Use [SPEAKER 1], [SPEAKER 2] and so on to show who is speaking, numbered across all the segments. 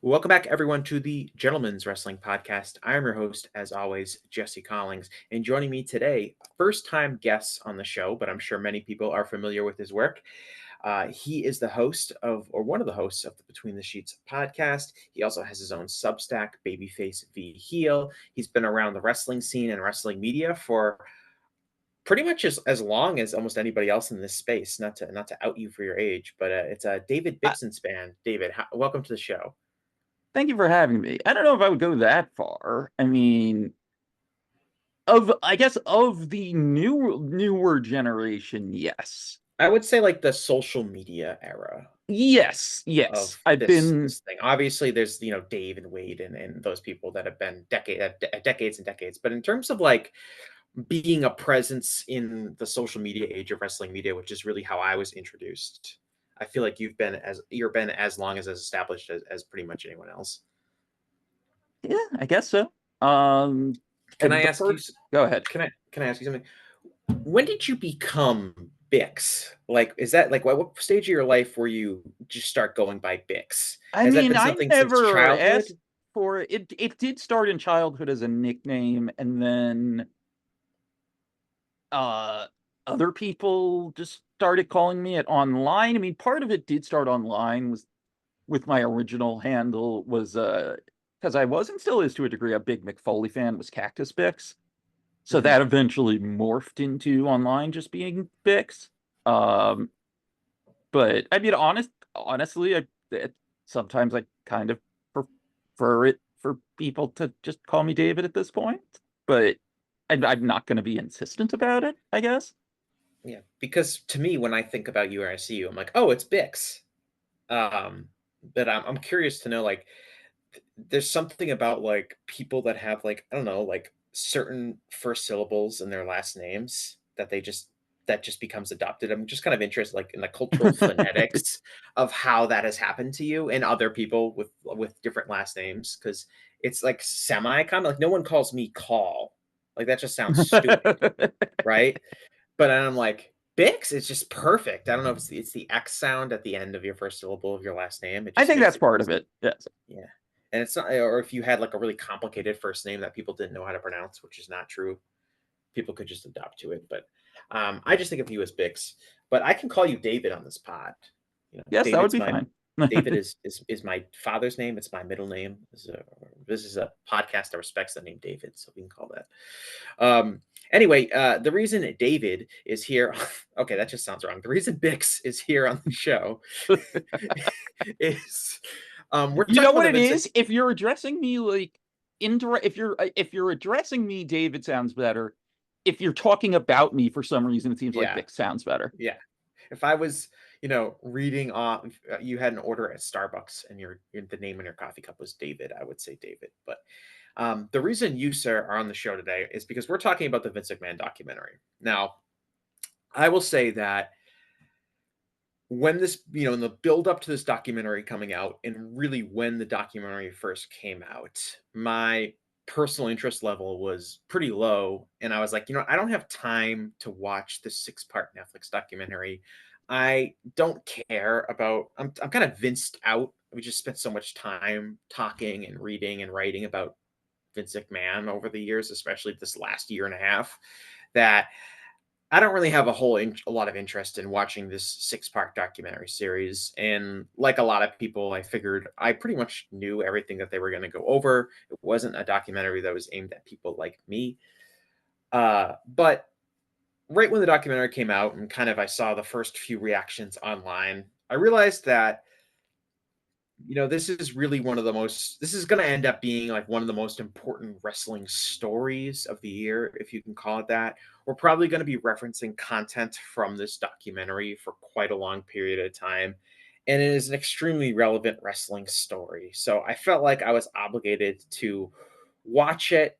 [SPEAKER 1] Welcome back, everyone, to the Gentleman's Wrestling Podcast. I am your host, as always, Jesse Collings. And joining me today, first time guests on the show, but I'm sure many people are familiar with his work. He is the host of, or one of the hosts of the Between the Sheets podcast. He also has his own Substack, Babyface v Heel. He's been around the wrestling scene and wrestling media for pretty much as long as almost anybody else in this space. Not to out you for your age, but it's David
[SPEAKER 2] Uh,
[SPEAKER 1] Bixenspan. David, welcome to the show.
[SPEAKER 2] Thank you for having me. I don't know if I would go that far. I mean, I guess of the newer generation, yes.
[SPEAKER 1] I would say like the social media era
[SPEAKER 2] Yes,
[SPEAKER 1] of
[SPEAKER 2] yes. I've been
[SPEAKER 1] this thing. Obviously, there's Dave and Wade and those people that have been decades and decades. But in terms of like being a presence in the social media age of wrestling media, which is really how I was introduced, I feel like you've been as long as established as pretty much anyone else.
[SPEAKER 2] yeah, I guess so. Um
[SPEAKER 1] Can I
[SPEAKER 2] the
[SPEAKER 1] ask you?
[SPEAKER 2] first Go ahead.
[SPEAKER 1] Can I ask you something? When did you become Bix? Like, is that like what stage of your life where you just start going by Bix?
[SPEAKER 2] I
[SPEAKER 1] Has that
[SPEAKER 2] mean,
[SPEAKER 1] been
[SPEAKER 2] I
[SPEAKER 1] something since
[SPEAKER 2] never
[SPEAKER 1] childhood?
[SPEAKER 2] asked for it. It did start in childhood as a nickname, and then uh other people just started calling me it online. I mean, part of it did start online was with my original handle was because I was and still is to a degree a big McFoley fan, was Cactus Bix. So
[SPEAKER 1] Mhm.
[SPEAKER 2] that eventually morphed into online just being Bix. Um, but I mean, honestly, sometimes I kind of prefer it for people to just call me David at this point. But I'm not going to be insistent about it, I guess.
[SPEAKER 1] Yeah, because to me, when I think about you or I see you, I'm like, oh, it's Bix. Um, but I'm curious to know, like, there's something about like people that have like I don't know, like certain first syllables in their last names that just becomes adopted. I'm just kind of interested, like in the cultural phonetics of how that has happened to you and other people with different last names, because it's like semi common. Like no one calls me Call. Like that just sounds stupid, right? But I'm like, Bix is just perfect. I don't know if it's the X sound at the end of your first syllable of your last name. It
[SPEAKER 2] I
[SPEAKER 1] just
[SPEAKER 2] think
[SPEAKER 1] makes
[SPEAKER 2] that's
[SPEAKER 1] it
[SPEAKER 2] part of
[SPEAKER 1] easy.
[SPEAKER 2] it. Yes.
[SPEAKER 1] Yeah. And it's not, or if you had like a really complicated first name that people didn't know how to pronounce, which is not true, people could just adopt to it. But I just think of you as Bix. But I can call you David on this pod.
[SPEAKER 2] Yes, that would
[SPEAKER 1] David's
[SPEAKER 2] be
[SPEAKER 1] my
[SPEAKER 2] fine.
[SPEAKER 1] David is my father's name. It's my middle name. This is a podcast that respects the name David, so we can call that. Anyway, the reason David is here, okay, that just sounds wrong. The reason Bix is here on the show is we're
[SPEAKER 2] You
[SPEAKER 1] talking
[SPEAKER 2] know
[SPEAKER 1] about
[SPEAKER 2] what
[SPEAKER 1] the
[SPEAKER 2] it
[SPEAKER 1] Vincent.
[SPEAKER 2] is? If you're addressing me like indirect, if you're addressing me, David sounds better. If you're talking about me for some reason, it seems like
[SPEAKER 1] Yeah,
[SPEAKER 2] Vic sounds better.
[SPEAKER 1] yeah. If I was, reading off, you had an order at Starbucks and the name on your coffee cup was David, I would say David. But the reason you, sir, are on the show today is because we're talking about the Vince McMahon documentary. Now, I will say that when this, in the build up to this documentary coming out, and really when the documentary first came out, my personal interest level was pretty low. And I was like, I don't have time to watch this 6-part Netflix documentary. I don't care about, I'm kind of vinced out. We just spent so much time talking and reading and writing about Vince McMahon over the years, especially this last year and a half, that I don't really have a lot of interest in watching this 6-part documentary series. And like a lot of people, I figured I pretty much knew everything that they were going to go over. It wasn't a documentary that was aimed at people like me. But right when the documentary came out and kind of I saw the first few reactions online, I realized that this is really this is going to end up being like one of the most important wrestling stories of the year, if you can call it that. We're probably going to be referencing content from this documentary for quite a long period of time. And it is an extremely relevant wrestling story. So I felt like I was obligated to watch it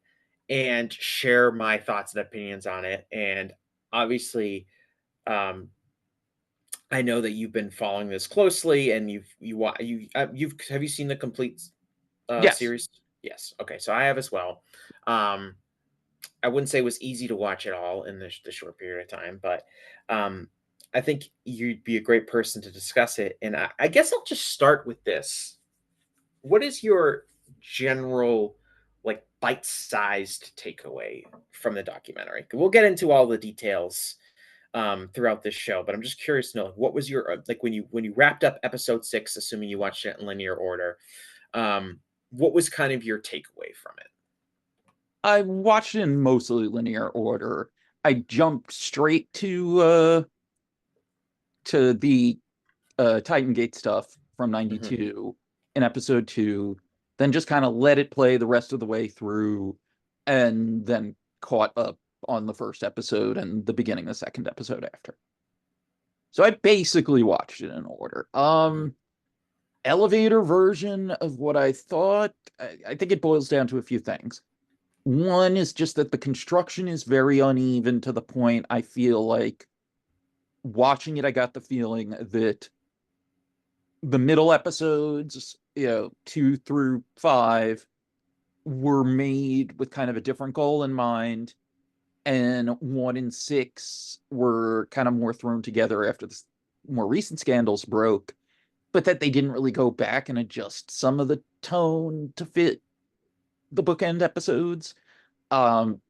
[SPEAKER 1] and share my thoughts and opinions on it. And obviously, um, I know that you've been following this closely, and you've have you seen the complete
[SPEAKER 2] Yes.
[SPEAKER 1] series? Yes. Okay, so I have as well. Um, I wouldn't say it was easy to watch it all in the short period of time, but um, I think you'd be a great person to discuss it. And I guess I'll just start with this. what is your general like bite-sized takeaway from the documentary? We'll get into all the details throughout this show, but I'm just curious to know, like, what was your like when you wrapped up episode 6, assuming you watched it in linear order, what was kind of your takeaway from it?
[SPEAKER 2] I watched it in mostly linear order. I jumped straight to the Titan Gate stuff from
[SPEAKER 1] Mhm.
[SPEAKER 2] 92 in episode 2, then just kind of let it play the rest of the way through, and then caught up on the first episode and the beginning of the second episode after. So I basically watched it in order. Elevator version of what I thought, I think it boils down to a few things. One is just that the construction is very uneven to the point I feel like watching it, I got the feeling that the middle episodes, 2 through 5, were made with kind of a different goal in mind, and 1 and 6 were kind of more thrown together after the more recent scandals broke, but that they didn't really go back and adjust some of the tone to fit the bookend episodes. Um,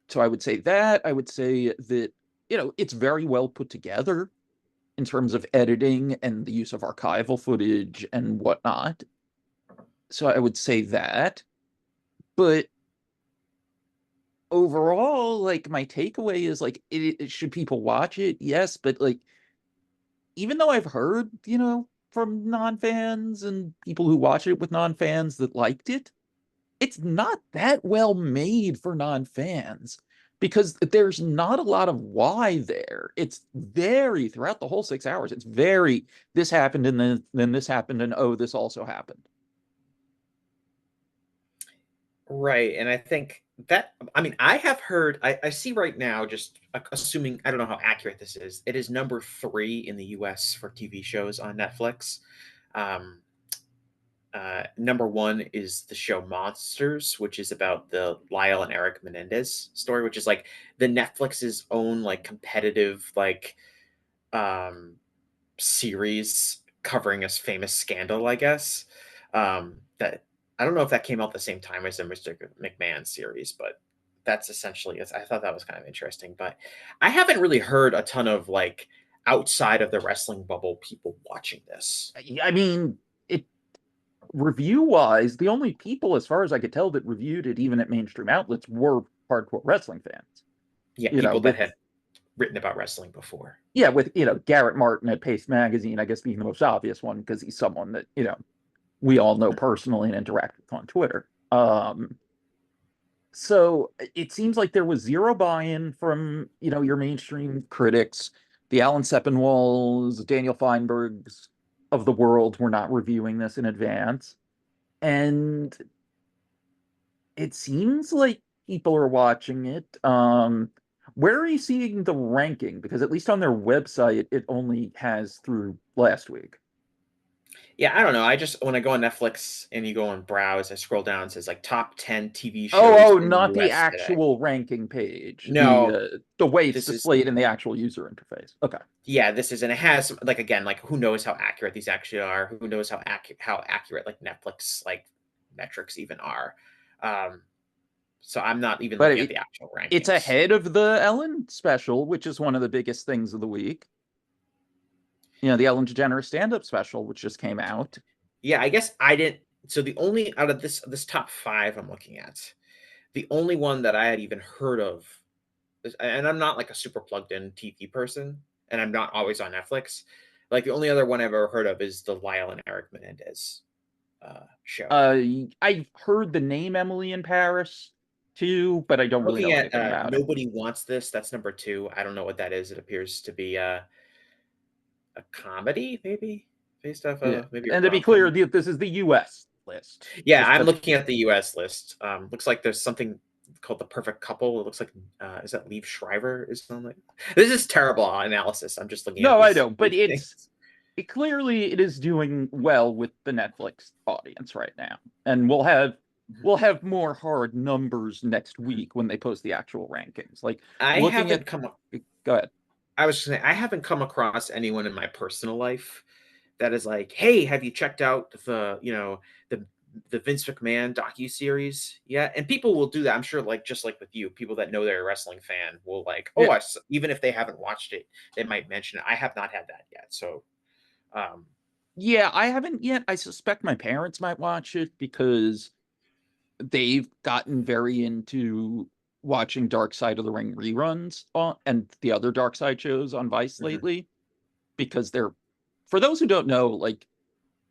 [SPEAKER 2] so I would say that. I would say that, it's very well put together in terms of editing and the use of archival footage and whatnot. So I would say that. But overall, like, my takeaway is like, should people watch it? Yes, but like, even though I've heard, from non-fans and people who watch it with non-fans that liked it, it's not that well made for non-fans because there's not a lot of why there. It's very throughout the whole 6 hours. It's very, this happened and then this happened and oh, this also happened.
[SPEAKER 1] Right, and I think that I mean, I have heard I see right now, just assuming I don't know how accurate this is, it is number 3 in the US for TV shows on Netflix. Um, Number 1 is the show Monsters, which is about the Lyle and Eric Menendez story, which is like the Netflix's own like competitive like um series covering a famous scandal, I guess. That I don't know if that came out the same time as the Mr. McMahon series, but that's essentially it. I thought that was kind of interesting, but I haven't really heard a ton of like outside of the wrestling bubble people watching this.
[SPEAKER 2] I mean, it review wise, the only people, as far as I could tell, that reviewed it, even at mainstream outlets, were hardcore wrestling fans.
[SPEAKER 1] Yeah,
[SPEAKER 2] You know,
[SPEAKER 1] people that
[SPEAKER 2] with
[SPEAKER 1] had written about wrestling before.
[SPEAKER 2] yeah, with Garrett Martin at Pace Magazine, I guess being the most obvious one because he's someone that we all know personally and interact with on Twitter. So it seems like there was zero buy-in from your mainstream critics. The Alan Sepinwalls, Daniel Feinbergs of the world were not reviewing this in advance, and it seems like people are watching it. Where are you seeing the ranking? Because at least on their website, it only has through last week.
[SPEAKER 1] Yeah, I don't know. I just when I go on Netflix and you go and browse, I scroll down, it says like top 10 TV shows
[SPEAKER 2] Oh,
[SPEAKER 1] in the
[SPEAKER 2] not the
[SPEAKER 1] US today.
[SPEAKER 2] actual ranking page. The
[SPEAKER 1] No,
[SPEAKER 2] the way it's
[SPEAKER 1] this is
[SPEAKER 2] displayed in the actual user interface. Okay.
[SPEAKER 1] yeah, this is and it has like again, like who knows how accurate these actually are? Who knows how accurate like Netflix like metrics even are? Um, so I'm not even
[SPEAKER 2] But
[SPEAKER 1] looking at the actual
[SPEAKER 2] it's
[SPEAKER 1] rankings.
[SPEAKER 2] ahead of the Ellen special, which is one of the biggest things of the week. The Ellen DeGeneres stand-up special, which just came out.
[SPEAKER 1] Yeah, I guess I didn't. So the only out of this top 5 I'm looking at, the only one that I had even heard of, and I'm not like a super plugged in TV person, and I'm not always on Netflix. Like the only other one I've ever heard of is the Lyle and Eric Menendez show.
[SPEAKER 2] I've heard the name Emily in Paris too, but I don't really
[SPEAKER 1] Looking
[SPEAKER 2] know
[SPEAKER 1] at
[SPEAKER 2] anything about it.
[SPEAKER 1] Nobody Wants This, that's number 2. I don't know what that is. It appears to be a comedy, maybe based off
[SPEAKER 2] Yeah.
[SPEAKER 1] a maybe a
[SPEAKER 2] And to be
[SPEAKER 1] rom
[SPEAKER 2] clear,
[SPEAKER 1] com.
[SPEAKER 2] this is the US list.
[SPEAKER 1] Yeah,
[SPEAKER 2] Just
[SPEAKER 1] I'm
[SPEAKER 2] to
[SPEAKER 1] looking at the US list. Looks like there's something called The Perfect Couple. It looks like is that Liev Schreiber is on like this is terrible analysis. I'm just looking at
[SPEAKER 2] No, I don't, but
[SPEAKER 1] these
[SPEAKER 2] it
[SPEAKER 1] things.
[SPEAKER 2] clearly it is doing well with the Netflix audience right now. And we'll have more hard numbers next week when they post the actual rankings. Like
[SPEAKER 1] I
[SPEAKER 2] looking at
[SPEAKER 1] haven't come
[SPEAKER 2] go ahead.
[SPEAKER 1] I was just saying I haven't come across anyone in my personal life that is like, hey, have you checked out the the Vince McMahon docu-series yet? And people will do that. I'm sure, like, just like with you, people that know they're a wrestling fan will like, oh,
[SPEAKER 2] Yeah.
[SPEAKER 1] even if they haven't watched it, they might mention it. I have not had that yet. So, um,
[SPEAKER 2] Yeah, I haven't yet. I suspect my parents might watch it because they've gotten very into watching Dark Side of the Ring reruns and the other Dark Side shows on Vice
[SPEAKER 1] mhm,
[SPEAKER 2] lately because they're, for those who don't know, like,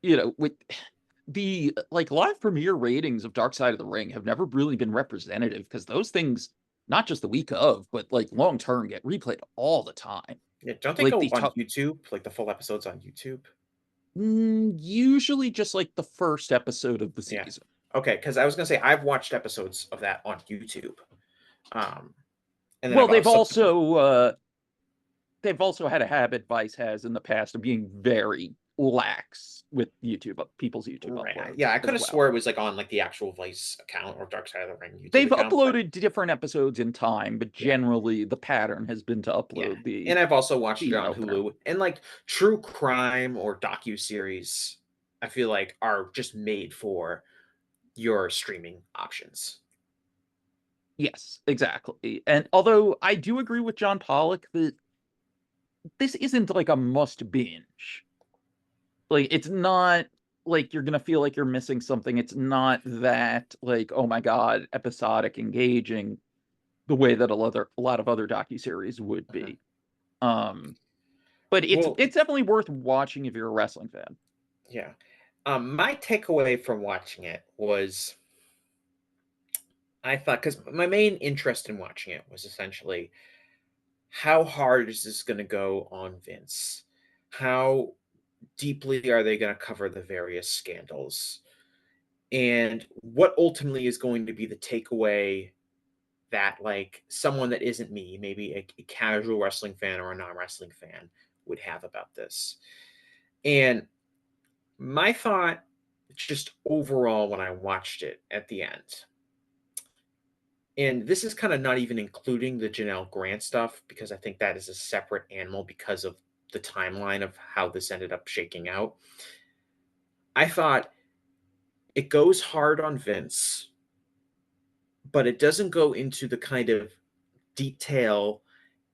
[SPEAKER 2] with the like live premiere ratings of Dark Side of the Ring have never really been representative because those things, not just the week of, but like long term, get replayed all the time.
[SPEAKER 1] yeah, don't they
[SPEAKER 2] Like
[SPEAKER 1] go
[SPEAKER 2] the
[SPEAKER 1] on
[SPEAKER 2] top,
[SPEAKER 1] YouTube, like the full episodes on YouTube?
[SPEAKER 2] usually just like the first episode of the
[SPEAKER 1] Yeah.
[SPEAKER 2] season.
[SPEAKER 1] Okay, because I was gonna say I've watched episodes of that on YouTube. Um, and then
[SPEAKER 2] Well,
[SPEAKER 1] I've subsequent.
[SPEAKER 2] they've also had a habit Vice has in the past of being very lax with YouTube people's YouTube
[SPEAKER 1] Right. Yeah,
[SPEAKER 2] uploads
[SPEAKER 1] I could
[SPEAKER 2] as
[SPEAKER 1] have
[SPEAKER 2] well.
[SPEAKER 1] swore it was like on like the actual Vice account or Dark Side of the Ring YouTube
[SPEAKER 2] They've
[SPEAKER 1] account, but
[SPEAKER 2] uploaded different episodes in time, but
[SPEAKER 1] yeah,
[SPEAKER 2] generally the pattern has been to
[SPEAKER 1] yeah.
[SPEAKER 2] upload the
[SPEAKER 1] And I've also watched it
[SPEAKER 2] season
[SPEAKER 1] on
[SPEAKER 2] opener.
[SPEAKER 1] Hulu. And like true crime or docu-series, I feel like are just made for your streaming options.
[SPEAKER 2] Yes, exactly. And although I do agree with John Pollock that this isn't like a must binge. Like it's not like you're gonna feel like you're missing something. It's not that like, oh my God, episodic engaging the way that a lot of other docuseries would
[SPEAKER 1] Uh-huh.
[SPEAKER 2] be. Um, but
[SPEAKER 1] Well,
[SPEAKER 2] it's definitely worth watching if you're a wrestling fan.
[SPEAKER 1] yeah. My takeaway from watching it was I thought because my main interest in watching it was essentially how hard is this going to go on Vince? How deeply are they going to cover the various scandals? And what ultimately is going to be the takeaway that, like, someone that isn't me, maybe a casual wrestling fan or a non-wrestling fan, would have about this? And my thought, just overall, when I watched it at the end, and this is kind of not even including the Janelle Grant stuff because I think that is a separate animal because of the timeline of how this ended up shaking out. I thought it goes hard on Vince, but it doesn't go into the kind of detail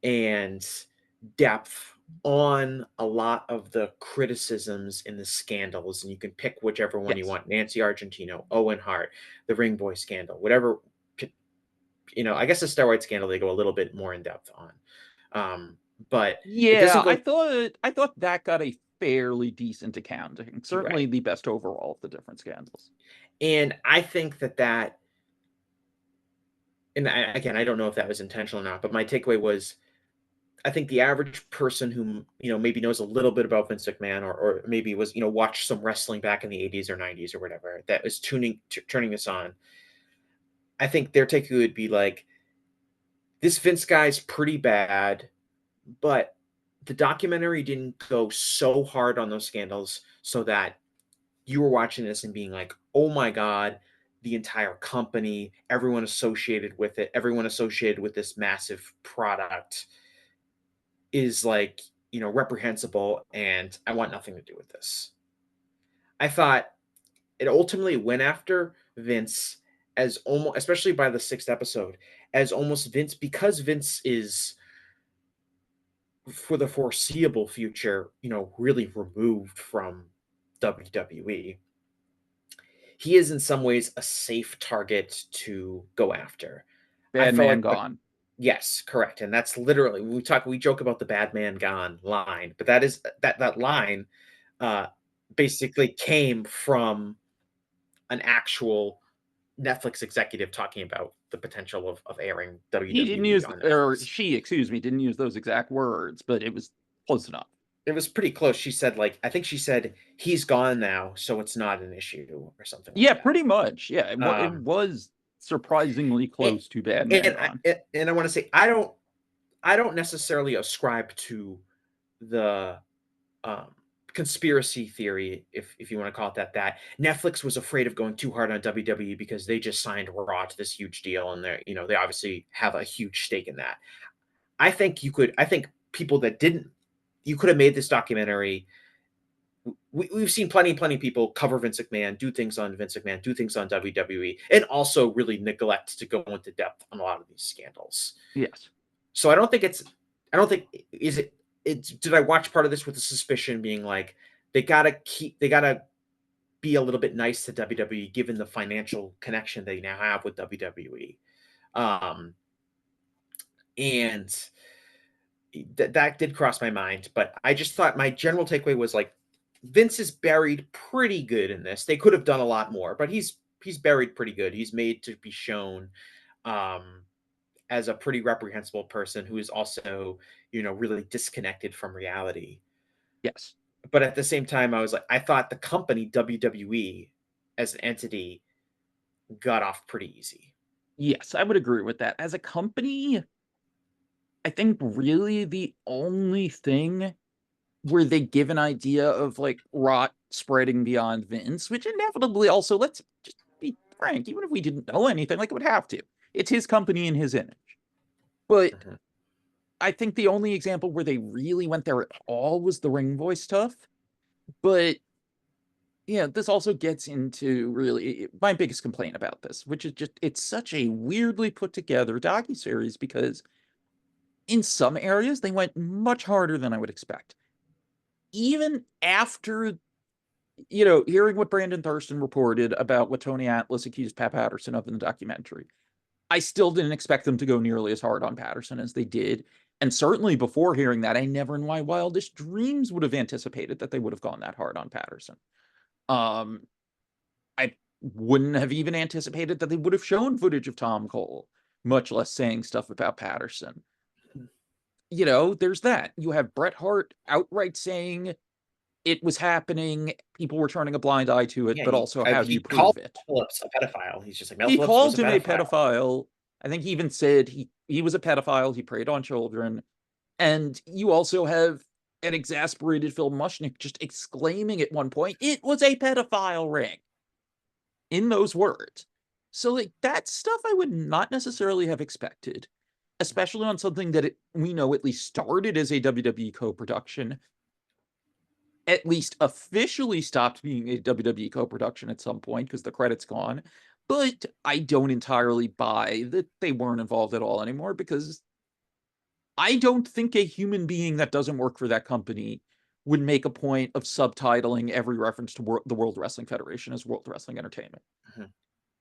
[SPEAKER 1] and depth on a lot of the criticisms and the scandals. And you can pick whichever one you
[SPEAKER 2] Yes.
[SPEAKER 1] want: Nancy Argentino, Owen Hart, the Ring Boy scandal, whatever. I guess the steroid scandal they go a little bit more in depth on. But it doesn't
[SPEAKER 2] Yeah,
[SPEAKER 1] go
[SPEAKER 2] I thought that got a fairly decent accounting. Certainly
[SPEAKER 1] right.
[SPEAKER 2] the best overall of the different scandals.
[SPEAKER 1] And I think that and again, I don't know if that was intentional or not, but my takeaway was I think the average person who maybe knows a little bit about Vince McMahon or maybe was watched some wrestling back in the 80s or 90s or whatever that was turning this on. I think their takeaway would be like, this Vince guy's pretty bad, but the documentary didn't go so hard on those scandals so that you were watching this and being like, oh my God, the entire company, everyone associated with it, everyone associated with this massive product is like, reprehensible and I want nothing to do with this. I thought it ultimately went after Vince as almost, especially by the sixth episode, as almost Vince, because Vince is for the foreseeable future, really removed from WWE. He is in some ways a safe target to go after. I
[SPEAKER 2] Bad
[SPEAKER 1] felt
[SPEAKER 2] man
[SPEAKER 1] like
[SPEAKER 2] gone.
[SPEAKER 1] yes, correct. And that's literally we joke about the bad man gone line, but that is that line uh basically came from an actual Netflix executive talking about the potential of airing
[SPEAKER 2] He didn't
[SPEAKER 1] WWE
[SPEAKER 2] use,
[SPEAKER 1] on
[SPEAKER 2] or
[SPEAKER 1] Netflix.
[SPEAKER 2] she, excuse me, didn't use those exact words, but it was close enough.
[SPEAKER 1] It was pretty close. She said, like, I think she said, he's gone now, so it's not an issue or something like
[SPEAKER 2] Yeah,
[SPEAKER 1] that.
[SPEAKER 2] pretty much. Yeah, it
[SPEAKER 1] Um,
[SPEAKER 2] was surprisingly
[SPEAKER 1] a-
[SPEAKER 2] close to Bad Man
[SPEAKER 1] and
[SPEAKER 2] Gone.
[SPEAKER 1] I want to say I don't necessarily ascribe to the um, conspiracy theory, if you want to call it that, that Netflix was afraid of going too hard on WWE because they just signed Raw to this huge deal, and they obviously have a huge stake in that. I think people that didn't, you could have made this documentary we've seen plenty of people cover Vince McMahon, do things on Vince McMahon, do things on WWE, and also really neglect to go into depth on a lot of these scandals.
[SPEAKER 2] Yes.
[SPEAKER 1] So I don't think is it it's did I watch part of this with the suspicion being like they gotta be a little bit nice to WWE given the financial connection they now have with WWE. Um and that did cross my mind, but I just thought my general takeaway was like Vince is buried pretty good in this. They could have done a lot more, but he's buried pretty good. He's made to be shown um as a pretty reprehensible person who is also, really disconnected from reality.
[SPEAKER 2] Yes.
[SPEAKER 1] But at the same time, I was like, I thought the company WWE as an entity got off pretty easy.
[SPEAKER 2] Yes, I would agree with that. As a company, I think really the only thing where they give an idea of like rot spreading beyond Vince, which inevitably also, let's just be frank, even if we didn't know anything, like it would have to. It's his company and his image. But
[SPEAKER 1] Mhm.
[SPEAKER 2] I think the only example where they really went there at all was the ring voice stuff. But yeah, this also gets into really my biggest complaint about this, which is just it's such a weirdly put together docuseries because in some areas they went much harder than I would expect. Even after, hearing what Brandon Thurston reported about what Tony Atlas accused Pat Patterson of in the documentary, I still didn't expect them to go nearly as hard on Patterson as they did. And certainly before hearing that, I never in my wildest dreams would have anticipated that they would have gone that hard on Patterson. Um, I wouldn't have even anticipated that they would have shown footage of Tom Cole, much less saying stuff about Patterson. There's that. You have Bret Hart outright saying it was happening, people were turning a blind eye to it,
[SPEAKER 1] Yeah,
[SPEAKER 2] but also how do you
[SPEAKER 1] he called
[SPEAKER 2] prove it?
[SPEAKER 1] Mel Phillips a pedophile. He's just like Mel
[SPEAKER 2] He
[SPEAKER 1] Phillips was
[SPEAKER 2] called
[SPEAKER 1] a
[SPEAKER 2] him a
[SPEAKER 1] pedophile.
[SPEAKER 2] pedophile. I think he even said he was a pedophile, he preyed on children. And you also have an exasperated Phil Mushnick just exclaiming at one point, it was a pedophile ring in those words. So like that stuff I would not necessarily have expected, especially on something that we know at least started as a WWE co-production, at least officially stopped being a WWE co-production at some point because the credit's gone. But I don't entirely buy that they weren't involved at all anymore because I don't think a human being that doesn't work for that company would make a point of subtitling every reference to the World Wrestling Federation as World Wrestling Entertainment.
[SPEAKER 1] Mhm.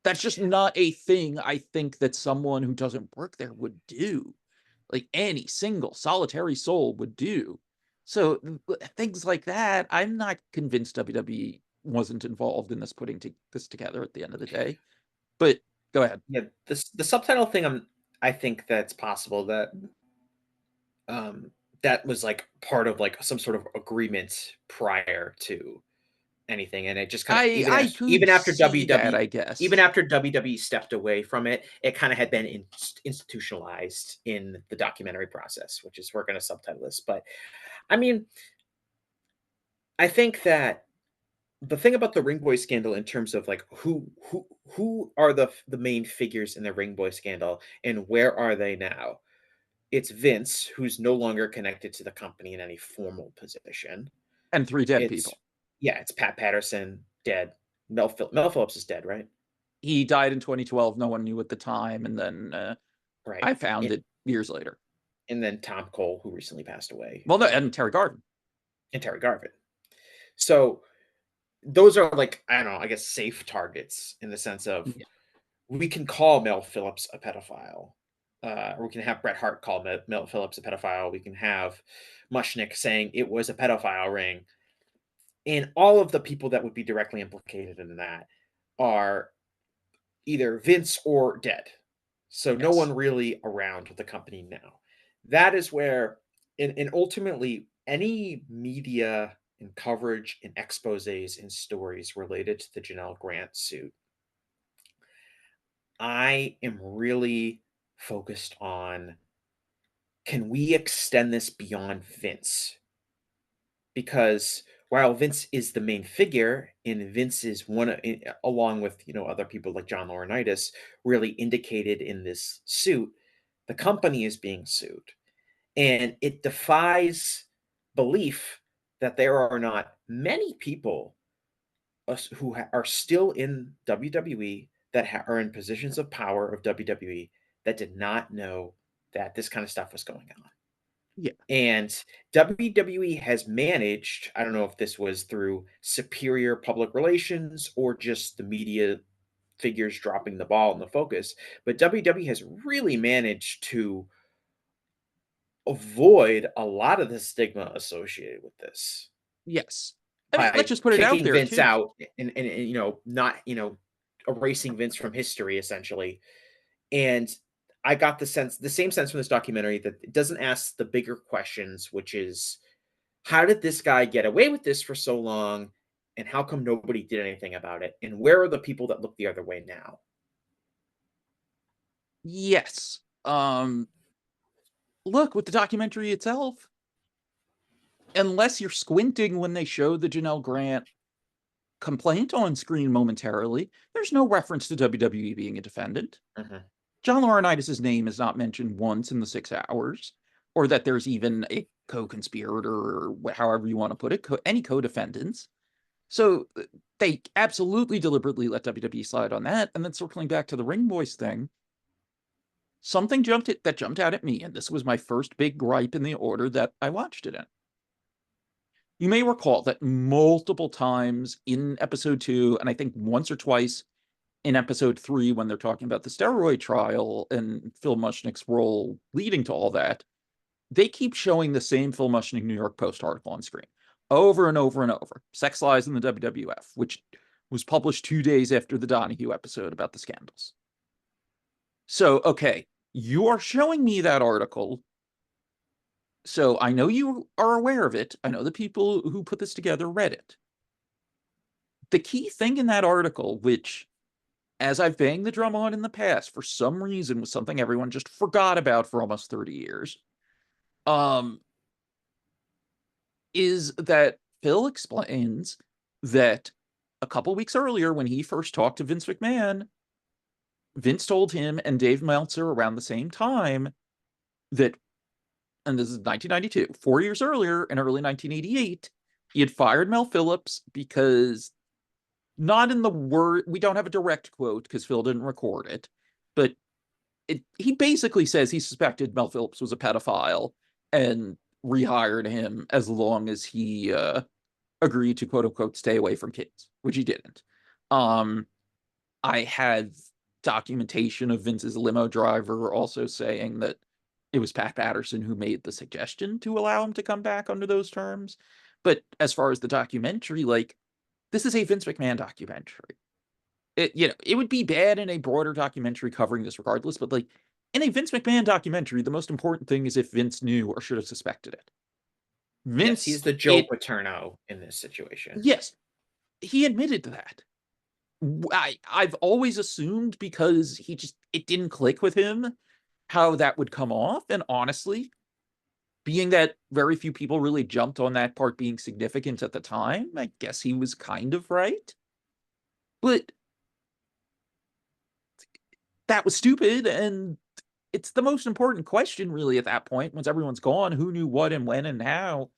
[SPEAKER 2] That's just not a thing I think that someone who doesn't work there would do. Like any single solitary soul would do. So things like that, I'm not convinced WWE wasn't involved in this putting this together at the end of the day. But go ahead.
[SPEAKER 1] Yeah, the subtitle thing, I think that's possible that was like part of like some sort of agreement prior to anything, and it just kind of
[SPEAKER 2] I could see that, I
[SPEAKER 1] even
[SPEAKER 2] guess.
[SPEAKER 1] after WWE stepped away from it, it kind of had been institutionalized in the documentary process, which is we're going to subtitle this. But I mean, I think that the thing about the Ring Boy scandal in terms of like who are the main figures in the Ring Boy scandal and where are they now? It's Vince, who's no longer connected to the company in any formal position.
[SPEAKER 2] And three dead
[SPEAKER 1] It's
[SPEAKER 2] people.
[SPEAKER 1] Yeah, it's Pat Patterson dead. Mel Phillips is dead, right?
[SPEAKER 2] He died in 2012. No one knew at the time. And then
[SPEAKER 1] Right.
[SPEAKER 2] I found it years later.
[SPEAKER 1] And then Tom Cole, who recently passed away,
[SPEAKER 2] Well, no, and Terry Garvin.
[SPEAKER 1] and Terry Garvin. So those are like, I don't know, I guess safe targets in the sense of
[SPEAKER 2] Yeah.
[SPEAKER 1] we can call Mel Phillips a pedophile. Or we can have Bret Hart call Mel Phillips a pedophile. We can have Mushnick saying it was a pedophile ring. And all of the people that would be directly implicated in that are either Vince or dead. So no
[SPEAKER 2] Yes.
[SPEAKER 1] one really around with the company now. That is where, and ultimately, any media and coverage and exposes and stories related to the Janelle Grant suit, I am really focused on can we extend this beyond Vince? Because while Vince is the main figure, and Vince is along with other people like John Laurinaitis, really indicated in this suit, the company is being sued, and it defies belief that there are not many people who are still in WWE that are in positions of power of WWE that did not know that this kind of stuff was going on.
[SPEAKER 2] Yeah.
[SPEAKER 1] And WWE has managed, I don't know if this was through superior public relations or just the media figures dropping the ball in the focus, but WWE has really managed to avoid a lot of the stigma associated with this
[SPEAKER 2] Yes. I mean, let's
[SPEAKER 1] by
[SPEAKER 2] just put it out
[SPEAKER 1] kicking
[SPEAKER 2] there
[SPEAKER 1] Vince
[SPEAKER 2] too.
[SPEAKER 1] out and not, erasing Vince from history essentially. And I got the same sense from this documentary that it doesn't ask the bigger questions, which is how did this guy get away with this for so long? And how come nobody did anything about it? And where are the people that look the other way now?
[SPEAKER 2] Yes. Look, with the documentary itself, unless you're squinting when they show the Janelle Grant complaint on screen momentarily, there's no reference to WWE being a defendant.
[SPEAKER 1] Mhm.
[SPEAKER 2] John Laurinaitis' name is not mentioned once in the 6 hours, or that there's even a co-conspirator, or however you want to put it, any co-defendants. So they absolutely deliberately let WWE slide on that. And then circling back to the Ring Boys thing, something jumped out at me, and this was my first big gripe in the order that I watched it in. You may recall that multiple times in episode 2, and I think once or twice in episode 3, when they're talking about the steroid trial and Phil Mushnick's role leading to all that, they keep showing the same Phil Mushnick New York Post article on screen over and over and over. Sex Lies in the WWF, which was published 2 days after the Donahue episode about the scandals. So, okay, you are showing me that article. So I know you are aware of it. I know the people who put this together read it. The key thing in that article, which, as I've banged the drum on in the past, for some reason was something everyone just forgot about for almost 30 years, um, is that Phil explains that a couple weeks earlier, when he first talked to Vince McMahon, Vince told him and Dave Meltzer around the same time that, and this is 1992, 4 years earlier, in early 1988, he had fired Mel Phillips because, not in the word, we don't have a direct quote because Phil didn't record it, but he basically says he suspected Mel Phillips was a pedophile and rehired him as long as he agreed to quote unquote stay away from kids, which he didn't. Um, I had documentation of Vince's limo driver also saying that it was Pat Patterson who made the suggestion to allow him to come back under those terms. But as far as the documentary, like, this is a Vince McMahon documentary. It would be bad in a broader documentary covering this regardless, but like in a Vince McMahon documentary, the most important thing is if Vince knew or should have suspected it.
[SPEAKER 1] Yes, he's
[SPEAKER 2] Vince,
[SPEAKER 1] the Joe Paterno in this situation.
[SPEAKER 2] yes, he admitted to that. I've always assumed, because it didn't click with him how that would come off. And honestly, being that very few people really jumped on that part being significant at the time, I guess he was kind of right. But that was stupid, and it's the most important question really at that point. Once everyone's gone, who knew what and when and how?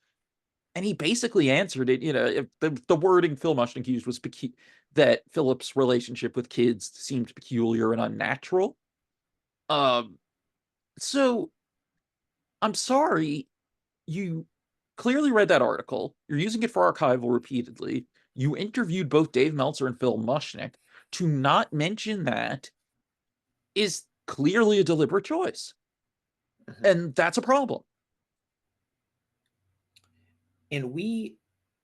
[SPEAKER 2] And he basically answered it. If the wording Phil Mushnick used was that Philip's relationship with kids seemed peculiar and unnatural. Um, so I'm sorry, you clearly read that article. You're using it for archival repeatedly. You interviewed both Dave Meltzer and Phil Mushnick. To not mention that is clearly a deliberate choice.
[SPEAKER 1] Mhm.
[SPEAKER 2] And that's a problem.
[SPEAKER 1] And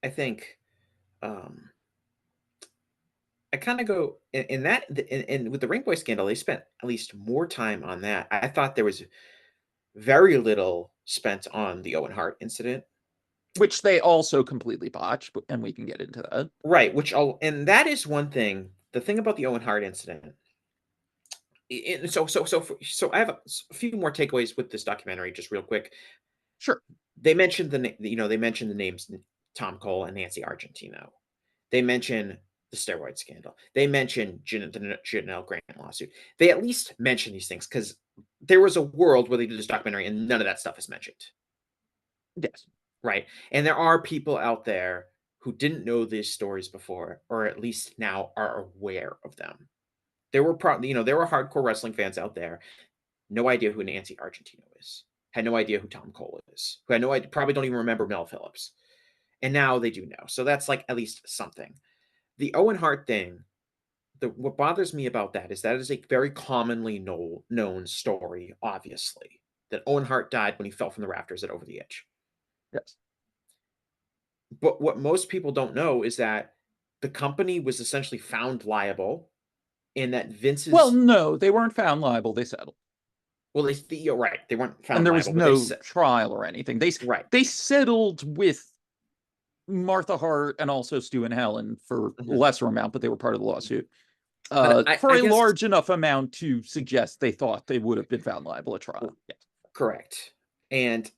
[SPEAKER 1] I think, um, I kind of go in that, and with the Ring Boy scandal, they spent at least more time on that. I thought there was very little spent on the Owen Hart incident.
[SPEAKER 2] Which they also completely botched, and we can get into that.
[SPEAKER 1] Right, and that is one thing. The thing about the Owen Hart incident, so I have a few more takeaways with this documentary, just real quick.
[SPEAKER 2] Sure.
[SPEAKER 1] They mentioned the names Tom Cole and Nancy Argentino. They mention the steroid scandal. They mention the Janelle Grant lawsuit. They at least mention these things because there was a world where they did this documentary and none of that stuff is mentioned.
[SPEAKER 2] Yes.
[SPEAKER 1] right? And there are people out there who didn't know these stories before, or at least now are aware of them. There were probably, there were hardcore wrestling fans out there, no idea who Nancy Argentino is, had no idea who Tom Cole is, who had no idea, probably don't even remember Mel Phillips. And now they do know. So that's like at least something. The Owen Hart thing, what bothers me about that is a very commonly known story, obviously, that Owen Hart died when he fell from the rafters at Over the Edge.
[SPEAKER 2] Yes.
[SPEAKER 1] But what most people don't know is that the company was essentially found liable, and that
[SPEAKER 2] Well,
[SPEAKER 1] Vince's
[SPEAKER 2] no, they weren't found liable. They settled.
[SPEAKER 1] well, you're right, they weren't
[SPEAKER 2] And
[SPEAKER 1] found
[SPEAKER 2] there was
[SPEAKER 1] liable, but they
[SPEAKER 2] no
[SPEAKER 1] said
[SPEAKER 2] trial or anything. They
[SPEAKER 1] right.
[SPEAKER 2] they settled with Martha Hart and also Stu and Helen for a
[SPEAKER 1] Mhm.
[SPEAKER 2] lesser amount, but they were part of the lawsuit.
[SPEAKER 1] But
[SPEAKER 2] For
[SPEAKER 1] I
[SPEAKER 2] a
[SPEAKER 1] guess
[SPEAKER 2] large enough amount to suggest they thought they would have been found liable at trial. Yes.
[SPEAKER 1] correct. And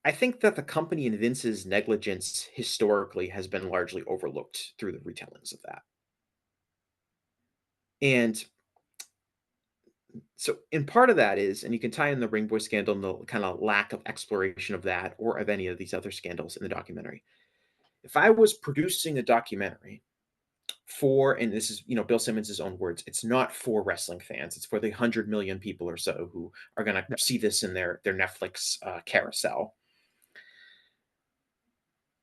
[SPEAKER 1] I think that the company and Vince's negligence historically has been largely overlooked through the retellings of that. And so, and part of that is, and you can tie in the Ring Boy scandal and the kind of lack of exploration of that or of any of these other scandals in the documentary. If I was producing a documentary for, and this is, Bill Simmons' own words, it's not for wrestling fans. It's for the 100 million people or so who are going to
[SPEAKER 2] Yes.
[SPEAKER 1] see this in their Netflix carousel.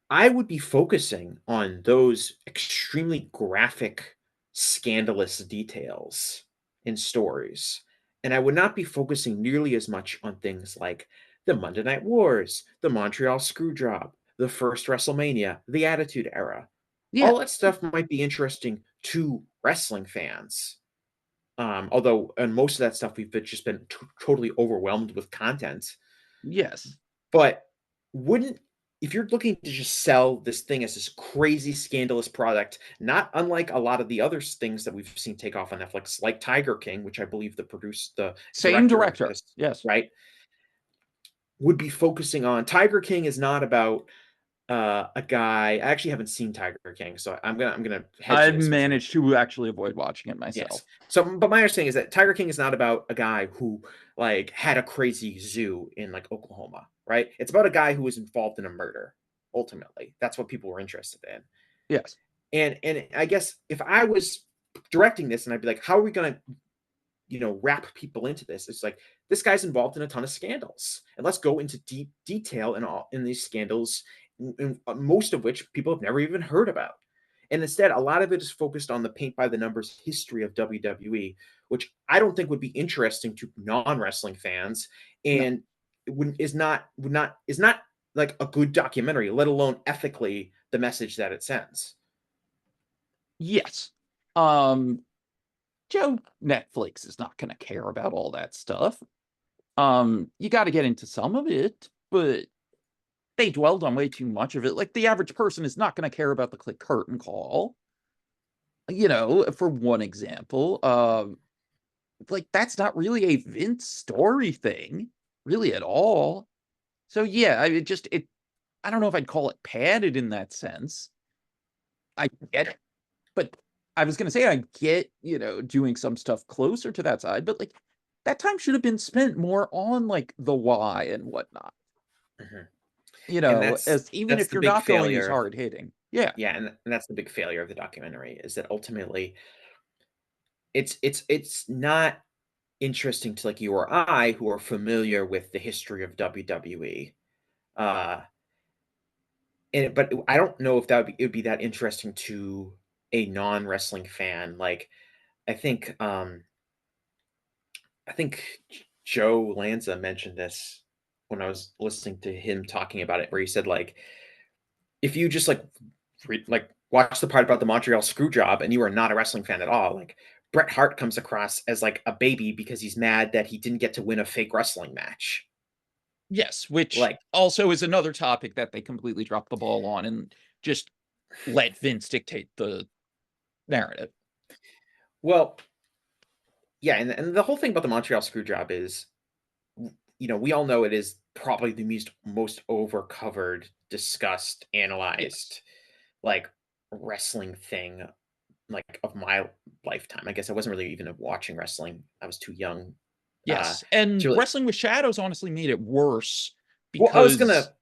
[SPEAKER 1] I would be focusing on those extremely graphic, scandalous details in stories. And I would not be focusing nearly as much on things like the Monday Night Wars, the Montreal Screwjob, the first WrestleMania, the Attitude Era.
[SPEAKER 2] Yeah.
[SPEAKER 1] All that stuff might be interesting to wrestling fans. Although, and most of that stuff we've just been totally overwhelmed with content.
[SPEAKER 2] Yes.
[SPEAKER 1] But wouldn't if you're looking to just sell this thing as this crazy scandalous product, not unlike a lot of the other things that we've seen take off on Netflix, like Tiger King, which I believe the
[SPEAKER 2] Same
[SPEAKER 1] director of
[SPEAKER 2] director.
[SPEAKER 1] this,
[SPEAKER 2] Yes.
[SPEAKER 1] right, would be focusing on. Tiger King is not about a guy. I actually haven't seen Tiger King, so I'm gonna hedge
[SPEAKER 2] I've
[SPEAKER 1] this with saying
[SPEAKER 2] managed to actually avoid watching it
[SPEAKER 1] yes.
[SPEAKER 2] myself.
[SPEAKER 1] So, but my understanding is that Tiger King is not about a guy who like had a crazy zoo in like Oklahoma, right? It's about a guy who was involved in a murder. Ultimately, that's what people were interested in.
[SPEAKER 2] Yes.
[SPEAKER 1] And I guess if I was directing this, and I'd be like, how are we gonna wrap people into this? It's like this guy's involved in a ton of scandals, and let's go into deep detail in these scandals, most of which people have never even heard about. And instead, a lot of it is focused on the paint by the numbers history of WWE, which I don't think would be interesting to non-wrestling fans,
[SPEAKER 2] No.
[SPEAKER 1] and is not like a good documentary, let alone ethically the message that it sends.
[SPEAKER 2] Yes. Joe Netflix is not going to care about all that stuff. You got to get into some of it, but they dwelled on way too much of it. Like the average person is not going to care about the click curtain call. For one example, like that's not really a Vince story thing, really at all. So yeah, I don't know if I'd call it padded in that sense. I get it, but I was gonna say I get, doing some stuff closer to that side, but like that time should have been spent more on like the why and whatnot.
[SPEAKER 1] Mhm. And
[SPEAKER 2] As even
[SPEAKER 1] that's
[SPEAKER 2] if
[SPEAKER 1] the
[SPEAKER 2] you're
[SPEAKER 1] big
[SPEAKER 2] not going as
[SPEAKER 1] failure.
[SPEAKER 2] hard hitting. Yeah.
[SPEAKER 1] Yeah, and that's the big failure of the documentary is that ultimately it's not interesting to like you or I who are familiar with the history of WWE. Uh but I don't know if it would be that interesting to a non-wrestling fan. Like I think um I think Joe Lanza mentioned this when I was listening to him talking about it, where he said like if you just watch the part about the Montreal screw job and you are not a wrestling fan at all, like Bret Hart comes across as like a baby because he's mad that he didn't get to win a fake wrestling match.
[SPEAKER 2] Yes, which
[SPEAKER 1] Like,
[SPEAKER 2] also is another topic that they completely dropped the ball on and just let Vince dictate the narrative.
[SPEAKER 1] well, yeah, and the whole thing about the Montreal screw job is, we all know it is probably the most overcovered, discussed,
[SPEAKER 2] Yes.
[SPEAKER 1] analyzed, like wrestling thing like of my lifetime. I guess I wasn't really even watching wrestling. I was too young uh
[SPEAKER 2] Yes. And
[SPEAKER 1] to really
[SPEAKER 2] Wrestling with Shadows honestly made it worse
[SPEAKER 1] well, I was
[SPEAKER 2] because
[SPEAKER 1] gonna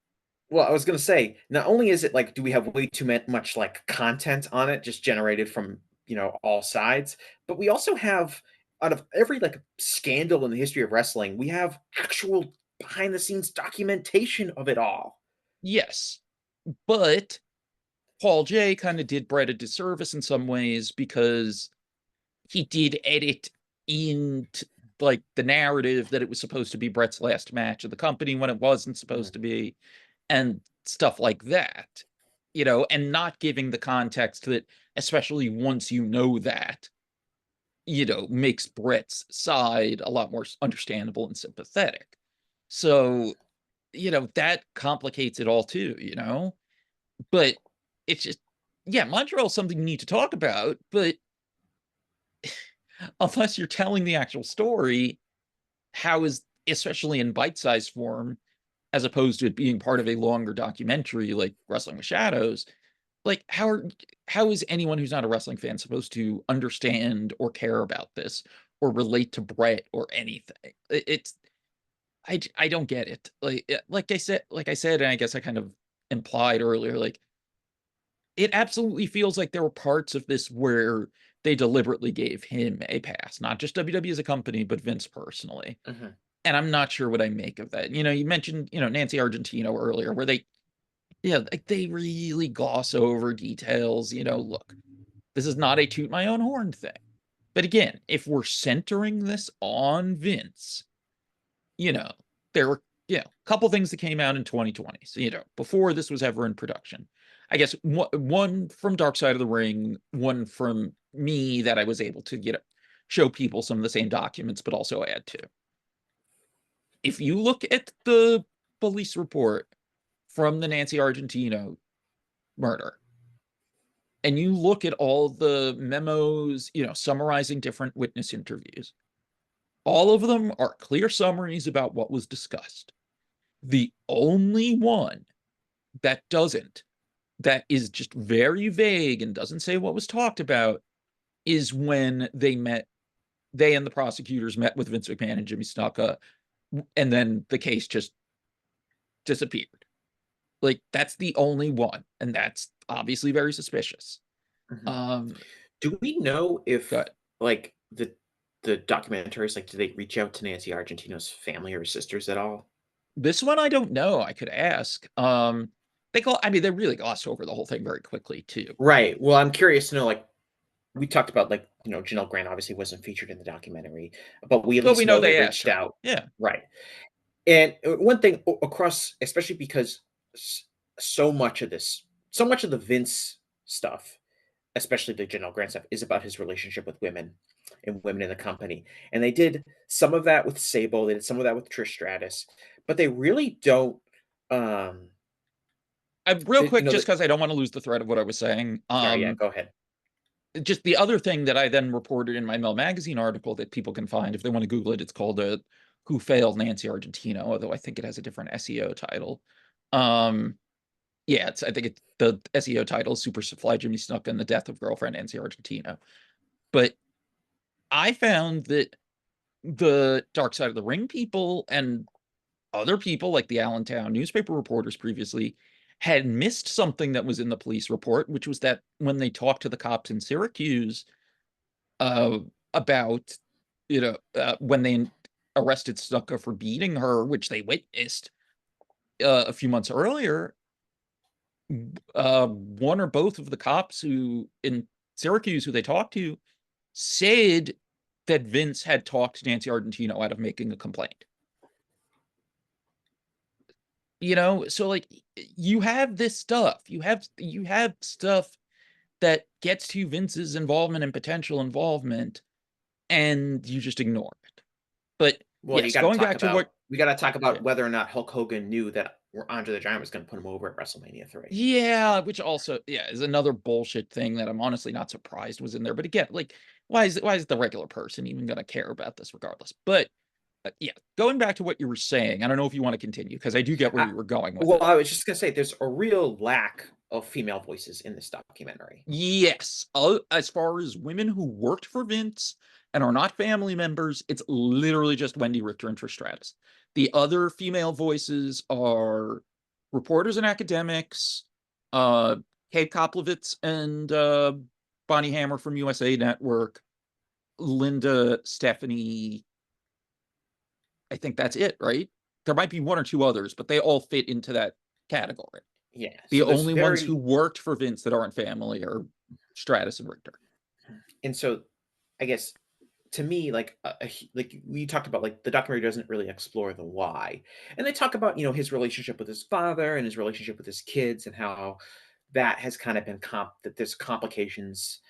[SPEAKER 1] Well, I was gonna say, not only is it like, do we have way too much like content on it, just generated from all sides, but we also have out of every like scandal in the history of wrestling, we have actual behind the scenes documentation of it all.
[SPEAKER 2] Yes, but Paul J kind of did Brett a disservice in some ways because he did edit into like the narrative that it was supposed to be Brett's last match of the company when it wasn't
[SPEAKER 1] Mhm,
[SPEAKER 2] supposed to be, and stuff like that, and not giving the context that, especially once you know that, makes Brett's side a lot more understandable and sympathetic. So, that complicates it all too. But it's just, yeah, Montreal's something you need to talk about, but unless you're telling the actual story, how is, especially in bite-sized form, as opposed to it being part of a longer documentary like Wrestling with Shadows, like how is anyone who's not a wrestling fan supposed to understand or care about this or relate to Brett or anything? It's I don't get it. Like I said, and I guess I kind of implied earlier, like it absolutely feels like there were parts of this where they deliberately gave him a pass, not just WWE as a company, but Vince personally.
[SPEAKER 1] mhm.
[SPEAKER 2] And I'm not sure what I make of that. You mentioned, Nancy Argentino earlier, where like they really gloss over details. Look, this is not a toot my own horn thing. But again, if we're centering this on Vince, you know, there were, a couple things that came out in 2020. So, before this was ever in production. I guess one from Dark Side of the Ring, one from me that I was able to, show people some of the same documents, but also add to. If you look at the police report from the Nancy Argentino murder, and you look at all the memos, summarizing different witness interviews, all of them are clear summaries about what was discussed. The only one that doesn't, that is just very vague and doesn't say what was talked about, is when they and the prosecutors met with Vince McMahon and Jimmy Snuka, and then the case just disappeared. Like, that's the only one, and that's obviously very suspicious.
[SPEAKER 1] Mhm.
[SPEAKER 2] Um,
[SPEAKER 1] Do we know if,
[SPEAKER 2] but
[SPEAKER 1] like, the documentaries, like, do they reach out to Nancy Argentino's family or sisters at all?
[SPEAKER 2] this one I don't know. I could ask. I mean, they really glossed over the whole thing very quickly too.
[SPEAKER 1] Right. Well, I'm curious to know, like, we talked about, like, Janelle Grant obviously wasn't featured in the documentary, but we at
[SPEAKER 2] But we
[SPEAKER 1] least
[SPEAKER 2] know
[SPEAKER 1] know they
[SPEAKER 2] they asked
[SPEAKER 1] reached
[SPEAKER 2] her.
[SPEAKER 1] out.
[SPEAKER 2] Yeah.
[SPEAKER 1] Right. And one thing across, especially because s- so much of the Vince stuff, especially the Janelle Grant stuff, is about his relationship with women and women in the company. And they did some of that with Sable, they did some of that with Trish Stratus, but they really don't. Um,
[SPEAKER 2] Real
[SPEAKER 1] they,
[SPEAKER 2] quick, just
[SPEAKER 1] that
[SPEAKER 2] because I don't want to lose the thread of what I was saying.
[SPEAKER 1] sorry, yeah, go ahead.
[SPEAKER 2] Just the other thing that I then reported in my Mel Magazine article that people can find if they want to Google it, it's called "Who Failed Nancy Argentino," although I think it has a different SEO title. Um, yeah, I think it's the SEO title is "Super Supply Jimmy Snuka and the Death of Girlfriend Nancy Argentino." But I found that the Dark Side of the Ring people and other people, like the Allentown newspaper reporters previously, had missed something that was in the police report, which was that when they talked to the cops in Syracuse, uh, about, when they arrested Snuka for beating her, which they witnessed a few months earlier, one or both of the cops who in Syracuse who they talked to said that Vince had talked Nancy Argentino out of making a complaint. So like you have this stuff, you have stuff that gets to Vince's involvement and potential involvement, and you just ignore it. But
[SPEAKER 1] Well,
[SPEAKER 2] yes, going back to what,
[SPEAKER 1] we got to talk
[SPEAKER 2] yeah,
[SPEAKER 1] about whether or not Hulk Hogan knew that Andre the Giant was going to put him over at WrestleMania 3.
[SPEAKER 2] yeah, which also, yeah, is another bullshit thing that I'm honestly not surprised was in there. But again, like, why is the regular person even gonna care about this regardless? But yeah, going back to what you were saying, I don't know if you want to continue because I do get where
[SPEAKER 1] I,
[SPEAKER 2] you were going with
[SPEAKER 1] well,
[SPEAKER 2] it.
[SPEAKER 1] I was just going to say there's a real lack of female voices in this documentary.
[SPEAKER 2] Yes, as far as women who worked for Vince and are not family members, it's literally just Wendy Richter and Trish Stratus. The other female voices are reporters and academics, uh, Kate Koplowitz and Bonnie Hammer from USA Network, Linda, Stephanie. I think that's it, right? There might be one or two others, but they all fit into that category.
[SPEAKER 1] Yeah.
[SPEAKER 2] The
[SPEAKER 1] So there's
[SPEAKER 2] only ones who
[SPEAKER 1] very
[SPEAKER 2] worked for Vince that aren't family are Stratus and Richter.
[SPEAKER 1] and so I guess to me, like like we talked about, like the documentary doesn't really explore the why, and they talk about his relationship with his father and his relationship with his kids and how that has kind of been that there's complications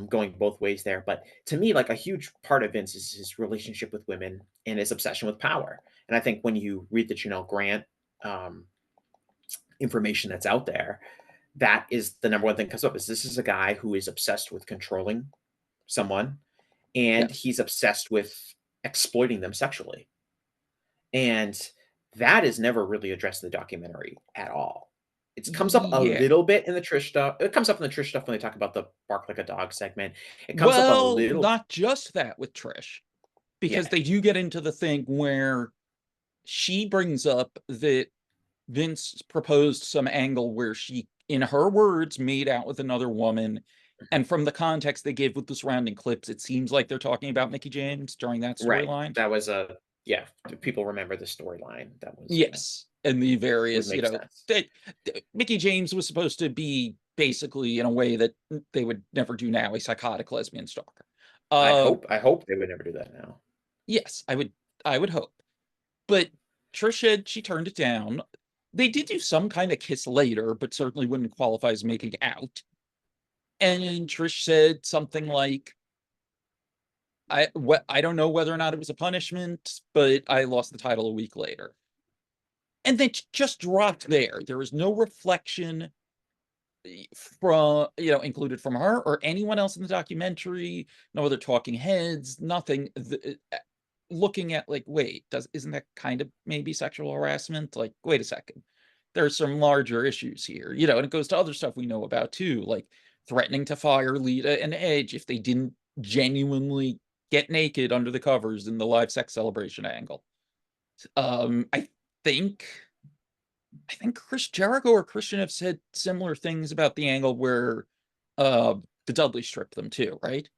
[SPEAKER 1] going both ways there. But to me, like a huge part of Vince is his relationship with women and his obsession with power. And I think when you read the Janelle Grant um, information that's out there, that is the number one thing that comes up is this is a guy who is obsessed with controlling someone, and
[SPEAKER 2] Yes.
[SPEAKER 1] he's obsessed with exploiting them sexually. And that is never really addressed in the documentary at all. It comes up a
[SPEAKER 2] Yeah.
[SPEAKER 1] little bit in the Trish stuff. It comes up in the Trish stuff when they talk about the bark like a dog segment. It comes up a
[SPEAKER 2] Well,
[SPEAKER 1] little,
[SPEAKER 2] not just that with Trish, because
[SPEAKER 1] yeah,
[SPEAKER 2] they do get into the thing where she brings up that Vince proposed some angle where she, in her words, made out with another woman. And from the context they gave with the surrounding clips, it seems like they're talking about Mickie James during that
[SPEAKER 1] right.
[SPEAKER 2] storyline.
[SPEAKER 1] That was a yeah. People remember the storyline. That was
[SPEAKER 2] Yes. And the
[SPEAKER 1] would
[SPEAKER 2] various,
[SPEAKER 1] make sense.
[SPEAKER 2] Mickie James was supposed to be basically in a way that they would never do now, a psychotic lesbian stalker. Uh,
[SPEAKER 1] I hope they would never do that now.
[SPEAKER 2] yes, I would hope. But Trish said she turned it down. They did do some kind of kiss later, but certainly wouldn't qualify as making out. And Trish said something like, I don't know whether or not it was a punishment, but I lost the title a week later. And then just dropped there. There was no reflection from, included from her or anyone else in the documentary, no other talking heads, nothing. Looking at, like, wait, isn't that kind of maybe sexual harassment? Like, wait a second, there's some larger issues here, and it goes to other stuff we know about too, like threatening to fire Lita and Edge if they didn't genuinely get naked under the covers in the live sex celebration angle. I think Chris Jericho or Christian have said similar things about the angle where uh the Dudley stripped them too, right?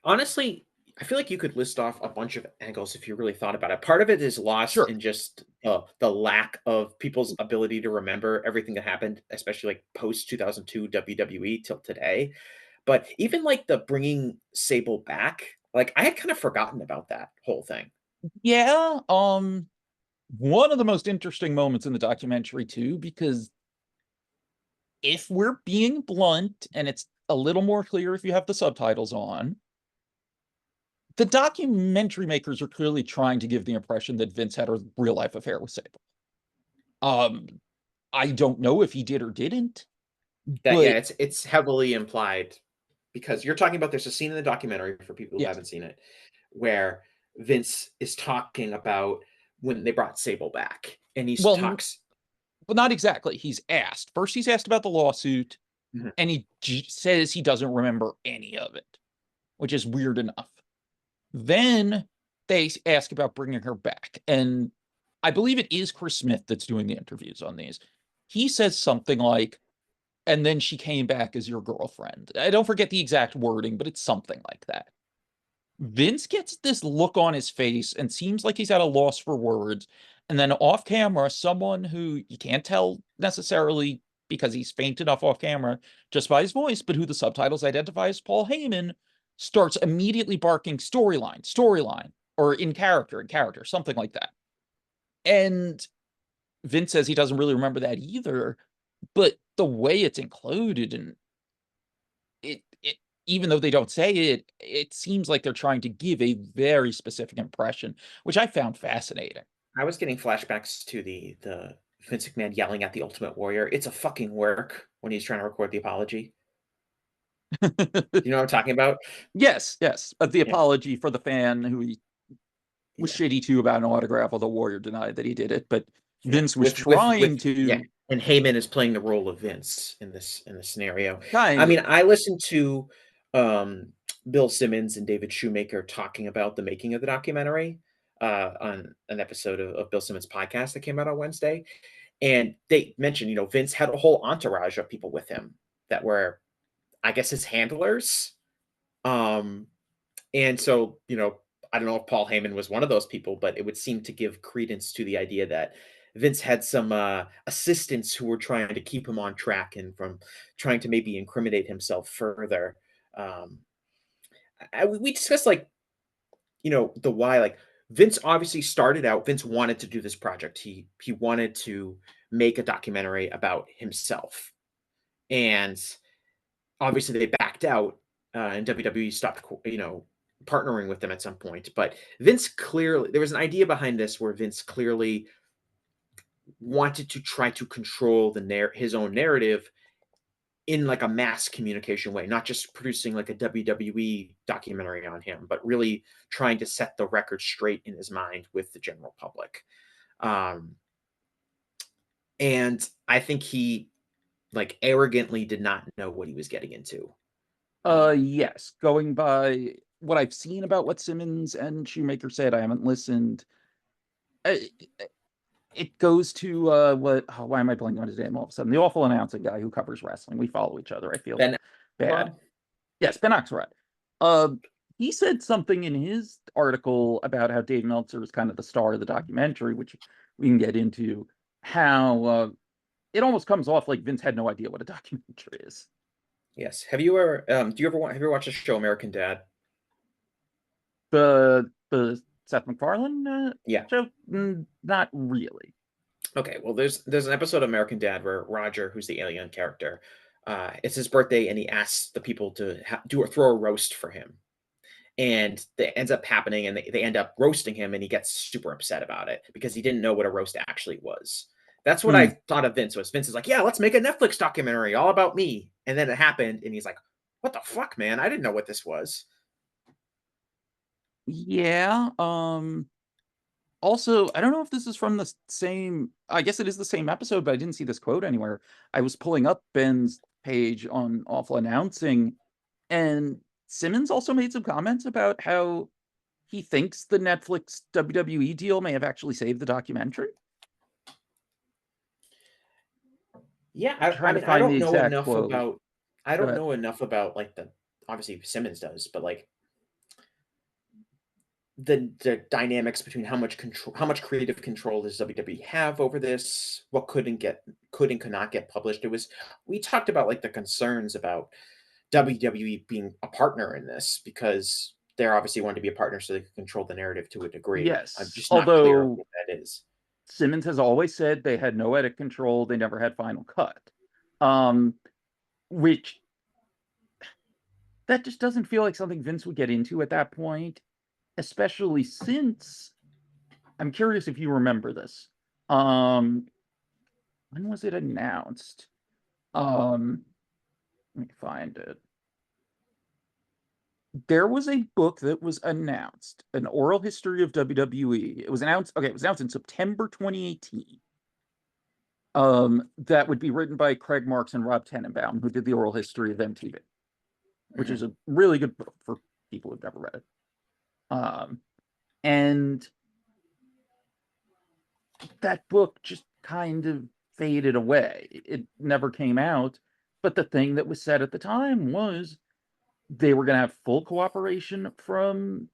[SPEAKER 1] Honestly, I feel like you could list off a bunch of angles if you really thought about it. Part of it is lost
[SPEAKER 2] Sure.
[SPEAKER 1] in just the lack of people's ability to remember everything that happened, especially like post 2002 WWE till today. But even like the bringing Sable back, like I had kind of forgotten about that whole thing.
[SPEAKER 2] Yeah. One of the most interesting moments in the documentary too, because if we're being blunt, and it's a little more clear if you have the subtitles on, the documentary makers are clearly trying to give the impression that Vince had a real life affair with Sable. Um, I don't know if he did or didn't,
[SPEAKER 1] That yeah,
[SPEAKER 2] but
[SPEAKER 1] it's heavily implied because you're talking about there's a scene in the documentary for people who
[SPEAKER 2] yes.
[SPEAKER 1] haven't seen it where Vince is talking about when they brought Sable back and he
[SPEAKER 2] Well,
[SPEAKER 1] talks.
[SPEAKER 2] not exactly. He's asked. First, he's asked about the lawsuit,
[SPEAKER 1] Mhm.
[SPEAKER 2] and he says he doesn't remember any of it, which is weird enough. Then they ask about bringing her back, and I believe it is Chris Smith that's doing the interviews on these. He says something like, and then she came back as your girlfriend. I don't forget the exact wording, but it's something like that. Vince gets this look on his face and seems like he's at a loss for words. And then off camera, someone who you can't tell necessarily because he's faint enough off camera just by his voice, but who the subtitles identify as Paul Heyman, starts immediately barking storyline, or in character, something like that. And Vince says he doesn't really remember that either, but the way it's included, and it even though they don't say it, it seems like they're trying to give a very specific impression, which I found fascinating.
[SPEAKER 1] I was getting flashbacks to the Vince McMahon yelling at the Ultimate Warrior. It's a fucking work when he's trying to record the apology. You know what I'm talking about?
[SPEAKER 2] Yes, yes. But the
[SPEAKER 1] Yeah,
[SPEAKER 2] apology for the fan who he was
[SPEAKER 1] yeah,
[SPEAKER 2] shitty to about an autograph, although Warrior denied that he did it. But
[SPEAKER 1] yeah.
[SPEAKER 2] Vince was
[SPEAKER 1] With
[SPEAKER 2] trying
[SPEAKER 1] yeah,
[SPEAKER 2] to
[SPEAKER 1] and Heyman is playing the role of Vince in this scenario. I
[SPEAKER 2] kind
[SPEAKER 1] mean,
[SPEAKER 2] of.
[SPEAKER 1] I listened to um, Bill Simmons and David Shoemaker talking about the making of the documentary. on an episode of Bill Simmons' podcast that came out on Wednesday, and they mentioned, Vince had a whole entourage of people with him that were, I guess, his handlers. Um, and so, I don't know if Paul Heyman was one of those people, but it would seem to give credence to the idea that Vince had some assistants who were trying to keep him on track and from trying to maybe incriminate himself further. Um, we discussed, like, the why. Like, Vince obviously started out. Vince wanted to do this project. He wanted to make a documentary about himself, and obviously they backed out, and WWE stopped, partnering with them at some point. But Vince clearly, there was an idea behind this where Vince clearly wanted to try to control his own narrative in like a mass communication way, not just producing like a WWE documentary on him, but really trying to set the record straight in his mind with the general public. Um, and I think he like arrogantly did not know what he was getting into.
[SPEAKER 2] Yes. Going by what I've seen about what Simmons and Shoemaker said, I haven't listened. I, it goes to why am I blanking on his name all of a sudden? The awful announcing guy who covers wrestling. We follow each other. I feel
[SPEAKER 1] Ben
[SPEAKER 2] bad.
[SPEAKER 1] Rob?
[SPEAKER 2] Yes, Ben Oxford. Uh, he said something in his article about how Dave Meltzer is kind of the star of the documentary, which we can get into. How it almost comes off like Vince had no idea what a documentary is.
[SPEAKER 1] Yes. Have you ever have you ever watched the show American Dad?
[SPEAKER 2] The Seth MacFarlane
[SPEAKER 1] Yeah.
[SPEAKER 2] show, not really.
[SPEAKER 1] Okay, well, there's an episode of American Dad where Roger, who's the alien character, it's his birthday, and he asks the people to throw a roast for him, and that ends up happening, and they end up roasting him, and he gets super upset about it because he didn't know what a roast actually was. That's what
[SPEAKER 2] Hmm.
[SPEAKER 1] I thought of Vince was. Vince is like, yeah, let's make a Netflix documentary all about me, and then it happened, and he's like, what the fuck, man? I didn't know what this was.
[SPEAKER 2] Yeah. Also, I don't know if this is from the same. I guess it is the same episode, but I didn't see this quote anywhere. I was pulling up Ben's page on Awful Announcing, and Simmons also made some comments about how he thinks the Netflix WWE deal may have actually saved the documentary.
[SPEAKER 1] Yeah,
[SPEAKER 2] I'm
[SPEAKER 1] I
[SPEAKER 2] trying to
[SPEAKER 1] mean, I
[SPEAKER 2] find the
[SPEAKER 1] don't know
[SPEAKER 2] exact
[SPEAKER 1] enough
[SPEAKER 2] quote.
[SPEAKER 1] about I don't
[SPEAKER 2] But
[SPEAKER 1] know enough about like the obviously Simmons does, but like the dynamics between how much creative control does WWE have over this, what could and could not get published. We talked about like the concerns about WWE being a partner in this because they're obviously wanting to be a partner so they can control the narrative to a degree. I'm
[SPEAKER 2] yes,
[SPEAKER 1] just not clear
[SPEAKER 2] although
[SPEAKER 1] what that is.
[SPEAKER 2] Simmons has always said they had no edit control, they never had final cut. Um, which that just doesn't feel like something Vince would get into at that point, especially since I'm curious if you remember this. Um, when was it announced? Um, Let me find it. There was a book that was announced, an oral history of WWE. It was announced, okay, it was announced in September 2018. That would be written by Craig Marks and Rob Tenenbaum, who did the oral history of MTV, which is
[SPEAKER 1] Mhm.
[SPEAKER 2] a really good book for people who've never read it. Um, and that book just kind of faded away. It never came out. But the thing that was said at the time was they were going to have full cooperation from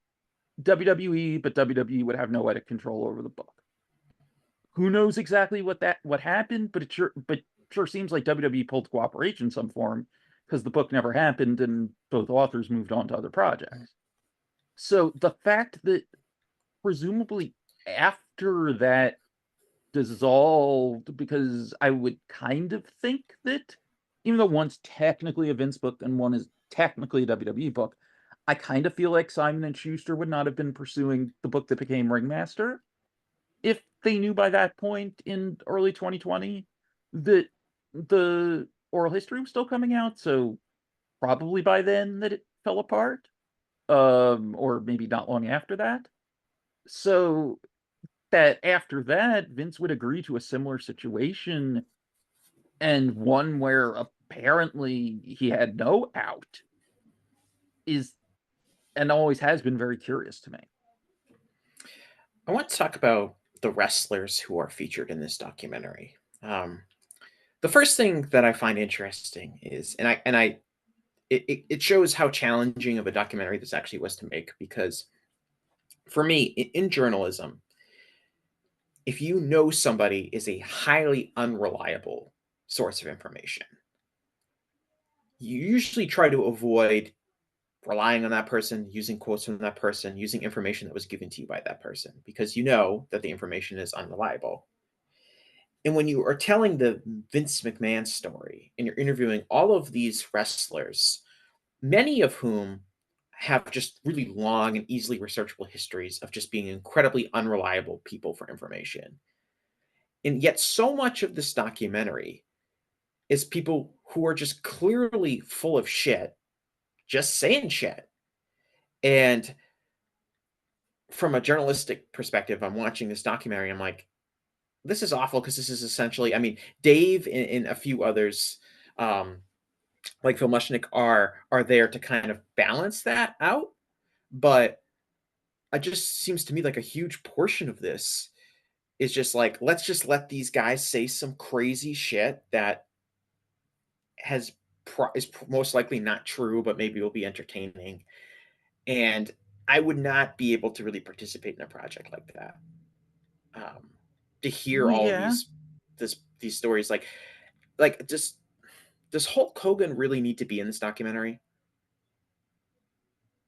[SPEAKER 2] WWE, but WWE would have no edit control over the book. Who knows exactly what happened, but it sure seems like WWE pulled cooperation in some form because the book never happened and both authors moved on to other projects. So the fact that presumably after that dissolved, because I would kind of think that even though one's technically a Vince book and one is technically a WWE book, I kind of feel like Simon and Schuster would not have been pursuing the book that became Ringmaster if they knew by that point in early 2020 that the oral history was still coming out. So probably by then that it fell apart, or maybe not long after that. So that after that, Vince would agree to a similar situation and one where apparently he had no out is and always has been very curious to me.
[SPEAKER 1] I want to talk about the wrestlers who are featured in this documentary. Um, the first thing that I find interesting is, it shows how challenging of a documentary this actually was to make because for me in journalism, if you know somebody is a highly unreliable source of information, you usually try to avoid relying on that person, using quotes from that person, using information that was given to you by that person because you know that the information is unreliable. And when you are telling the Vince McMahon story and you're interviewing all of these wrestlers, many of whom have just really long and easily researchable histories of just being incredibly unreliable people for information. And yet, so much of this documentary is people who are just clearly full of shit, just saying shit. And from a journalistic perspective, I'm watching this documentary. I'm like, this is awful because this is essentially, I mean, Dave and a few others, um, like Phil Mushnick, are there to kind of balance that out. But it just seems to me like a huge portion of this is just like, let's just let these guys say some crazy shit that has most likely not true, but maybe will be entertaining. And I would not be able to really participate in a project like that. Um, to hear all of
[SPEAKER 2] Yeah.
[SPEAKER 1] these stories, like just does Hulk Hogan really need to be in this documentary?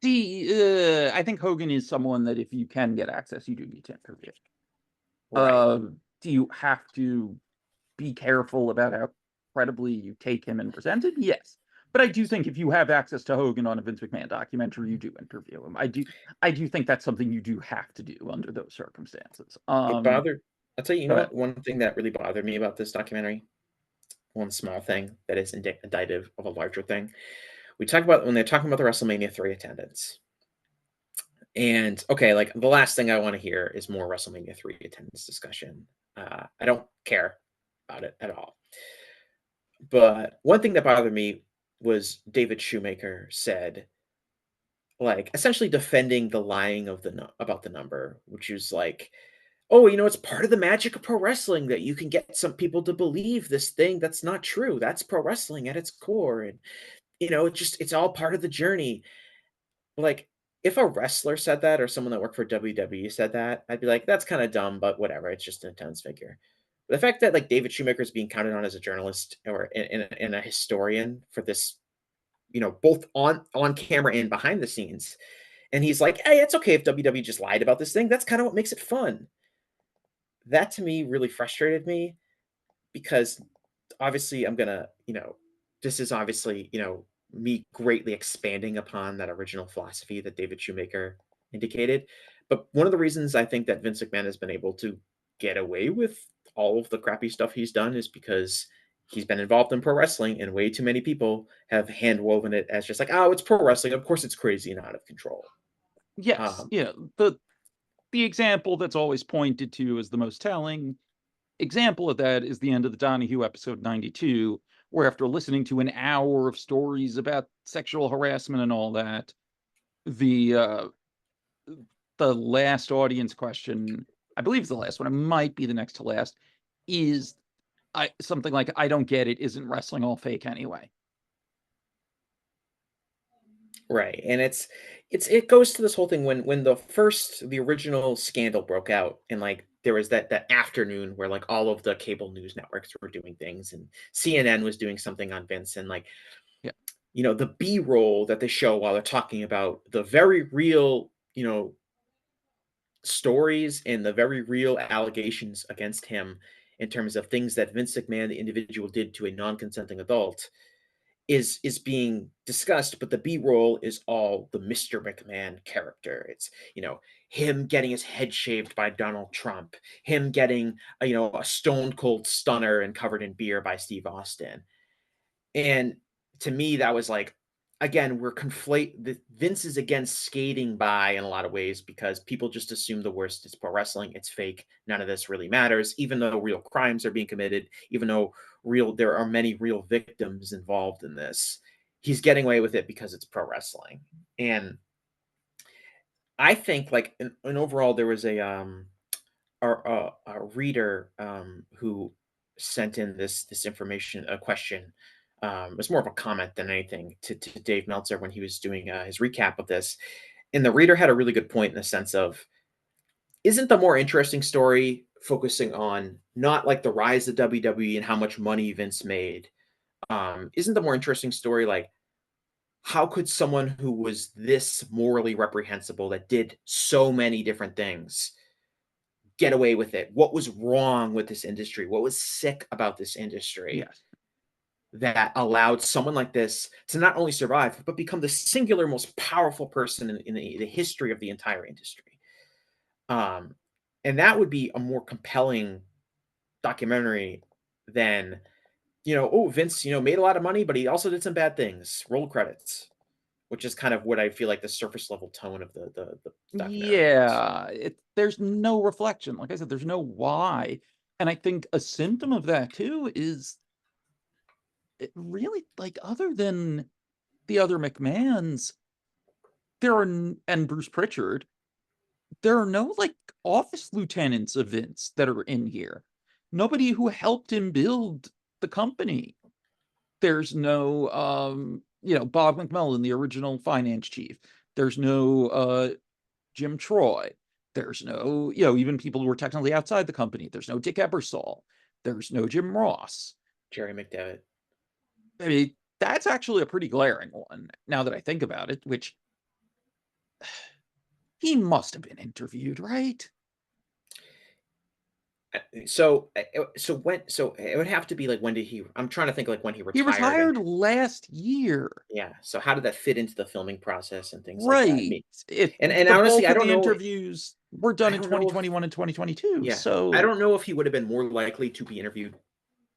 [SPEAKER 2] See, I think Hogan is someone that if you can get access, you do need to interview.
[SPEAKER 1] Right.
[SPEAKER 2] Do you have to be careful about how credibly you take him and present it? Yes. But I do
[SPEAKER 1] Yes.
[SPEAKER 2] think if you have access to Hogan on a Vince McMahon documentary, you do interview him. I do think that's something you do have to do under those circumstances.
[SPEAKER 1] It bothered I'll tell you, you know
[SPEAKER 2] Go ahead.
[SPEAKER 1] what? One thing that really bothered me about this documentary, one small thing that is indicative of a larger thing. We talk about when they're talking about the WrestleMania 3 attendance. And okay, like the last thing I want to hear is more WrestleMania 3 attendance discussion. I don't care about it at all. But one thing that bothered me was David Shoemaker said, like, essentially defending the lying of about the number, which is like, oh, it's part of the magic of pro wrestling that you can get some people to believe this thing that's not true. That's pro wrestling at its core, and it's all part of the journey. Like, if a wrestler said that or someone that worked for WWE said that, I'd be like, "That's kinda dumb, but whatever, it's just an attendance figure." But the fact that, like, David Shoemaker is being counted on as a journalist or and a historian for this, both on camera and behind the scenes, and he's like, "Hey, it's okay if WWE just lied about this thing, that's kinda what makes it fun." That to me really frustrated me because obviously I'm gonna, this is obviously, me greatly expanding upon that original philosophy that David Shoemaker indicated. But one of the reasons I think that Vince McMahon has been able to get away with all of the crappy stuff he's done is because he's been involved in pro wrestling, and way too many people have hand woven it as just like, oh, it's pro wrestling. Of course, it's crazy and out of control.
[SPEAKER 2] Yes,
[SPEAKER 1] Um,
[SPEAKER 2] yeah. The example that's always pointed to as the most telling example of that is the end of the Donahue episode 92, where after listening to an hour of stories about sexual harassment and all that, the uh the last audience question, I believe it's the last one, it might be the next to last, is I something like, "I don't get it, isn't wrestling all fake anyway?"
[SPEAKER 1] Right, and it goes to this whole thing when the original scandal broke out, and, like, there was that afternoon where, like, all of the cable news networks were doing things, and CNN was doing something on Vince, and, like,
[SPEAKER 2] Yeah.
[SPEAKER 1] the B-roll that they show while they're talking about the very real, stories and the very real allegations against him in terms of things that Vince McMahon, the individual, did to a non-consenting adult is being discussed, but the B-roll is all the Mr. McMahon character. It's, him getting his head shaved by Donald Trump, him getting a stone cold stunner and covered in beer by Steve Austin. And to me, that was like, again, Vince is again skating by in a lot of ways because people just assume the worst is pro wrestling. It's fake. None of this really matters, even though real crimes are being committed, even though there are many real victims involved in this. He's getting away with it because it's pro wrestling. And I think like and overall there was a reader who sent in this information, a question. It was more of a comment than anything to Dave Meltzer when he was doing his recap of this. And the reader had a really good point in the sense of, isn't the more interesting story focusing on not like the rise of WWE and how much money Vince made? Isn't the more interesting story like how could someone who was this morally reprehensible that did so many different things get away with it? What was wrong with this industry? What was sick about this industry
[SPEAKER 2] Yes.
[SPEAKER 1] that allowed someone like this to not only survive, but become the singular most powerful person in the history of the entire industry? Um, and that would be a more compelling documentary than, oh, Vince, made a lot of money, but he also did some bad things. Roll credits, which is kind of what I feel like the surface level tone of the documentary was.
[SPEAKER 2] Yeah, there's no reflection. Like I said, there's no why. And I think a symptom of that too is it really like other than the other McMahons, and Bruce Pritchard, there are no like office lieutenants of Vince that are in here. Nobody who helped him build the company. There's no Bob McMullen, the original finance chief. There's no Jim Troy. There's no, even people who were technically outside the company. There's no Dick Ebersol. There's no Jim Ross.
[SPEAKER 1] Jerry McDevitt.
[SPEAKER 2] I mean, that's actually a pretty glaring one now that I think about it, which he must have been interviewed, right?
[SPEAKER 1] So it would have to be like, when did he? I'm trying to think like when he
[SPEAKER 2] He
[SPEAKER 1] retired, and
[SPEAKER 2] retired last year.
[SPEAKER 1] yeah. So how did that fit into the filming process and things like that?
[SPEAKER 2] Right. It
[SPEAKER 1] And
[SPEAKER 2] the
[SPEAKER 1] honestly,
[SPEAKER 2] bulk
[SPEAKER 1] I
[SPEAKER 2] of
[SPEAKER 1] don't
[SPEAKER 2] the
[SPEAKER 1] know.
[SPEAKER 2] interviews were done
[SPEAKER 1] I
[SPEAKER 2] in
[SPEAKER 1] don't know if
[SPEAKER 2] 2021 and 2022.
[SPEAKER 1] Yeah, I
[SPEAKER 2] So
[SPEAKER 1] don't know if he would have been more likely to be interviewed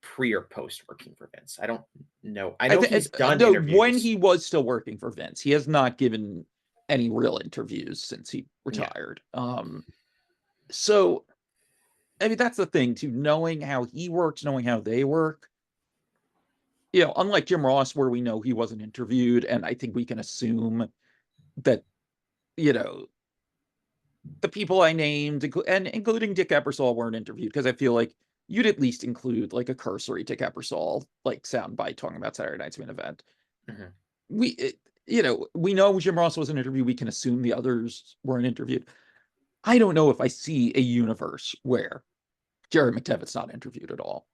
[SPEAKER 1] pre or post working for Vince. I don't know. I
[SPEAKER 2] I
[SPEAKER 1] know
[SPEAKER 2] think
[SPEAKER 1] he's done
[SPEAKER 2] no, when
[SPEAKER 1] interviews.
[SPEAKER 2] he was still working for Vince, he has not given any real interviews since he
[SPEAKER 1] Yeah.
[SPEAKER 2] retired. So I mean that's the thing too, knowing how he works, knowing how they work. Unlike Jim Ross, where we know he wasn't interviewed, and I think we can assume that, you know, the people I named, and including Dick Ebersol, weren't interviewed because I feel like you'd at least include like a cursory Dick Ebersol like soundbite talking about Saturday Night's Main Event.
[SPEAKER 1] Mhm.
[SPEAKER 2] We know Jim Ross was an interview. We can assume the others weren't interviewed. I don't know if I see a universe where Jerry McDevitt's not interviewed at all,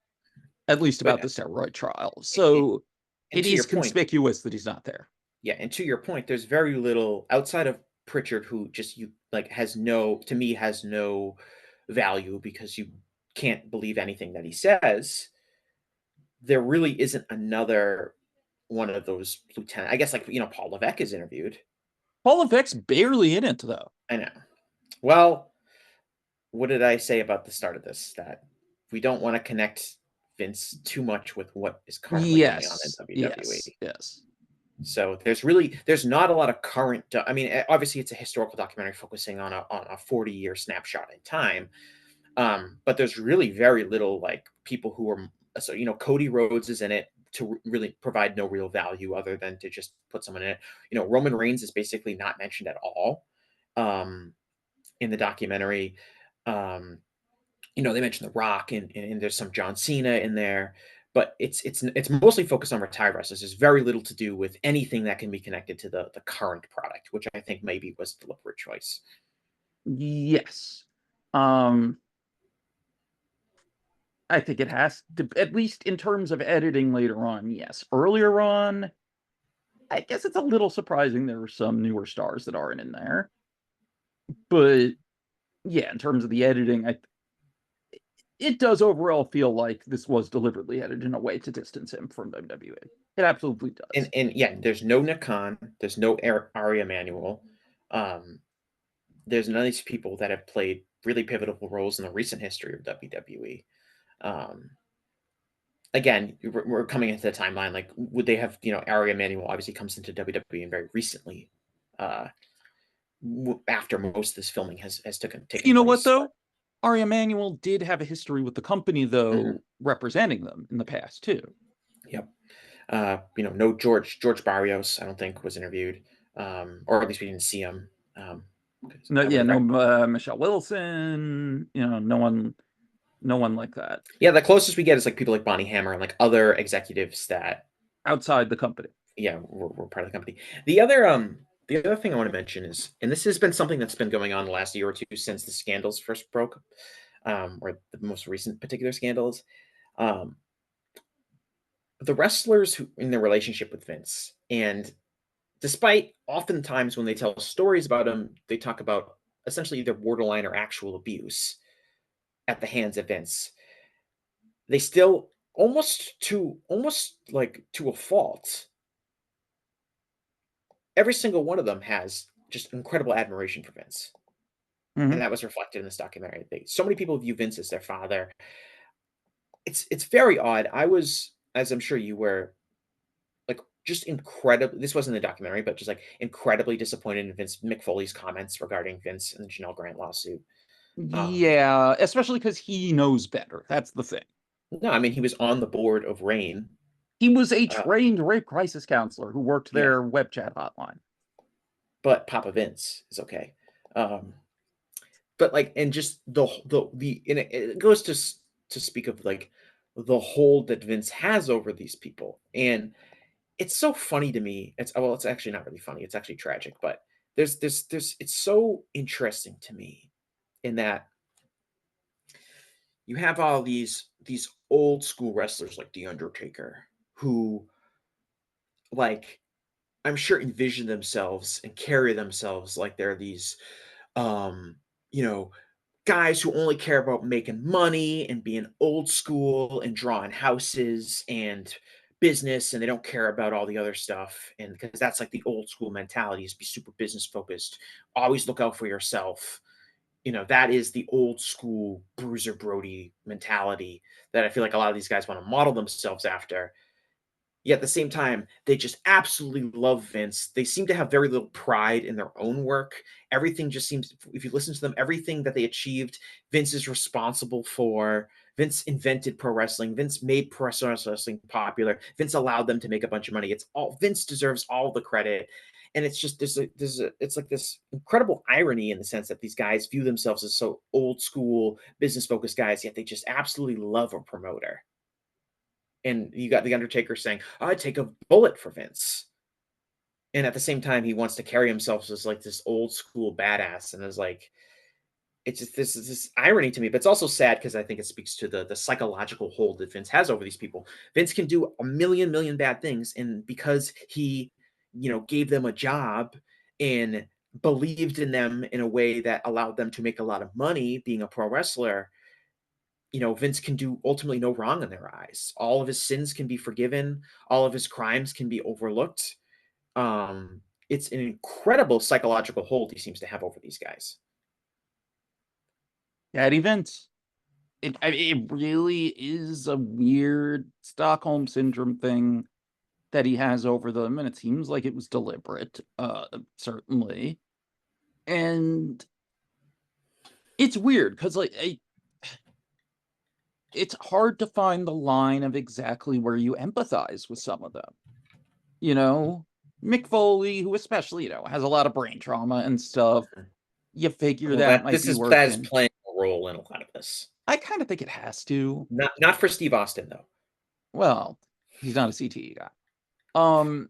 [SPEAKER 2] at least
[SPEAKER 1] But
[SPEAKER 2] about the steroid trial.
[SPEAKER 1] it,
[SPEAKER 2] So
[SPEAKER 1] and
[SPEAKER 2] it
[SPEAKER 1] to
[SPEAKER 2] is
[SPEAKER 1] your point,
[SPEAKER 2] conspicuous that he's not there.
[SPEAKER 1] yeah, and to your point, there's very little outside of Pritchard, who just you like has no to me has no value because you can't believe anything that he says. There really isn't another one of those lieutenant. I guess like Paul Levesque is interviewed.
[SPEAKER 2] Paul Levesque's barely in it though.
[SPEAKER 1] I know. Well, what did I say about the start of this? That we don't want to connect Vince too much with what is currently going on in
[SPEAKER 2] Yes, yes,
[SPEAKER 1] WWE.
[SPEAKER 2] yes.
[SPEAKER 1] So there's not a lot of current. I mean, obviously it's a historical documentary focusing on a 40-year snapshot in time. But there's really very little like people who are so Cody Rhodes is in it to really provide no real value other than to just put someone in it. Roman Reigns is basically not mentioned at all um, in the documentary. Um, they mentioned The Rock and there's some John Cena in there, but it's mostly focused on retired wrestlers. There's very little to do with anything that can be connected to the current product, which I think maybe was the deliberate choice.
[SPEAKER 2] Yes. Um, I think it has to, at least in terms of editing later on, yes. Earlier on, I guess it's a little surprising there are some newer stars that aren't in there. But yeah, in terms of the editing, it does overall feel like this was deliberately edited in a way to distance him from WWE. It absolutely
[SPEAKER 1] And
[SPEAKER 2] does.
[SPEAKER 1] and yeah, there's no Nick Khan, there's no Ari Emanuel. Um, there's none of these people that have played really pivotal roles in the recent history of WWE. Um, Again, we're coming into the timeline. Like, would they have? Ari Emanuel obviously comes into WWE and very recently, uh, after most of this filming has taken
[SPEAKER 2] You know what
[SPEAKER 1] place.
[SPEAKER 2] though? Ari Emanuel did have a history with the company,
[SPEAKER 1] Mhm.
[SPEAKER 2] though, representing them in the past too.
[SPEAKER 1] Yep. No George Barrios, I don't think was interviewed, or at least we didn't see him. Um,
[SPEAKER 2] No,
[SPEAKER 1] I would
[SPEAKER 2] yeah,
[SPEAKER 1] have
[SPEAKER 2] no,
[SPEAKER 1] read.
[SPEAKER 2] Michelle Wilson, no one like that
[SPEAKER 1] Yeah, the closest we get is like people like Bonnie Hammer and like other executives that,
[SPEAKER 2] outside the company.
[SPEAKER 1] yeah, were part of the company. The other thing I want to mention is, and this has been something that's been going on the last year or two since the scandals first broke, or the most recent particular scandals. Um, the wrestlers who in their relationship with Vince, and despite oftentimes when they tell stories about him, they talk about essentially either borderline or actual abuse at the hands of Vince. They still almost like to a fault. Every single one of them has just incredible admiration for Vince. And
[SPEAKER 2] Hmm.
[SPEAKER 1] that was reflected in this documentary. So many people view Vince as their father. It's very odd. I was, as I'm sure you were, like just incredible. This wasn't the documentary, but just like incredibly disappointed in Vince McFoley's comments regarding Vince and the Janelle Grant lawsuit. Um,
[SPEAKER 2] Yeah, especially because he knows better. That's the thing.
[SPEAKER 1] no, I mean he was on the board of Rain.
[SPEAKER 2] He was a
[SPEAKER 1] Uh,
[SPEAKER 2] trained rape crisis counselor who worked
[SPEAKER 1] yeah,
[SPEAKER 2] their web chat hotline.
[SPEAKER 1] but Papa Vince is okay. Um, but like, and just the and it goes to speak of like the hold that Vince has over these people, and it's so funny to me. It's actually not really funny. It's actually tragic, but there's it's so interesting to me in that you have all these old school wrestlers like The Undertaker who like I'm sure envision themselves and carry themselves like they're these um you know guys who only care about making money and being old school and drawing houses and business, and they don't care about all the other stuff, and because that's like the old school mentality is be super business focused, always look out for yourself. That is the old school Bruiser Brody mentality that I feel like a lot of these guys want to model themselves after. Yet at the same time, they just absolutely love Vince. They seem to have very little pride in their own work. Everything just seems, if you listen to them, everything that they achieved, Vince is responsible for. Vince invented pro wrestling. Vince made pro wrestling popular. Vince allowed them to make a bunch of money. It's all Vince deserves all the credit. And it's just it's like this incredible irony in the sense that these guys view themselves as so old school business focused guys, yet they just absolutely love a promoter. And you got the Undertaker saying, "I'd take a bullet for Vince." And at the same time, he wants to carry himself as like this old school badass, and is like, it's just this irony to me. But it's also sad because I think it speaks to the psychological hold that Vince has over these people. Vince can do a million bad things, and because he, gave them a job and believed in them in a way that allowed them to make a lot of money being a pro wrestler, Vince can do ultimately no wrong in their eyes. All of his sins can be forgiven, all of his crimes can be overlooked. It's an incredible psychological hold he seems to have over these guys.
[SPEAKER 2] Daddy Vince. It really is a weird Stockholm syndrome thing that he has over them, and it seems like it was deliberate, certainly. And it's weird because it's hard to find the line of exactly where you empathize with some of them. You know, Mick Foley, who especially, has a lot of brain trauma and stuff, you figure
[SPEAKER 1] Well,
[SPEAKER 2] that
[SPEAKER 1] that
[SPEAKER 2] might
[SPEAKER 1] this
[SPEAKER 2] be
[SPEAKER 1] is that is
[SPEAKER 2] working.
[SPEAKER 1] playing a role in a lot of this.
[SPEAKER 2] I kind of think it has to.
[SPEAKER 1] Not for Steve Austin though.
[SPEAKER 2] Well, he's not a CTE guy. Um,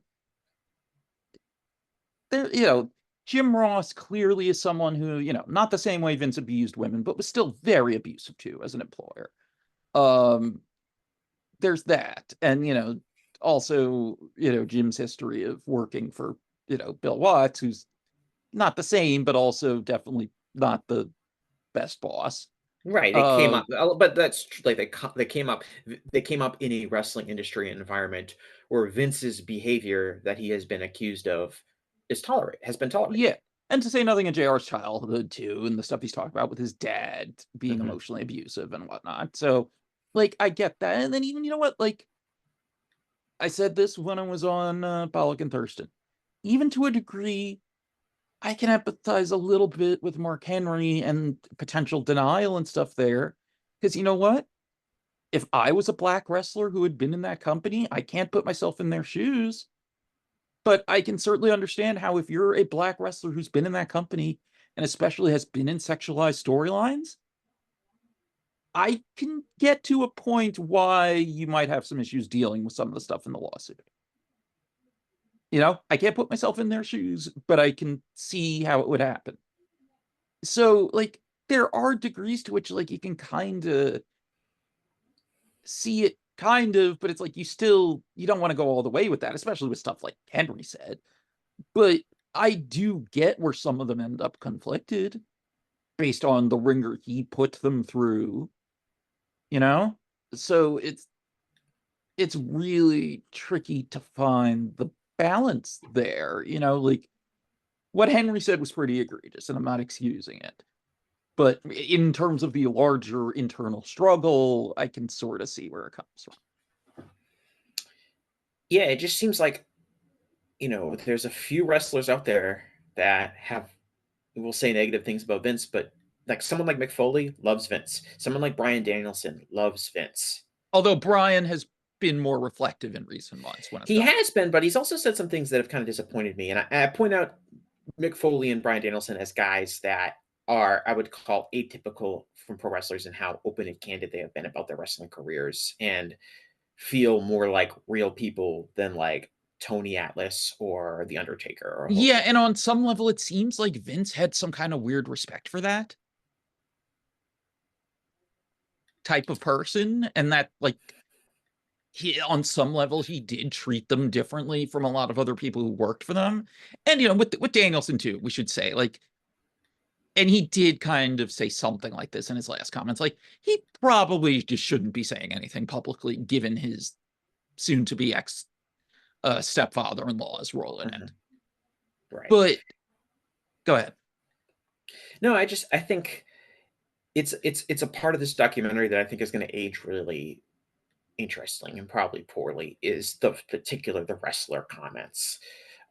[SPEAKER 2] there, Jim Ross clearly is someone who, not the same way Vince abused women, but was still very abusive too as an employer. Um, there's that. And, also, Jim's history of working for, Bill Watts, who's not the same, but also definitely not the best boss.
[SPEAKER 1] Right, they came
[SPEAKER 2] Uh,
[SPEAKER 1] up, but that's like they came up in a wrestling industry environment where Vince's behavior that he has been accused of has been tolerated.
[SPEAKER 2] yeah. And to say nothing of JR's childhood too, and the stuff he's talked about with his dad being
[SPEAKER 1] Mhm.
[SPEAKER 2] emotionally abusive and whatnot. So, I get that. And then even, what, I said this when I was on Pollock and Thurston. Even to a degree, I can empathize a little bit with Mark Henry and potential denial and stuff there. Because you know what? If I was a black wrestler who had been in that company, I can't put myself in their shoes. But I can certainly understand how if you're a black wrestler who's been in that company and especially has been in sexualized storylines, I can get to a point why you might have some issues dealing with some of the stuff in the lawsuit. I can't put myself in their shoes, but I can see how it would happen. So, like, there are degrees to which, like, you can kind of see it, but it's like you don't want to go all the way with that, especially with stuff like Henry said. But I do get where some of them end up conflicted based on the ringer he put them through, you know? So it's really tricky to find the balance there, like what Henry said was pretty egregious, and I'm not excusing it. But in terms of the larger internal struggle, I can sort of see where it comes from.
[SPEAKER 1] Yeah, it just seems like, there's a few wrestlers out there that will say negative things about Vince, but like someone like Mick Foley loves Vince. Someone like Bryan Danielson loves Vince.
[SPEAKER 2] Although Brian has been more reflective in recent months when it's
[SPEAKER 1] He
[SPEAKER 2] done.
[SPEAKER 1] has been, but he's also said some things that have kind of disappointed me. And I point out Mick Foley and Bryan Danielson as guys that are, I would call, atypical from pro wrestlers and how open and candid they have been about their wrestling careers and feel more like real people than like Tony Atlas or The Undertaker or Hulk
[SPEAKER 2] Yeah,
[SPEAKER 1] Hogan.
[SPEAKER 2] and on some level, it seems like Vince had some kind of weird respect for that type of person, and that, like, on some level, he did treat them differently from a lot of other people who worked for them. And, with Danielson, too, we should say, like, and he did kind of say something like this in his last comments, like, he probably just shouldn't be saying anything publicly, given his soon-to-be ex stepfather-in-law's role in it.
[SPEAKER 1] Right.
[SPEAKER 2] But go ahead.
[SPEAKER 1] No, I think it's a part of this documentary that I think is going to age really interesting and probably poorly is the wrestler comments.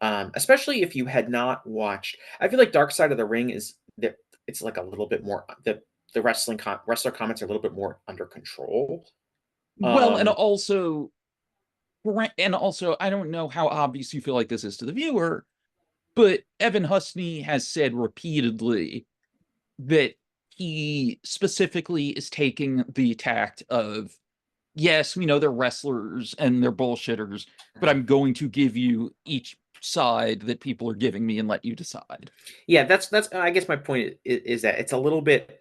[SPEAKER 1] Especially if you had not watched. I feel like Dark Side of the Ring is that it's like a little bit more the wrestler comments are a little bit more under control.
[SPEAKER 2] Well, and also, I don't know how obvious you feel like this is to the viewer, but Evan Husney has said repeatedly that he specifically is taking the tact of, yes, we know they're wrestlers and they're bullshitters, but I'm going to give you each side that people are giving me and let you decide.
[SPEAKER 1] Yeah, that's I guess my point is that it's a little bit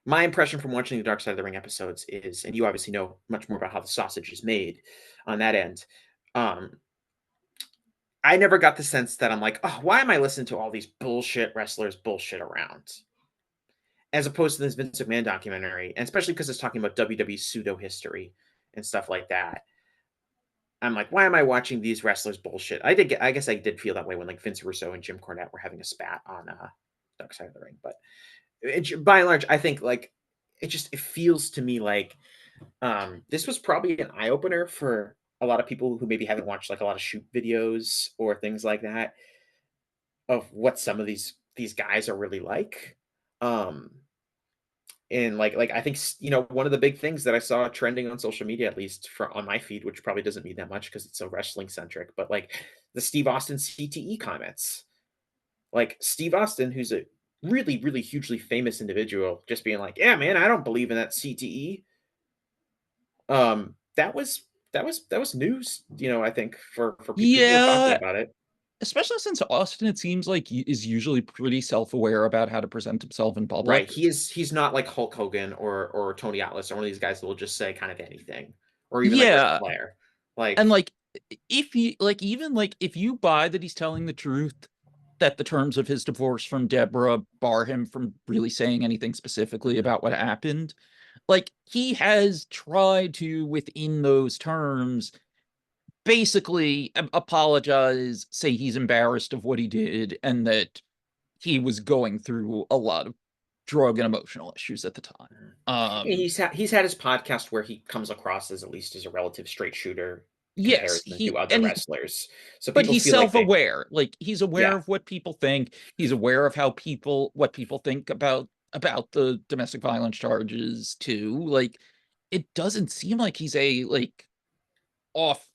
[SPEAKER 1] my impression from watching the Dark Side of the Ring episodes is, and you obviously know much more about how the sausage is made on that end. Um, I never got the sense that I'm like, oh, why am I listening to all these bullshit wrestlers bullshit around? As opposed to this Vince McMahon documentary, and especially because it's talking about WWE pseudo history and stuff like that. I'm like, why am I watching these wrestlers bullshit? I guess I did feel that way when like Vince Russo and Jim Cornette were having a spat on Dark Side of the Ring, but by and large, I think like it feels to me like this was probably an eye opener for a lot of people who maybe haven't watched like a lot of shoot videos or things like that of what some of these guys are really like. Um, and like I think one of the big things that I saw trending on social media, at least for on my feed, which probably doesn't mean that much because it's so wrestling centric, but like the Steve Austin CTE comments, like Steve Austin, who's a really really hugely famous individual, just being like, yeah, man, I don't believe in that CTE. That was news, I think for people were talking
[SPEAKER 2] Yeah,
[SPEAKER 1] about it.
[SPEAKER 2] especially since Austin, it seems like, is usually pretty self-aware about how to present himself in
[SPEAKER 1] Right.
[SPEAKER 2] public.
[SPEAKER 1] He's not like Hulk Hogan or Tony Atlas or one of these guys that will just say kind of anything. Or even like Ric
[SPEAKER 2] Yeah,
[SPEAKER 1] Flair.
[SPEAKER 2] and,
[SPEAKER 1] Like,
[SPEAKER 2] like, if he, like, even, like, if you buy that he's telling the truth, that the terms of his divorce from Deborah bar him from really saying anything specifically
[SPEAKER 1] mhm,
[SPEAKER 2] about what happened, like, he has tried to, within those terms, basically apologize, say he's embarrassed of what he did, and that he was going through a lot of drug and emotional issues at the time.
[SPEAKER 1] mhm. And
[SPEAKER 2] Um,
[SPEAKER 1] he's had his podcast where he comes across as at least as a relative straight shooter
[SPEAKER 2] yes,
[SPEAKER 1] comparison to other wrestlers. So
[SPEAKER 2] but
[SPEAKER 1] people
[SPEAKER 2] he's
[SPEAKER 1] feel like they
[SPEAKER 2] self-aware. Like, he's aware
[SPEAKER 1] yeah.
[SPEAKER 2] of what people think. He's aware of what people think about the domestic violence charges too. Like, it doesn't seem like he's a, like, off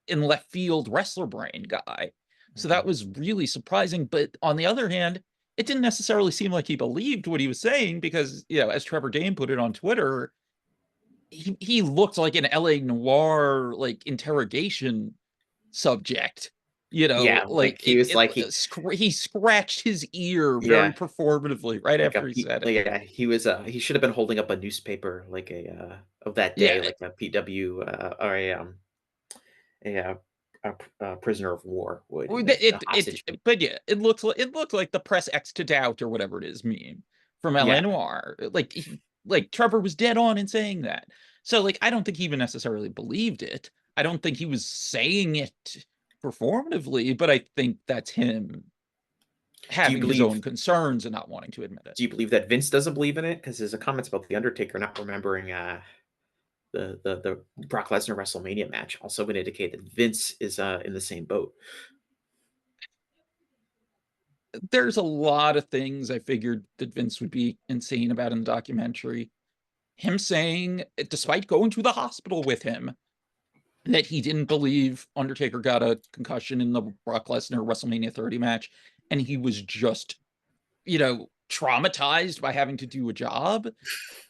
[SPEAKER 2] in left field wrestler brain guy. So that
[SPEAKER 1] Mhm.
[SPEAKER 2] was really surprising. But on the other hand, it didn't necessarily seem like he believed what he was saying because, as Trevor Dame put it on Twitter, he looked like an LA Noir like interrogation subject.
[SPEAKER 1] Yeah, like he was like
[SPEAKER 2] He scratched his ear very
[SPEAKER 1] yeah,
[SPEAKER 2] performatively right
[SPEAKER 1] like
[SPEAKER 2] after he said it.
[SPEAKER 1] yeah, he was he should have been holding up a newspaper like of that day,
[SPEAKER 2] Yeah,
[SPEAKER 1] like a PW or a, prisoner of war would,
[SPEAKER 2] well,
[SPEAKER 1] a hostage.
[SPEAKER 2] but yeah, it looked like the press X to doubt or whatever it is meme from LA
[SPEAKER 1] Yeah.
[SPEAKER 2] Noir. Like Trevor was dead on in saying that. So like I don't think he even necessarily believed it. I don't think he was saying it performatively, but I think that's him
[SPEAKER 1] Do you
[SPEAKER 2] having his own
[SPEAKER 1] believe
[SPEAKER 2] concerns and not wanting to admit it.
[SPEAKER 1] do you believe that Vince doesn't believe in it? Because there's a comments about the Undertaker not remembering the Brock Lesnar WrestleMania match also would indicate that Vince is in the same boat.
[SPEAKER 2] There's a lot of things I figured that Vince would be insane about in the documentary. Him saying, despite going to the hospital with him, that he didn't believe Undertaker got a concussion in the Brock Lesnar WrestleMania 30 match, and he was just, traumatized by having to do a job,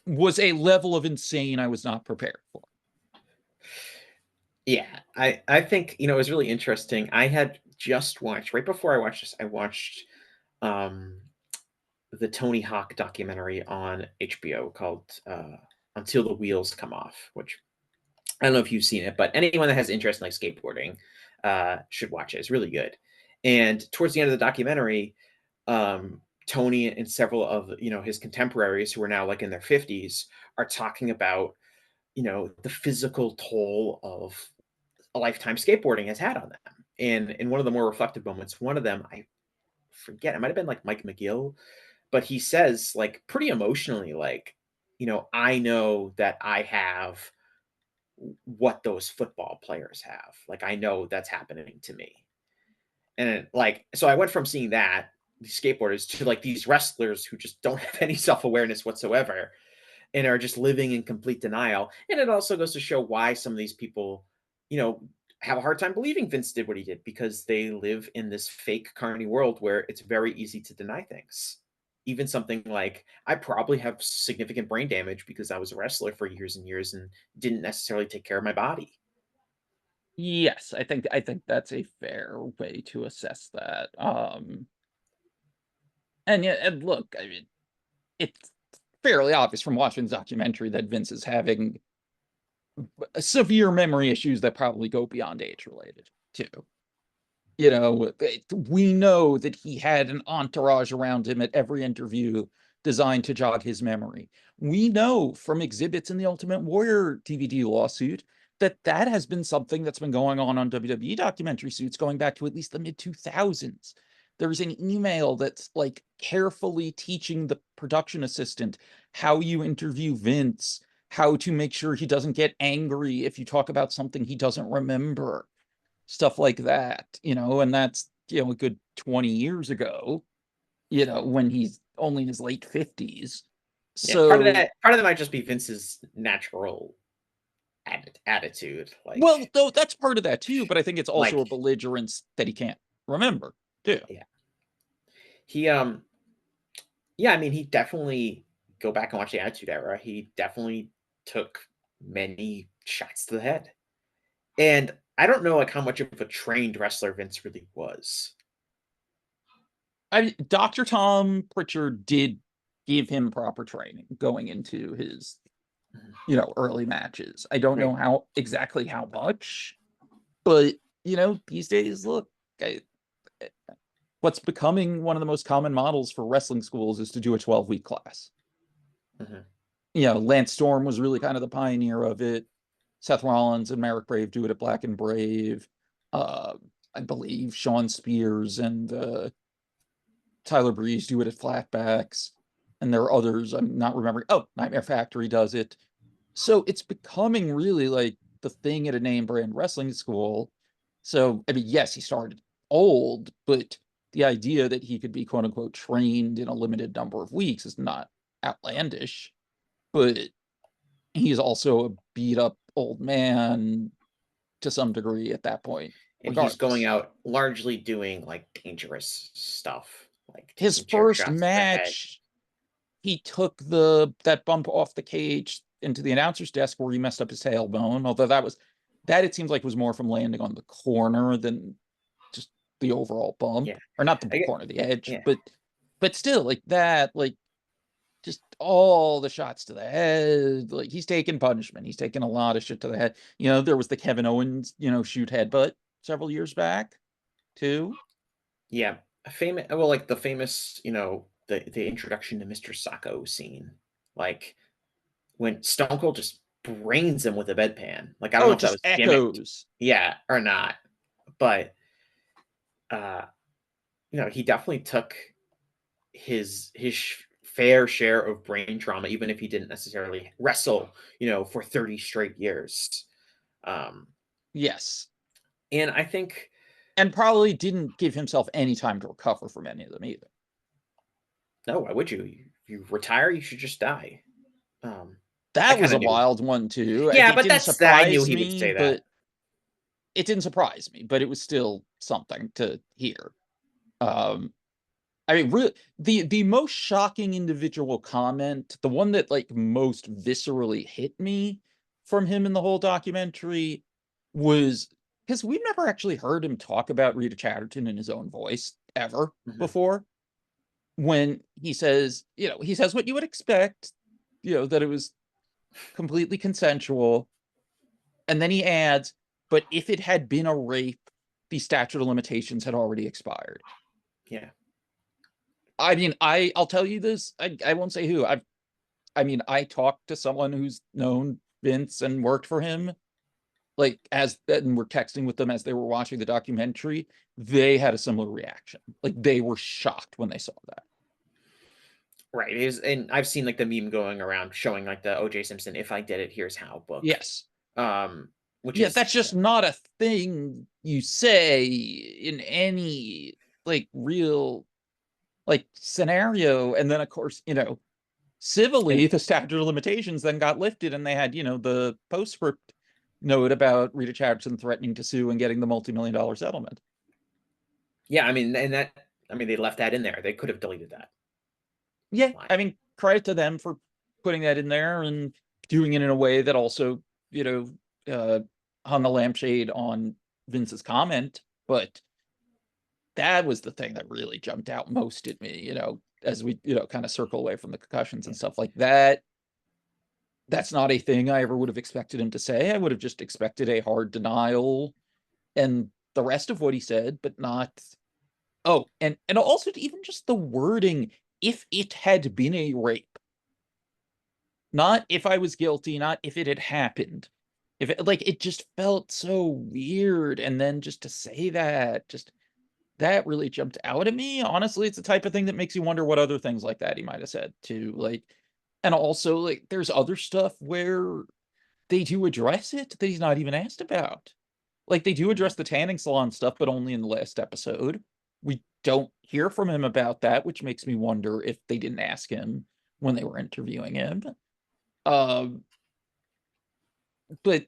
[SPEAKER 2] was a level of insane I was not prepared for.
[SPEAKER 1] Yeah, I think it was really interesting. I had just watched right before I watched this. I watched um the Tony Hawk documentary on HBO called Until the Wheels Come Off, which I don't know if you've seen it, but anyone that has interest in like skateboarding should watch it. It's really good. And towards the end of the documentary, Tony and several of his contemporaries who are now like in their 50s are talking about the physical toll of a lifetime skateboarding has had on them. And in one of the more reflective moments, one of them, I forget, it might have been like Mike McGill, but he says like pretty emotionally, like, I know that I have what those football players have. Like, I know that's happening to me. And like, so I went from seeing that, these skateboarders, to like these wrestlers who just don't have any self awareness whatsoever and are just living in complete denial. And it also goes to show why some of these people, you know, have a hard time believing Vince did what he did because they live in this fake carny world where it's very easy to deny things. Even something like I probably have significant brain damage because I was a wrestler for years and years and didn't necessarily take care of my body.
[SPEAKER 2] Yes, I think that's a fair way to assess that. And yeah, and look, I mean, it's fairly obvious from watching the documentary that Vince is having severe memory issues that probably go beyond age related too. We know that he had an entourage around him at every interview designed to jog his memory. We know from exhibits in the Ultimate Warrior DVD lawsuit that that has been something that's been going on WWE documentary suits going back to at least the mid 2000s. There's an email that's like carefully teaching the production assistant how you interview Vince, how to make sure he doesn't get angry if you talk about something he doesn't remember, stuff like that, and that's, a good 20 years ago, when he's only in his late 50s.
[SPEAKER 1] Yeah, part of
[SPEAKER 2] So,
[SPEAKER 1] that might just be Vince's natural attitude.
[SPEAKER 2] well, though that's part of that too, but I think it's also
[SPEAKER 1] Like
[SPEAKER 2] a belligerence that he can't remember too.
[SPEAKER 1] yeah, he yeah, I mean, he definitely go back and watch the Attitude Era. He definitely took many shots to the head. And I don't know like how much of a trained wrestler Vince really was.
[SPEAKER 2] Dr. Tom Pritchard did give him proper training going into his,
[SPEAKER 1] Mhm.
[SPEAKER 2] early matches. I don't know
[SPEAKER 1] Right.
[SPEAKER 2] exactly how much, but these days, look, I, what's becoming one of the most common models for wrestling schools is to do a 12-week class.
[SPEAKER 1] Mhm.
[SPEAKER 2] Lance Storm was really kind of the pioneer of it. Seth Rollins and Merrick Brave do it at Black and Brave. Uh, I believe Sean Spears and Tyler Breeze do it at Flatbacks. And there are others I'm not remembering. Oh, Nightmare Factory does it. So it's becoming really like the thing at a name brand wrestling school. So, I mean, yes, he started old, but the idea that he could be quote unquote trained in a limited number of weeks is not outlandish. But he's also a beat up old man to some degree at that point,
[SPEAKER 1] And he's going
[SPEAKER 2] regardless.
[SPEAKER 1] out largely doing like dangerous stuff. like
[SPEAKER 2] His
[SPEAKER 1] taking chair
[SPEAKER 2] first
[SPEAKER 1] shots to the head.
[SPEAKER 2] match, he took that bump off the cage into the announcer's desk where he messed up his tailbone. Although that it seems like was more from landing on the corner than just the overall bump,
[SPEAKER 1] Yeah,
[SPEAKER 2] or not the
[SPEAKER 1] I get,
[SPEAKER 2] corner, the edge.
[SPEAKER 1] yeah,
[SPEAKER 2] But still, like that, like just all the shots to the head. Like he's taking punishment. He's taking a lot of shit to the head. There was the Kevin Owens, shoot headbutt several years back too.
[SPEAKER 1] yeah. Famous, well, like the famous, the introduction to Mr. Sacco scene, like when Stone Cold just brains him with a bedpan. Like I don't
[SPEAKER 2] Oh,
[SPEAKER 1] know
[SPEAKER 2] it
[SPEAKER 1] if that
[SPEAKER 2] just
[SPEAKER 1] was gimmicked,
[SPEAKER 2] echoes.
[SPEAKER 1] yeah, or not, but uh, he definitely took his fair share of brain trauma, even if he didn't necessarily wrestle, for 30 straight years. Um,
[SPEAKER 2] Yes.
[SPEAKER 1] and I think,
[SPEAKER 2] And probably didn't give himself any time to recover from any of them either.
[SPEAKER 1] no, why would you? You retire, you should just die. Um, I
[SPEAKER 2] That was
[SPEAKER 1] kind
[SPEAKER 2] a
[SPEAKER 1] of knew.
[SPEAKER 2] wild one too.
[SPEAKER 1] Yeah,
[SPEAKER 2] It
[SPEAKER 1] but
[SPEAKER 2] didn't
[SPEAKER 1] I knew
[SPEAKER 2] surprise
[SPEAKER 1] he would
[SPEAKER 2] me,
[SPEAKER 1] say that.
[SPEAKER 2] but it was still something to hear. Um, I mean, really, the most shocking individual comment, the one that like most viscerally hit me from him in the whole documentary, was because we've never actually heard him talk about Rita Chatterton in his own voice ever
[SPEAKER 1] Mhm.
[SPEAKER 2] before. When he says what you would expect, that it was completely consensual. And then he adds, but if it had been a rape, the statute of limitations had already expired.
[SPEAKER 1] Yeah.
[SPEAKER 2] I mean, I'll tell you this. I won't say who. I talked to someone who's known Vince and worked for him. Like and we're texting with them as they were watching the documentary. They had a similar reaction. Like they were shocked when they saw that.
[SPEAKER 1] Right. And I've seen like the meme going around showing like the OJ Simpson "If I Did It, Here's How" book.
[SPEAKER 2] Yes.
[SPEAKER 1] Um, which
[SPEAKER 2] Yeah,
[SPEAKER 1] is,
[SPEAKER 2] that's just not a thing you say in any like real like scenario. And then of course,
[SPEAKER 1] and
[SPEAKER 2] civilly the statute of limitations then got lifted and they had, the postscript note about Rita Chatterton threatening to sue and getting the multi-million-dollar settlement.
[SPEAKER 1] yeah, I mean they left that in there. They could have deleted that
[SPEAKER 2] Yeah,
[SPEAKER 1] line.
[SPEAKER 2] I mean, credit to them for putting that in there and doing it in a way that also, you know, uh hung a lampshade on Vince's comment. But that was the thing that really jumped out most at me, as we, kind of circle away from the concussions
[SPEAKER 1] Yeah.
[SPEAKER 2] and stuff like that. That's not a thing I ever would have expected him to say. I would have just expected a hard denial and the rest of what he said, but not. Oh, and also even just the wording, if it had been a rape, not if I was guilty, not if it had happened. If it, like, it just felt so weird. And then just to say that, just that really jumped out at me. Honestly, it's the type of thing that makes you wonder what other things like that he might have said too. Like, and also like there's other stuff where they do address it that he's not even asked about. Like they do
[SPEAKER 1] Mhm.
[SPEAKER 2] address the tanning salon stuff, but only in the last episode. We don't hear from him about that, which makes me wonder if they didn't ask him when they were interviewing him. Um, but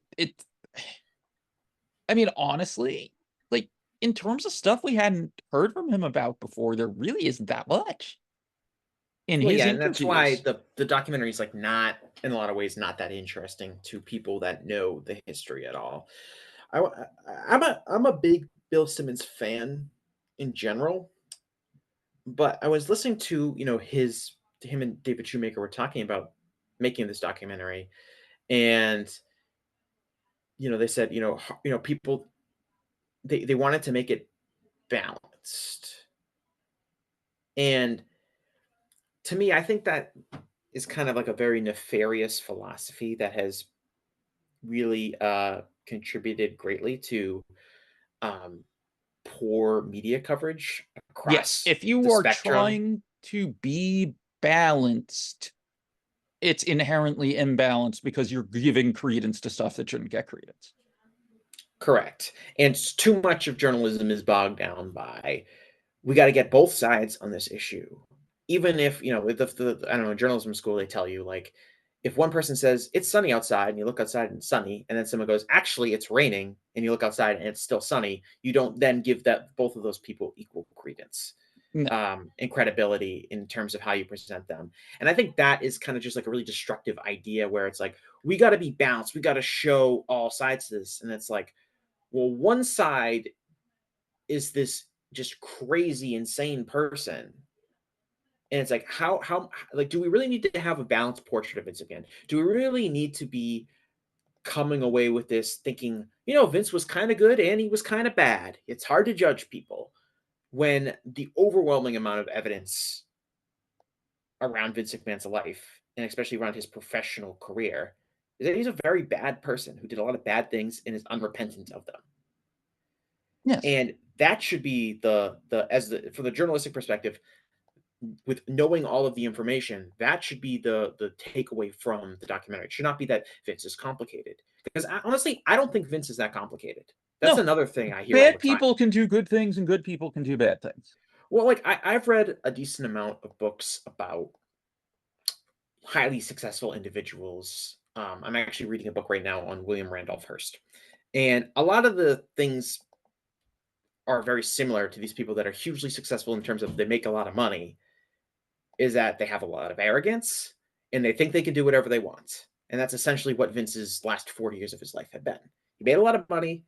[SPEAKER 2] I mean, honestly, like in terms of stuff we hadn't heard from him about before, there really isn't that much in
[SPEAKER 1] Well,
[SPEAKER 2] his
[SPEAKER 1] yeah, and that's why
[SPEAKER 2] interviews.
[SPEAKER 1] the documentary is like not, in a lot of ways, not that interesting to people that know the history at all. I'm a big Bill Simmons fan in general, but I was listening to, him and David Shoemaker were talking about making this documentary, and they said, people, they wanted to make it balanced. And to me, I think that is kind of like a very nefarious philosophy that has really contributed greatly to um, poor media coverage
[SPEAKER 2] Yes,
[SPEAKER 1] across
[SPEAKER 2] if you
[SPEAKER 1] the
[SPEAKER 2] are
[SPEAKER 1] spectrum.
[SPEAKER 2] trying to be balanced, it's inherently imbalanced because you're giving credence to stuff that shouldn't get credence.
[SPEAKER 1] Correct. And too much of journalism is bogged down by, we got to get both sides on this issue. Even if, with I don't know, journalism school, they tell you, like, if one person says it's sunny outside and you look outside and it's sunny, and then someone goes, actually, it's raining, and you look outside and it's still sunny, you don't then give that both of those people equal credence.
[SPEAKER 2] No.
[SPEAKER 1] and credibility in terms of how you present them. And I think that is kind of just like a really destructive idea where it's like, we got to be balanced. We got to show all sides to this. And it's like, well, one side is this just crazy, insane person. And it's like, how, like, do we really need to have a balanced portrait of Vince again? Do we really need to be coming away with this thinking, Vince was kind of good and he was kind of bad? It's hard to judge people when the overwhelming amount of evidence around Vince McMahon's life, and especially around his professional career, is that he's a very bad person who did a lot of bad things and is unrepentant of them.
[SPEAKER 2] Yes.
[SPEAKER 1] And that should be from the journalistic perspective, with knowing all of the information, that should be the takeaway from the documentary. It should not be that Vince is complicated, because honestly, I don't think Vince is that complicated. That's
[SPEAKER 2] No.
[SPEAKER 1] another thing I hear all the
[SPEAKER 2] Bad
[SPEAKER 1] time.
[SPEAKER 2] people can do good things and good people can do bad things.
[SPEAKER 1] Well, like I've read a decent amount of books about highly successful individuals. I'm actually reading a book right now on William Randolph Hearst, and a lot of the things are very similar to these people that are hugely successful in terms of they make a lot of money. Is that they have a lot of arrogance and they think they can do whatever they want, and that's essentially what Vince's last 40 years of his life have been. He made a lot of money.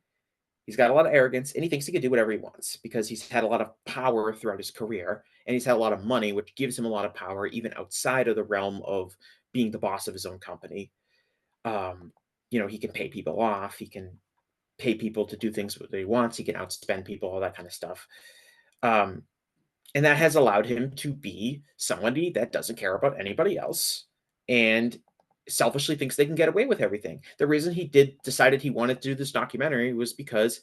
[SPEAKER 1] He's got a lot of arrogance, and he thinks he can do whatever he wants because he's had a lot of power throughout his career, and he's had a lot of money, which gives him a lot of power even outside of the realm of being the boss of his own company. Um, he can pay people off. He can pay people to do things that he wants. He can outspend people, all that kind of stuff. Um, and that has allowed him to be somebody that doesn't care about anybody else and selfishly thinks they can get away with everything. The reason he decided he wanted to do this documentary was because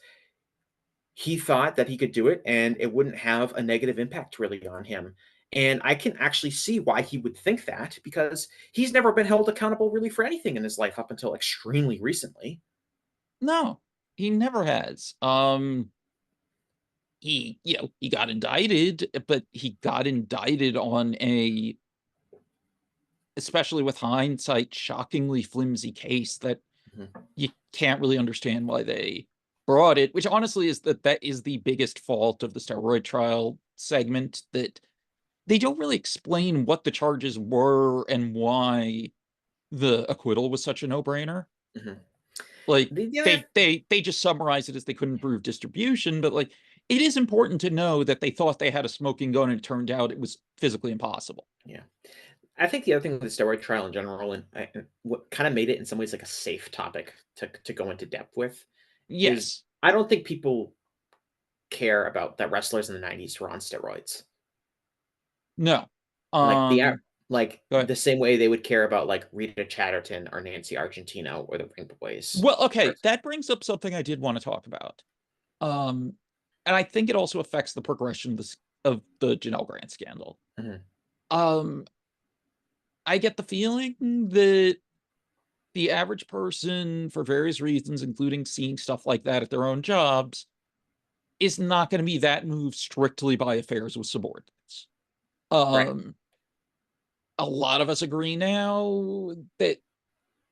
[SPEAKER 1] he thought that he could do it and it wouldn't have a negative impact really on him. And I can actually see why he would think that, because he's never been held accountable really for anything in his life up until extremely recently.
[SPEAKER 2] No, he never has. He got indicted, but he got indicted on a, especially with hindsight, shockingly flimsy case that
[SPEAKER 1] Mhm.
[SPEAKER 2] you can't really understand why they brought it, which honestly is that is the biggest fault of the steroid trial segment, that they don't really explain what the charges were and why the acquittal was such a no-brainer.
[SPEAKER 1] Mhm.
[SPEAKER 2] Like
[SPEAKER 1] The other
[SPEAKER 2] they just summarize it as they couldn't prove distribution, but like it is important to know that they thought they had a smoking gun and it turned out it was physically impossible.
[SPEAKER 1] Yeah. I think the other thing with the steroid trial in general, and what kind of made it in some ways like a safe topic to go into depth with, is
[SPEAKER 2] Yes.
[SPEAKER 1] I don't think people care about that wrestlers in the 90s were on steroids.
[SPEAKER 2] No.
[SPEAKER 1] Like
[SPEAKER 2] Um
[SPEAKER 1] like
[SPEAKER 2] go ahead.
[SPEAKER 1] the same way they would care about like Rita Chatterton or Nancy Argentino or the Ring Boys.
[SPEAKER 2] Well, okay, that brings up something I did want to talk about. Um and I think it also affects the progression of the Janelle Grant scandal.
[SPEAKER 1] Mhm,
[SPEAKER 2] Um I get the feeling that the average person, for various reasons, including seeing stuff like that at their own jobs, is not going to be that moved strictly by affairs with subordinates.
[SPEAKER 1] right.
[SPEAKER 2] Um, a lot of us agree now that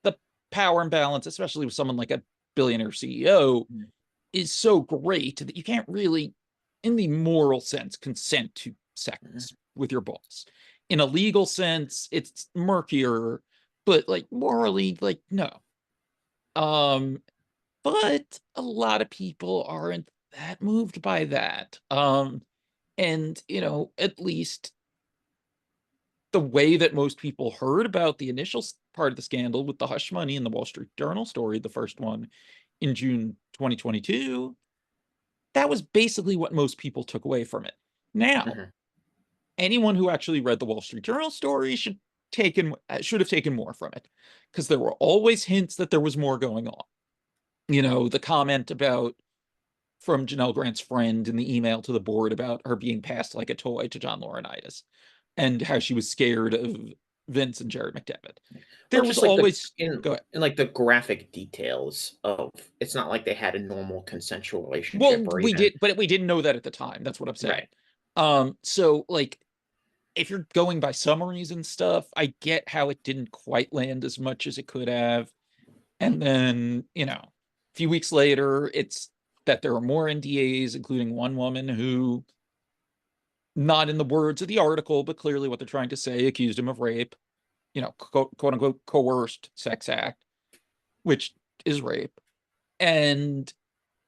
[SPEAKER 2] the power imbalance, especially with someone like a billionaire CEO,
[SPEAKER 1] Mhm,
[SPEAKER 2] is so great that you can't really, in the moral sense, consent to
[SPEAKER 1] mhm,
[SPEAKER 2] sex with your boss. In a legal sense, it's murkier, but like morally, like no. Um, but a lot of people aren't that moved by that. And at least the way that most people heard about the initial part of the scandal with the hush money and the Wall Street Journal story, the first one in June 2022, that was basically what most people took away from it. Now,
[SPEAKER 1] mhm,
[SPEAKER 2] anyone who actually read the Wall Street Journal story should have taken more from it, because there were always hints that there was more going on. The comment about from Janelle Grant's friend in the email to the board about her being passed like a toy to John Laurinaitis, and how she was scared of Vince and Jared McDevitt.
[SPEAKER 1] Well,
[SPEAKER 2] There was
[SPEAKER 1] just like
[SPEAKER 2] always
[SPEAKER 1] in
[SPEAKER 2] go ahead.
[SPEAKER 1] in like the graphic details of, it's not like they had a normal consensual relationship
[SPEAKER 2] Well,
[SPEAKER 1] or
[SPEAKER 2] we
[SPEAKER 1] even
[SPEAKER 2] did, but we didn't know that at the time. That's what I'm saying.
[SPEAKER 1] right.
[SPEAKER 2] So like if you're going by summaries and stuff, I get how it didn't quite land as much as it could have. And then, a few weeks later, it's that there are more NDAs, including one woman who not in the words of the article, but clearly what they're trying to say, accused him of rape, quote unquote coerced sex act, which is rape. And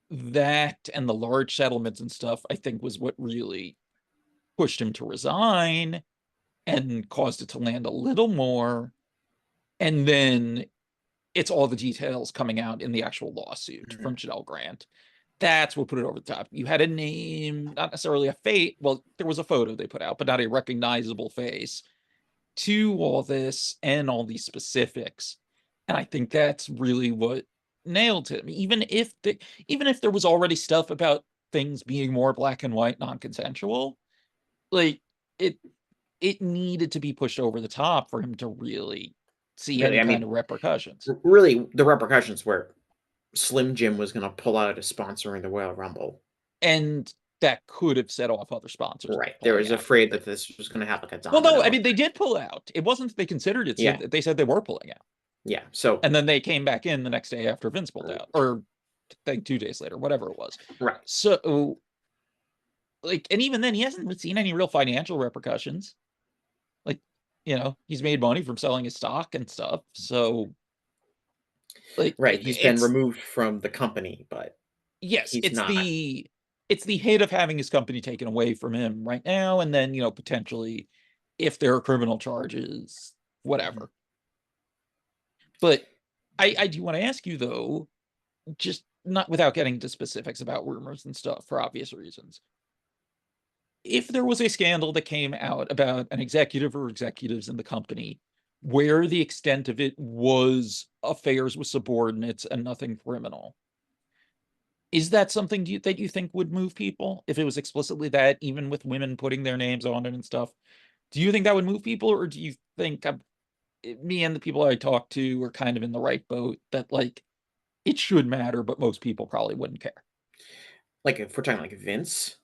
[SPEAKER 2] that and the large settlements and stuff, I think, was what really pushed him to resign and caused it to land a little more. And then it's all the details coming out in the actual lawsuit
[SPEAKER 1] Mhm.
[SPEAKER 2] from Janelle Grant. That's what put it over the top. You had a name, not necessarily a face. Well, there was a photo they put out, but not a recognizable face to all this and all these specifics. And I think that's really what nailed him. Even if there was already stuff about things being more black and white, non-consensual, like it it needed to be pushed over the top for him to really see
[SPEAKER 1] Really,
[SPEAKER 2] any
[SPEAKER 1] I
[SPEAKER 2] kind
[SPEAKER 1] mean,
[SPEAKER 2] of repercussions.
[SPEAKER 1] really, the repercussions were Slim Jim was going to pull out of sponsoring the Royal Rumble.
[SPEAKER 2] And that could have set off other sponsors
[SPEAKER 1] Right. They
[SPEAKER 2] pulling
[SPEAKER 1] was
[SPEAKER 2] out.
[SPEAKER 1] afraid that this was going to have like a
[SPEAKER 2] Well, no, I
[SPEAKER 1] domino
[SPEAKER 2] mean they
[SPEAKER 1] effect.
[SPEAKER 2] did pull out. It wasn't that they considered it,
[SPEAKER 1] Yeah.
[SPEAKER 2] they said they were pulling out.
[SPEAKER 1] Yeah. So,
[SPEAKER 2] And then they came back in the next day after Vince pulled out, or I think 2 days later, whatever it was.
[SPEAKER 1] right.
[SPEAKER 2] So, like, and even then, he hasn't seen any real financial repercussions. Like, he's made money from selling his stock and stuff. So, like,
[SPEAKER 1] Right. He's been
[SPEAKER 2] it's
[SPEAKER 1] removed from the company, but
[SPEAKER 2] yes,
[SPEAKER 1] he's not.
[SPEAKER 2] it's the hit of having his company taken away from him right now, and then potentially, if there are criminal charges,
[SPEAKER 1] Mhm.
[SPEAKER 2] whatever. But I do want to ask you though, just not without getting into specifics about rumors and stuff for obvious reasons. If there was a scandal that came out about an executive or executives in the company where the extent of it was affairs with subordinates and nothing criminal, is that something that you think would move people if it was explicitly that, even with women putting their names on it and stuff? Do you think that would move people, or do you think me and the people I talk to are kind of in the right boat that like it should matter, but most people probably wouldn't care?
[SPEAKER 1] Like if we're talking like Vince.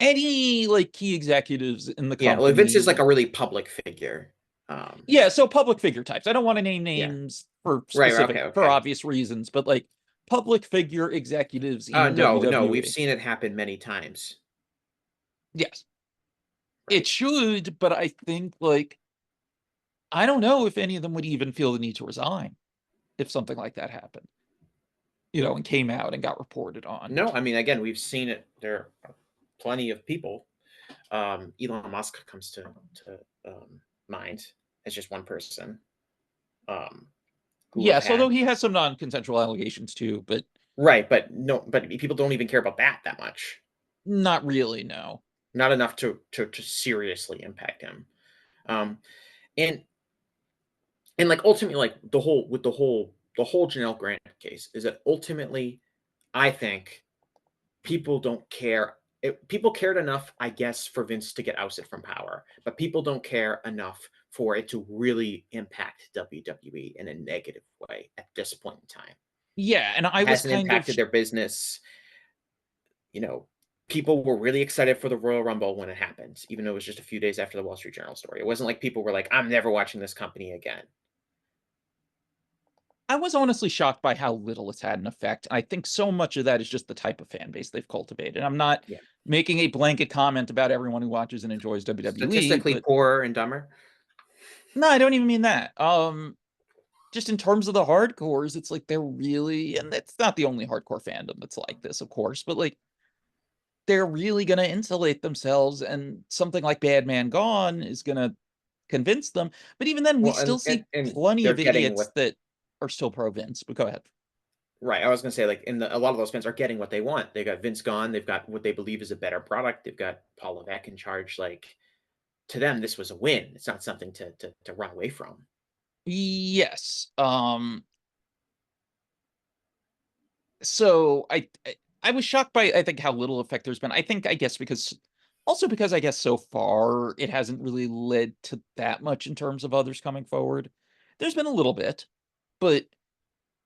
[SPEAKER 2] Any like key executives in the
[SPEAKER 1] Yeah. Well, Vince is like
[SPEAKER 2] company.
[SPEAKER 1] a really public figure. Um,
[SPEAKER 2] Yeah, so public figure types. I don't want to name
[SPEAKER 1] yeah.
[SPEAKER 2] names for
[SPEAKER 1] Right. Okay.
[SPEAKER 2] specific for
[SPEAKER 1] Okay.
[SPEAKER 2] obvious reasons, but like public figure executives in
[SPEAKER 1] No, no, we've
[SPEAKER 2] WWE.
[SPEAKER 1] seen it happen many times.
[SPEAKER 2] Yes, it
[SPEAKER 1] Right.
[SPEAKER 2] should, but I think like I don't know if any of them would even feel the need to resign if something like that happened, and came out and got reported on.
[SPEAKER 1] No, I mean, again, we've seen it. There are plenty of people. Elon Musk comes to mind as just one person um, who have
[SPEAKER 2] Yes, although
[SPEAKER 1] had
[SPEAKER 2] he has some non-consensual allegations too, but
[SPEAKER 1] right, but no, but people don't even care about that much.
[SPEAKER 2] not really, no.
[SPEAKER 1] Not enough to seriously impact him. Um, and and like ultimately, like the whole Janelle Grant case is that ultimately, I think people don't care. People cared enough, I guess, for Vince to get ousted from power, but people don't care enough for it to really impact WWE in a negative way at this point in time.
[SPEAKER 2] Yeah, and I
[SPEAKER 1] It
[SPEAKER 2] was
[SPEAKER 1] hasn't
[SPEAKER 2] kind of
[SPEAKER 1] impacted their business. You know, people were really excited for the Royal Rumble when it happened, even though it was just a few days after the Wall Street Journal story. It wasn't like people were like, "I'm never watching this company again."
[SPEAKER 2] I was honestly shocked by how little it's had an effect. I think so much of that is just the type of fan base they've cultivated. I'm not
[SPEAKER 1] Yeah,
[SPEAKER 2] making a blanket comment about everyone who watches and enjoys WWE,
[SPEAKER 1] statistically
[SPEAKER 2] but
[SPEAKER 1] poorer and dumber.
[SPEAKER 2] no, I don't even mean that. Just in terms of the hardcores, it's like they're really, and it's not the only hardcore fandom that's like this, of course, but like they're really going to insulate themselves, and something like Bad Man Gone is going to convince them. But even then, we
[SPEAKER 1] Well,
[SPEAKER 2] still
[SPEAKER 1] and
[SPEAKER 2] see
[SPEAKER 1] and
[SPEAKER 2] plenty
[SPEAKER 1] they're
[SPEAKER 2] of
[SPEAKER 1] getting
[SPEAKER 2] idiots
[SPEAKER 1] what
[SPEAKER 2] that are still pro Vince. But go ahead.
[SPEAKER 1] right. I was gonna say, like, a lot of those fans are getting what they want. They got Vince gone. They've got what they believe is a better product. They've got Paul Levesque in charge. Like, to them, this was a win. It's not something to run away from.
[SPEAKER 2] Yes. So I was shocked by I think how little effect there's been. I guess because I guess so far it hasn't really led to that much in terms of others coming forward. There's been a little bit, but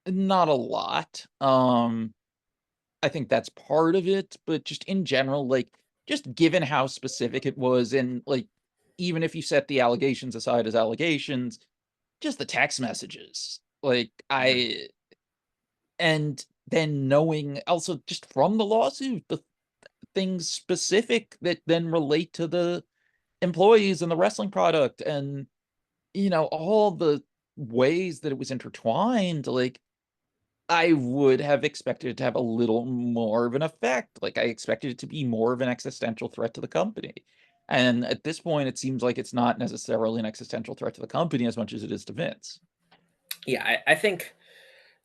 [SPEAKER 2] not a lot. I think that's part of it, but just in general, like just given how specific it was, and like even if you set the allegations aside as allegations, just the text messages. Like
[SPEAKER 1] Mhm.
[SPEAKER 2] and then knowing also just from the lawsuit, things specific that then relate to the employees and the wrestling product, and all the ways that it was intertwined. Like, I would have expected it to have a little more of an effect. Like, I expected it to be more of an existential threat to the company. And at this point, it seems like it's not necessarily an existential threat to the company as much as it is to Vince.
[SPEAKER 1] Yeah, I think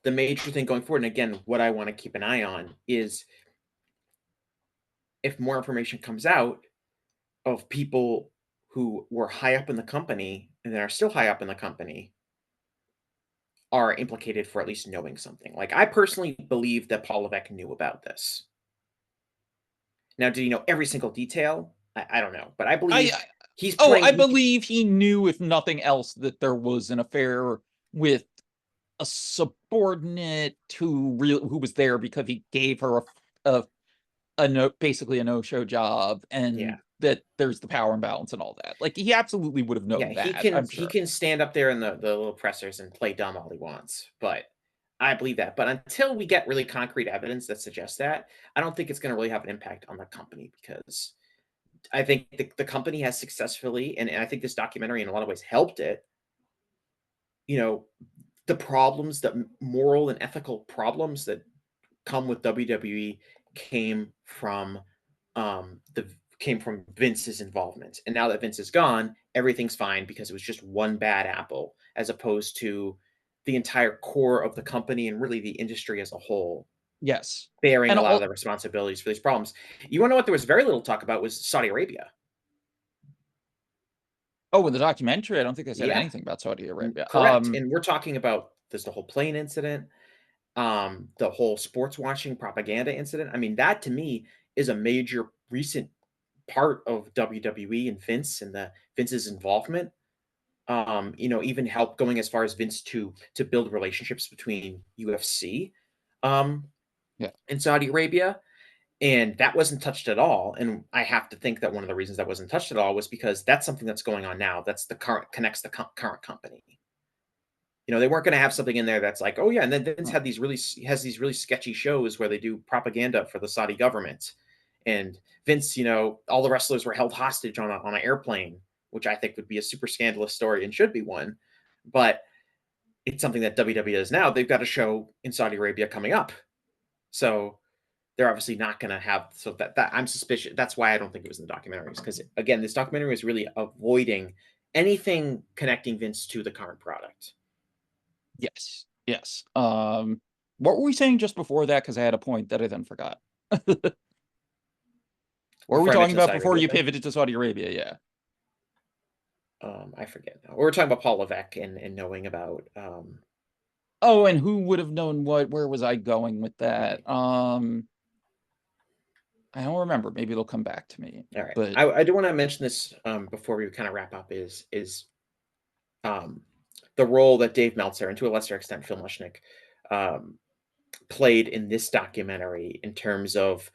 [SPEAKER 1] the major thing going forward, and again, what I want to keep an eye on is if more information comes out of people who were high up in the company and that are still high up in the company are implicated for at least knowing something. Like, I personally believe that Paul Levesque knew about this. Now, do you know every single detail? I don't know, but I
[SPEAKER 2] I
[SPEAKER 1] believe he's
[SPEAKER 2] Oh, I
[SPEAKER 1] playing.
[SPEAKER 2] believe he knew, if nothing else, that there was an affair with a subordinate who was there because he gave her a no, basically a no-show job,
[SPEAKER 1] Yeah,
[SPEAKER 2] and that there's the power imbalance and all that. Like, he absolutely would have
[SPEAKER 1] yeah,
[SPEAKER 2] known that, I'm
[SPEAKER 1] he
[SPEAKER 2] sure.
[SPEAKER 1] can stand up there in the little pressers and play dumb all he wants, but I believe that. But until we get really concrete evidence that suggests that, I don't think it's going to really have an impact on the company because I think the company has successfully, and I think this documentary in a lot of ways helped it. You know, the problems, the moral and ethical problems that come with WWE came from the came from Vince's involvement. And now that Vince is gone, everything's fine because it was just one bad apple, as opposed to the entire core of the company and really the industry as a whole
[SPEAKER 2] Yes.
[SPEAKER 1] bearing
[SPEAKER 2] And
[SPEAKER 1] a lot of the
[SPEAKER 2] all
[SPEAKER 1] responsibilities for these problems. You want to know what there was very little talk about was Saudi Arabia.
[SPEAKER 2] Oh, in the documentary, I don't think they said
[SPEAKER 1] Yeah,
[SPEAKER 2] anything about Saudi Arabia.
[SPEAKER 1] correct. And we're talking about there's the whole plane incident, the whole sports watching propaganda incident. I mean, that to me is a major recent part of WWE and Vince and the Vince's involvement. Even help going as far as Vince to build relationships between UFC um
[SPEAKER 2] Yeah.
[SPEAKER 1] and Saudi Arabia. And that wasn't touched at all. And I have to think that one of the reasons that wasn't touched at all was because that's something that's going on now. That's the current connects the current company. They weren't going to have something in there that's like, oh yeah, and then Vince
[SPEAKER 2] Hmm.
[SPEAKER 1] had these really has these really sketchy shows where they do propaganda for the Saudi government, and Vince, all the wrestlers were held hostage on an airplane, which I think would be a super scandalous story and should be one, but it's something that WWE does now. They've got a show in Saudi Arabia coming up, so they're obviously not going to have. So that I'm suspicious. That's why I don't think it was in the documentaries, because again, this documentary is really avoiding anything connecting Vince to the current product.
[SPEAKER 2] Yes. Yes. What were we saying just before that? Because I had a point that I then forgot. What were we
[SPEAKER 1] Before I
[SPEAKER 2] talking
[SPEAKER 1] mentioned the
[SPEAKER 2] about
[SPEAKER 1] Saudi
[SPEAKER 2] before
[SPEAKER 1] Arabia
[SPEAKER 2] you
[SPEAKER 1] thing,
[SPEAKER 2] pivoted to Saudi Arabia? Yeah.
[SPEAKER 1] I forget now. We were talking about Paul Levesque and knowing about.
[SPEAKER 2] Oh, and who would have known what? Where was I going with that? I don't remember. Maybe it'll come back to me.
[SPEAKER 1] All right,
[SPEAKER 2] But
[SPEAKER 1] I do want to mention this before we kind of wrap up is um, the role that Dave Meltzer and to a lesser extent Phil Mushnick um, played in this documentary in terms of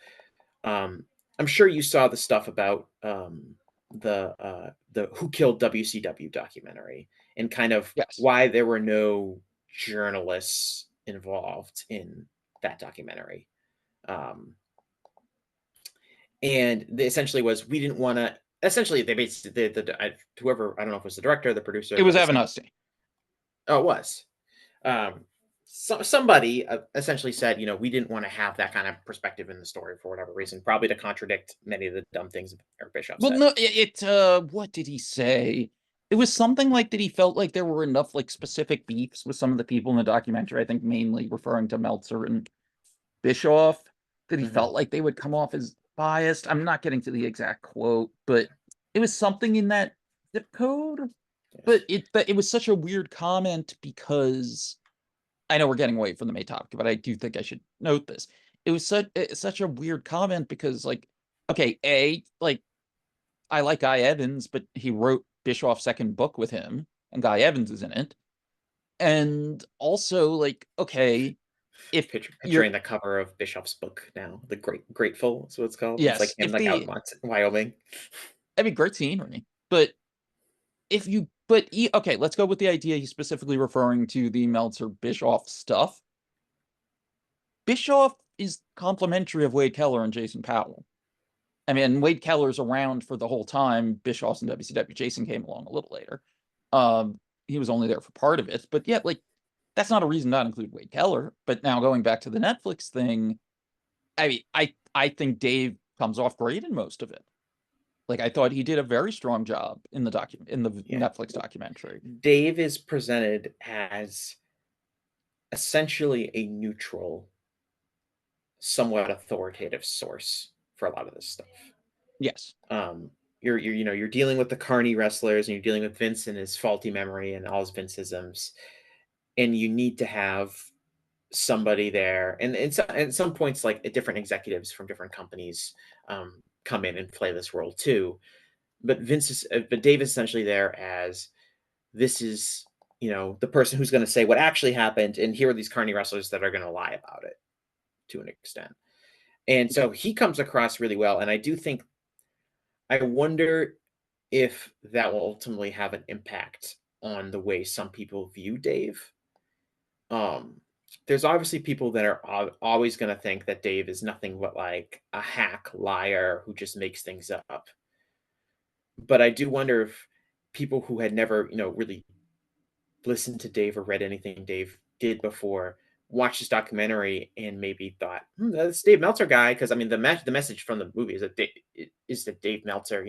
[SPEAKER 1] I'm sure you saw the stuff about the Who Killed WCW documentary and kind of
[SPEAKER 2] yes.
[SPEAKER 1] why there were no journalists involved in that documentary. Um, and they essentially was we didn't want to. Essentially, they basically whoever I don't know if it was the director, the producer,
[SPEAKER 2] It was
[SPEAKER 1] but
[SPEAKER 2] Evan
[SPEAKER 1] essentially,
[SPEAKER 2] Husty.
[SPEAKER 1] oh, it was. Um, somebody essentially said, we didn't want to have that kind of perspective in the story for whatever reason, probably to contradict many of the dumb things Eric Bischoff
[SPEAKER 2] Well,
[SPEAKER 1] said.
[SPEAKER 2] no, what did he say? It was something like that he felt like there were enough like specific beefs with some of the people in the documentary, I think mainly referring to Meltzer and Bischoff, that he
[SPEAKER 1] Hmm.
[SPEAKER 2] felt like they would come off as biased. I'm not getting to the exact quote, but it was something in that zip code.
[SPEAKER 1] Yes.
[SPEAKER 2] But it was such a weird comment because I know we're getting away from the main topic, but I do think I should note this. It was such a weird comment because, like, okay, like, I like Guy Evans, but he wrote Bischoff's second book with him, and Guy Evans is in it. And also, like, okay, if
[SPEAKER 1] Picturing
[SPEAKER 2] you're
[SPEAKER 1] the cover of Bischoff's book now, the Grateful is what it's called. It's like
[SPEAKER 2] yes,
[SPEAKER 1] him like out in Wyoming.
[SPEAKER 2] I mean, great scenery, but okay, let's go with the idea he's specifically referring to the Meltzer Bischoff stuff. Bischoff is complimentary of Wade Keller and Jason Powell. I mean, Wade Keller's around for the whole time. Bischoff's in WCW. Jason came along a little later. He was only there for part of it, but yeah, like that's not a reason not to include Wade Keller. But now going back to the Netflix thing, I mean, I think Dave comes off great in most of it. Like I thought he did a very strong job in the
[SPEAKER 1] Yeah.
[SPEAKER 2] Netflix documentary.
[SPEAKER 1] Dave is presented as essentially a neutral, somewhat authoritative source for a lot of this stuff.
[SPEAKER 2] Yes.
[SPEAKER 1] You're dealing with the Carney wrestlers, and you're dealing with Vince and his faulty memory and all his Vinceisms, and you need to have somebody there. And at some points, like different executives from different companies come in and play this role too. But Dave is essentially there as this is the person who's going to say what actually happened, and here are these Carney wrestlers that are going to lie about it to an extent. And so he comes across really well, and I wonder if that will ultimately have an impact on the way some people view Dave. Um, there's obviously people that are always going to think that Dave is nothing but like a hack liar who just makes things up. But I do wonder if people who had never, really listened to Dave or read anything Dave did before watched this documentary and maybe thought, that's Dave Meltzer guy. Because I mean, the message from the movie is that Dave Meltzer,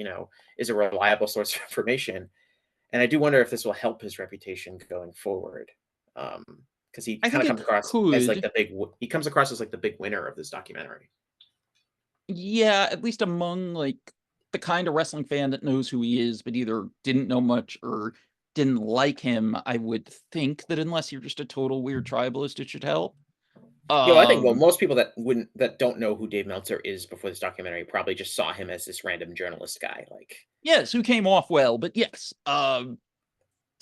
[SPEAKER 1] is a reliable source of information. And I do wonder if this will help his reputation going forward. Because he
[SPEAKER 2] I
[SPEAKER 1] kind
[SPEAKER 2] think
[SPEAKER 1] of
[SPEAKER 2] it
[SPEAKER 1] comes across as like
[SPEAKER 2] could.
[SPEAKER 1] he comes across as like the big winner of this documentary.
[SPEAKER 2] Yeah, at least among like the kind of wrestling fan that knows who he is, but either didn't know much or didn't like him, I would think that unless you're just a total weird tribalist, it should help.
[SPEAKER 1] I think
[SPEAKER 2] Um,
[SPEAKER 1] most people that don't know who Dave Meltzer is before this documentary probably just saw him as this random journalist guy. Like,
[SPEAKER 2] yes, who came off well, but yes.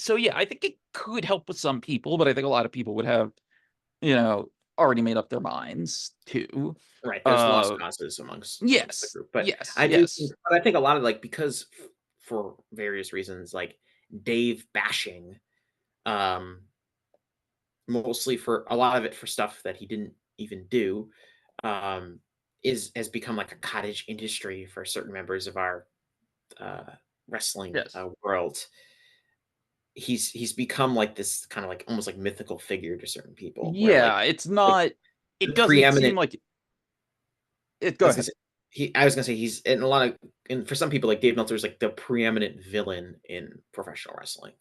[SPEAKER 2] So yeah, I think it could help with some people, but I think a lot of people would have, you know, already made up their minds too.
[SPEAKER 1] right, there's lost
[SPEAKER 2] Uh,
[SPEAKER 1] causes amongst the
[SPEAKER 2] yes,
[SPEAKER 1] group, but
[SPEAKER 2] yes, yes,
[SPEAKER 1] I think a lot of like because for various reasons, like Dave bashing, um, mostly for a lot of it for stuff that he didn't even do, um, is has become like a cottage industry for certain members of our uh, wrestling
[SPEAKER 2] yes.
[SPEAKER 1] world. He's become like this kind of like almost like mythical figure to certain people, where
[SPEAKER 2] Yeah, it's
[SPEAKER 1] like
[SPEAKER 2] not,
[SPEAKER 1] the
[SPEAKER 2] it doesn't seem
[SPEAKER 1] preeminent.
[SPEAKER 2] like it.
[SPEAKER 1] I
[SPEAKER 2] Go
[SPEAKER 1] was gonna
[SPEAKER 2] ahead.
[SPEAKER 1] say I was gonna say he's in a lot of, and for some people like Dave Meltzer is like the preeminent villain in professional wrestling,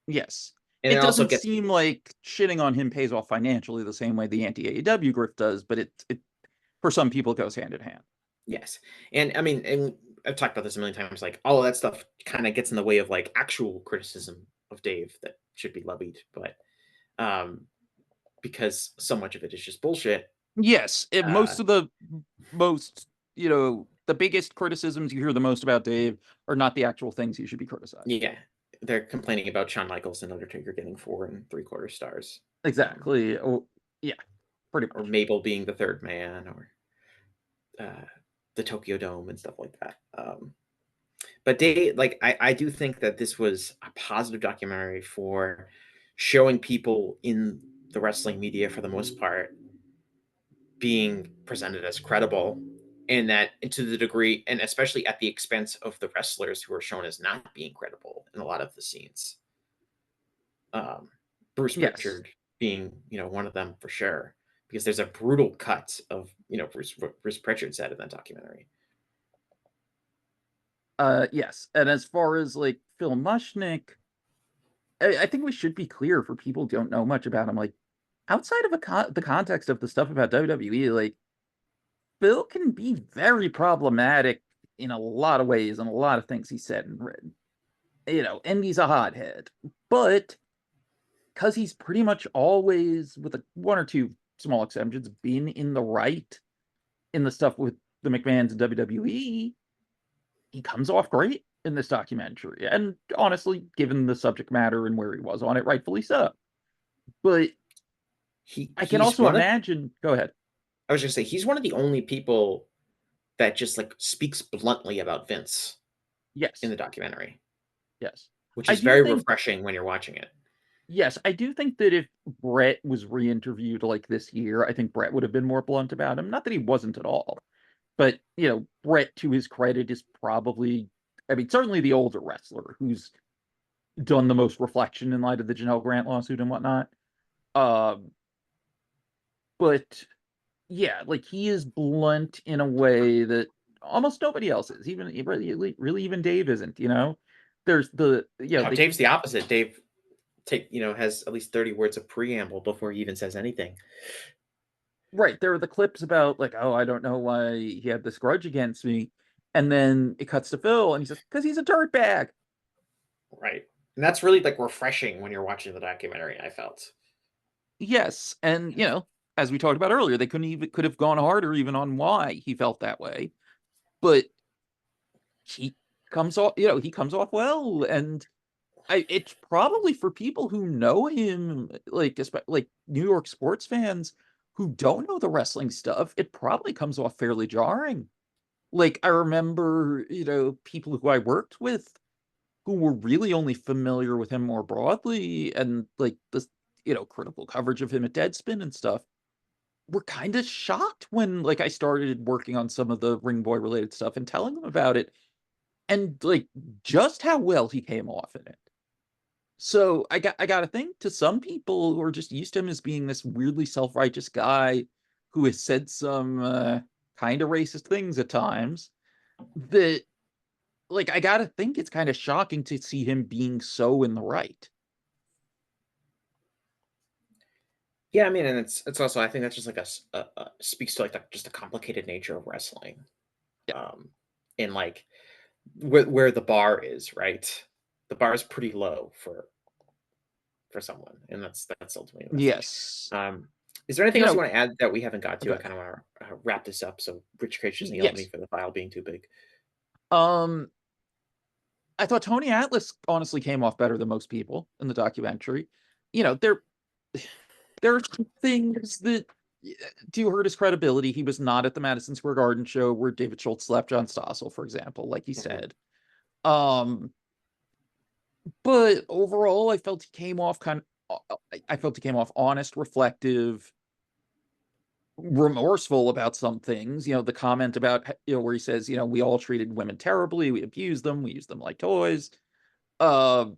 [SPEAKER 2] Yes.
[SPEAKER 1] and it
[SPEAKER 2] It
[SPEAKER 1] also
[SPEAKER 2] doesn't
[SPEAKER 1] gets
[SPEAKER 2] seem like shitting on him pays off financially the same way the anti AEW grift does, but it for some people it goes hand in hand.
[SPEAKER 1] yes, and I mean, and I've talked about this a million times. Like all of that stuff kind of gets in the way of like actual criticism of Dave that should be levied, but um, because so much of it is just bullshit.
[SPEAKER 2] Yes,
[SPEAKER 1] Uh,
[SPEAKER 2] most of the most, the biggest criticisms you hear the most about Dave are not the actual things he should be criticized.
[SPEAKER 1] yeah, they're complaining about Shawn Michaels and Undertaker getting 4 3/4 stars,
[SPEAKER 2] Exactly. Oh, yeah, pretty
[SPEAKER 1] or
[SPEAKER 2] much.
[SPEAKER 1] Mabel being the third man, or the Tokyo Dome and stuff like that. But I do think that this was a positive documentary for showing people in the wrestling media for the most part being presented as credible, and that to the degree, and especially at the expense of the wrestlers who are shown as not being credible in a lot of the scenes. Um, Bruce
[SPEAKER 2] Yes.
[SPEAKER 1] Pritchard being, one of them for sure, because there's a brutal cut of, Bruce Pritchard said in that documentary.
[SPEAKER 2] Yes. And as far as like Phil Mushnick, I think we should be clear for people who don't know much about him. Like outside of the context of the stuff about WWE, like Phil can be very problematic in a lot of ways and a lot of things he said and written. And he's a hothead. But because he's pretty much always, with one or two small exceptions, been in the right in the stuff with the McMahons and WWE, he comes off great in this documentary. And honestly, given the subject matter and where he was on it, rightfully so. But I can
[SPEAKER 1] He's
[SPEAKER 2] also
[SPEAKER 1] one of
[SPEAKER 2] imagine. Go ahead.
[SPEAKER 1] I was gonna say he's one of the only people that just like speaks bluntly about Vince in
[SPEAKER 2] Yes.
[SPEAKER 1] the documentary,
[SPEAKER 2] Yes.
[SPEAKER 1] which
[SPEAKER 2] I
[SPEAKER 1] is
[SPEAKER 2] do
[SPEAKER 1] very
[SPEAKER 2] think,
[SPEAKER 1] refreshing when you're watching it.
[SPEAKER 2] yes, I do think that if Brett was re interviewed like this year, I think Brett would have been more blunt about him. Not that he wasn't at all, But Brett, to his credit, is probably, I mean, certainly the older wrestler who's done the most reflection in light of the Janelle Grant lawsuit and whatnot. Um, but yeah, like he is blunt in a way that almost nobody else is. Even really, even Dave isn't. There's
[SPEAKER 1] No, Dave's the opposite. Dave has at least 30 words of preamble before he even says anything.
[SPEAKER 2] right. There are the clips about like, oh, I don't know why he had this grudge against me, and then it cuts to Phil, and he says, because he's a dirtbag.
[SPEAKER 1] Right. And that's really like refreshing when you're watching the documentary, I felt.
[SPEAKER 2] Yes, and as we talked about earlier, they could have gone harder even on why he felt that way, but he comes off well, and it's probably for people who know him, like New York sports fans who don't know the wrestling stuff, it probably comes off fairly jarring. Like I remember, people who I worked with who were really only familiar with him more broadly and like this, critical coverage of him at Deadspin and stuff were kind of shocked when like I started working on some of the Ring Boy related stuff and telling them about it and like just how well he came off in it. So I gotta think to some people who are just used to him as being this weirdly self-righteous guy who has said some kind of racist things at times, that like I gotta think it's kind of shocking to see him being so in the right.
[SPEAKER 1] Yeah, I mean, and it's also, I think that's just like speaks to like just the complicated nature of wrestling,
[SPEAKER 2] Yeah.
[SPEAKER 1] and like where the bar is, right? The bar is pretty low for someone, and that's ultimately the message.
[SPEAKER 2] Yes.
[SPEAKER 1] Is there anything
[SPEAKER 2] You
[SPEAKER 1] else you
[SPEAKER 2] know,
[SPEAKER 1] want to add that we haven't got to? I
[SPEAKER 2] okay.
[SPEAKER 1] kind of want to wrap this up so Rich Cage doesn't yell at me
[SPEAKER 2] Yes.
[SPEAKER 1] for the file being too big.
[SPEAKER 2] Um, I thought Tony Atlas honestly came off better than most people in the documentary. You know, there there are some things that do hurt his credibility. He was not at the Madison Square Garden show where David Schultz slapped John Stossel, for example, like he
[SPEAKER 1] Mhm.
[SPEAKER 2] said. Um, but overall, I felt he came off I felt he came off honest, reflective, remorseful about some things. The comment about where he says, we all treated women terribly, we abused them, we used them like toys. Uh,